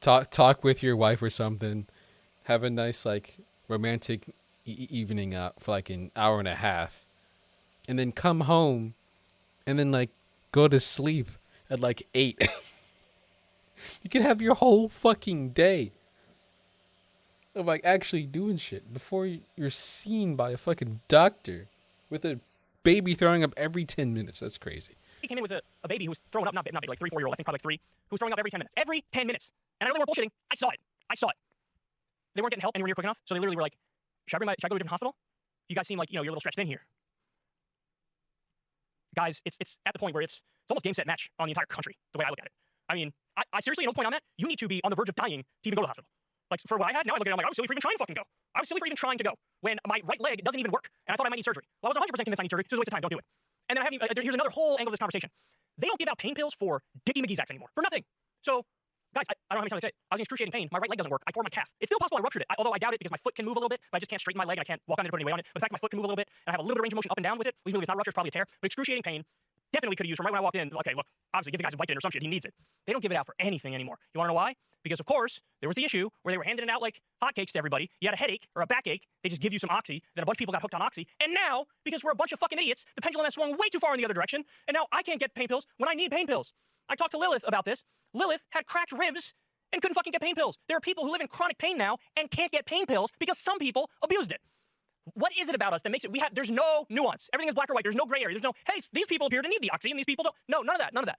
talk with your wife or something. Have a nice like romantic evening out for like an hour and a half. And then come home and then like go to sleep at like 8. You can have your whole fucking day of like actually doing shit before you're seen by a fucking doctor with a baby throwing up every 10 minutes. That's crazy. He came in with a baby who was throwing up, not baby, like 3-4-year-old, I think probably like 3, who was throwing up every 10 minutes. Every 10 minutes. And I know they weren't bullshitting. I saw it. They weren't getting help anywhere near quick enough, so they literally were like, should I go to a different hospital? You guys seem like, you're a little stretched in here. guys, it's at the point where it's almost game, set, match on the entire country, the way I look at it. I mean, I seriously, at no point on that, you need to be on the verge of dying to even go to the hospital. Like, for what I had, now I look at it, I'm like, I was silly for even trying to fucking go. I was silly for even trying to go when my right leg doesn't even work, and I thought I might need surgery. Well, I was 100% convinced I need surgery, so it's a waste of time, don't do it. And then here's another whole angle of this conversation. They don't give out pain pills for Dickie McGee's anymore, for nothing. So, guys, I don't know how many times I say it. I was in excruciating pain. My right leg doesn't work. I tore my calf. It's still possible I ruptured it, although I doubt it because my foot can move a little bit, but I just can't straighten my leg and I can't walk on it or put any weight on it. But the fact my foot can move a little bit and I have a little bit of range of motion up and down with it, leaves me it's not ruptured, it's probably a tear. But excruciating pain, definitely could have used from right when I walked in. Okay, look, obviously give the guy some Vicodin or some shit. He needs it. They don't give it out for anything anymore. You want to know why? Because of course there was the issue where they were handing it out like hotcakes to everybody. You had a headache or a backache, they just give you some oxy. Then a bunch of people got hooked on oxy. And now, because we're a bunch of fucking idiots, the pendulum has swung way too far in the other direction. And now I can't get pain pills when I need pain pills. I talked to Lilith about this. Lilith had cracked ribs and couldn't fucking get pain pills. There are people who live in chronic pain now and can't get pain pills because some people abused it. What is it about us that makes it? There's no nuance. Everything is black or white. There's no gray area. There's no, hey, these people appear to need the oxy and these people don't. No, none of that. None of that.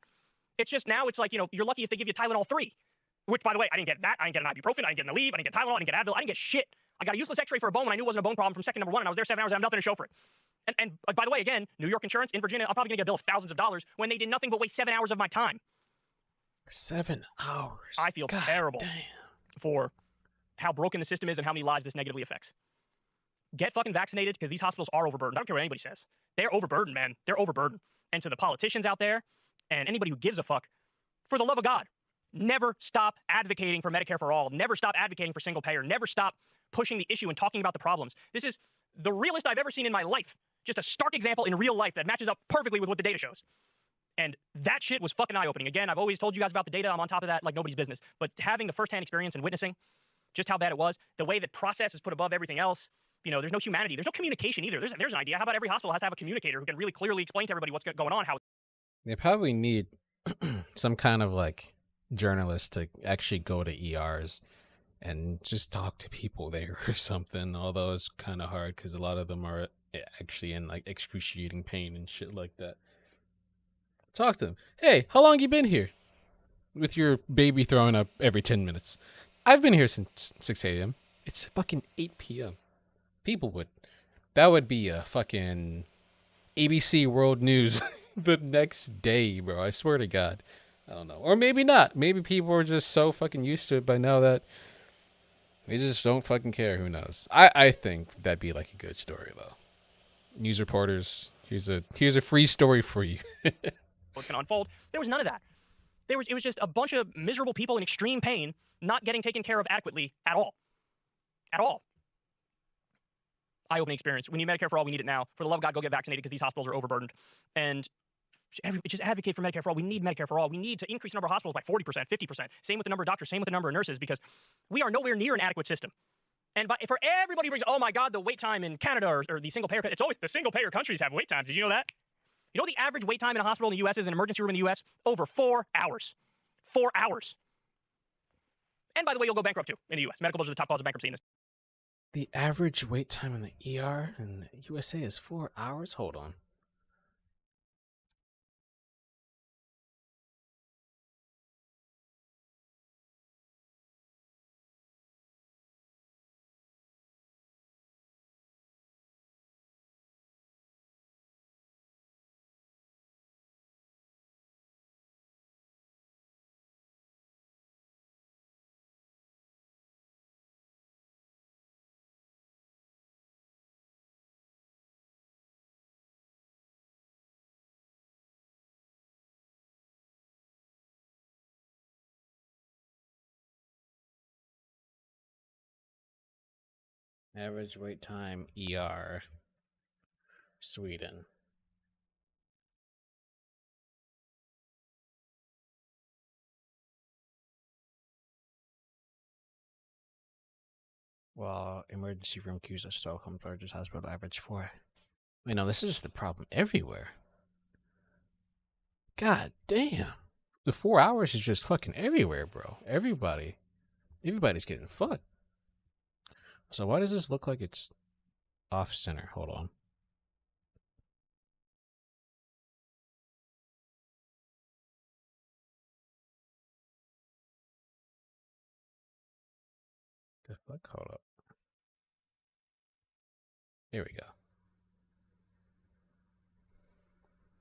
It's just now it's like, you know, you're lucky if they give you Tylenol 3. Which, by the way, I didn't get that. I didn't get an ibuprofen. I didn't get an Aleve. I didn't get Tylenol. I didn't get Advil. I didn't get shit. I got a useless x-ray for a bone when I knew it wasn't a bone problem from second number 1, and I was there 7 hours and I have nothing to show for it. And by the way, again, New York insurance in Virginia, I'm probably going to get a bill of thousands of dollars when they did nothing but waste 7 hours of my time. 7 hours. I feel terrible for how broken the system is and how many lives this negatively affects. Get fucking vaccinated because these hospitals are overburdened. I don't care what anybody says. They're overburdened, man. They're overburdened. And to the politicians out there and anybody who gives a fuck, for the love of God, never stop advocating for Medicare for all. Never stop advocating for single payer. Never stop pushing the issue and talking about the problems. This is the realest I've ever seen in my life. Just a stark example in real life that matches up perfectly with what the data shows. And that shit was fucking eye-opening. Again, I've always told you guys about the data. I'm on top of that like nobody's business. But having the firsthand experience and witnessing just how bad it was, the way that process is put above everything else, you know, there's no humanity. There's no communication either. There's an idea. How about every hospital has to have a communicator who can really clearly explain to everybody what's going on, how They probably need some kind of like journalist to actually go to ERs and just talk to people there or something. Although it's kind of hard because a lot of them are actually in like excruciating pain and shit like that. Talk to them. Hey, how long you been here? With your baby throwing up every 10 minutes. I've been here since 6 a.m. It's fucking 8 p.m. People would. That would be a fucking ABC World News the next day, bro. I swear to God. I don't know. Or maybe not. Maybe people are just so fucking used to it by now that they just don't fucking care. Who knows? I think that'd be like a good story, though. News reporters, here's a free story for you. what's going to unfold. There was none of that. It was just a bunch of miserable people in extreme pain not getting taken care of adequately at all. At all. Eye-opening experience. We need Medicare for all. We need it now. For the love of God, go get vaccinated because these hospitals are overburdened. And just advocate for Medicare for all. We need Medicare for all. We need to increase the number of hospitals by 40%, 50%. Same with the number of doctors, same with the number of nurses, because we are nowhere near an adequate system. And for everybody who brings, oh my God, the wait time in Canada or the single payer, it's always the single payer countries have wait times. Did you know that? You know the average wait time in a hospital in the U.S. is an emergency room in the U.S.? Over 4 hours. 4 hours. And by the way, you'll go bankrupt too in the U.S. Medical bills are the top cause of bankruptcy in this. The average wait time in the ER in the USA is 4 hours? Hold on. Average wait time, ER, Sweden. Well, emergency room queues at Stockholm's largest hospital average 4. You know, this is the problem everywhere. God damn. The 4 hours is just fucking everywhere, bro. Everybody's getting fucked. So why does this look like it's off center? Hold on. The fuck? Hold up. Here we go.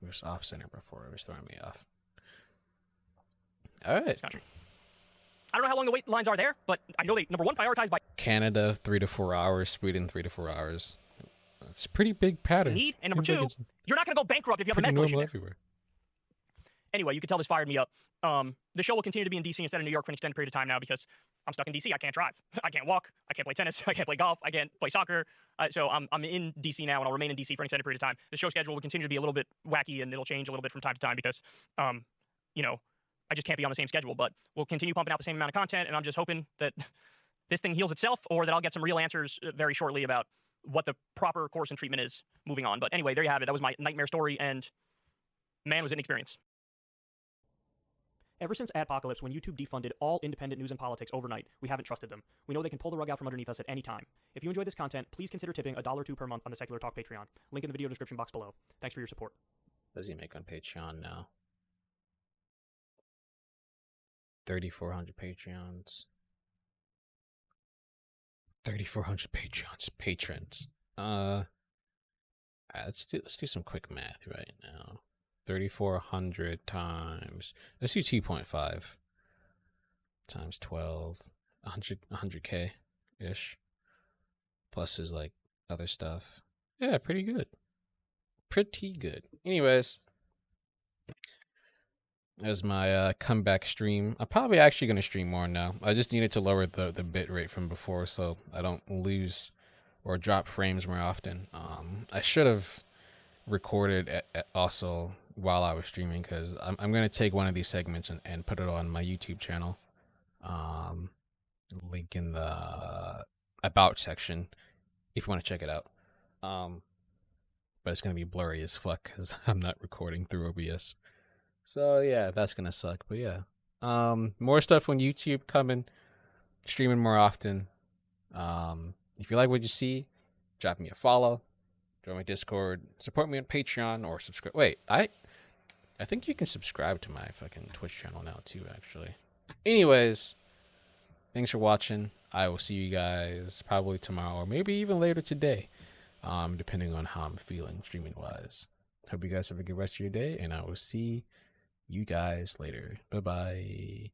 It was off center before. It was throwing me off. All right. I don't know how long the wait lines are there, but I know they, number one, prioritize by Canada, 3 to 4 hours. Sweden, 3 to 4 hours. It's a pretty big pattern. need, and number Seems like two, it's you're not going to go bankrupt if you have a pretty med collision normal there. everywhere. Anyway, you can tell this fired me up. The show will continue to be in DC instead of New York for an extended period of time now because I'm stuck in DC. I can't drive. I can't walk. I can't play tennis. I can't play golf. I can't play soccer. So I'm in DC now, and I'll remain in DC for an extended period of time. The show schedule will continue to be a little bit wacky, and it'll change a little bit from time to time because, you know, I just can't be on the same schedule. But we'll continue pumping out the same amount of content, and I'm just hoping that this thing heals itself or that I'll get some real answers very shortly about what the proper course and treatment is moving on. But anyway, there you have it. That was my nightmare story, and man, was it an experience. Ever since Adpocalypse, when YouTube defunded all independent news and politics overnight, we haven't trusted them. We know they can pull the rug out from underneath us at any time. If you enjoy this content, please consider tipping $1 or $2 per month on the Secular Talk Patreon. Link in the video description box below. Thanks for your support. What does he make on Patreon now? 3,400 Patreons. 3,400 patrons. Alright, let's do some quick math right now. 3,400 times, let's do 2.5 times 12, 100K ish, plus his like other stuff. Yeah, pretty good. Anyways, as my comeback stream. I'm probably actually going to stream more now. I just needed to lower the bit rate from before so I don't lose or drop frames more often. I should have recorded also while I was streaming because I'm going to take one of these segments and put it on my YouTube channel. Link in the about section if you want to check it out. But it's going to be blurry as fuck because I'm not recording through OBS. So yeah, that's gonna suck. But yeah, more stuff on YouTube coming, streaming more often. If you like what you see, drop me a follow, join my Discord, support me on Patreon, or subscribe. Wait, I think you can subscribe to my fucking Twitch channel now too. Actually, anyways, thanks for watching. I will see you guys probably tomorrow or maybe even later today, depending on how I'm feeling streaming wise. Hope you guys have a good rest of your day, and I will see you guys later. Bye bye.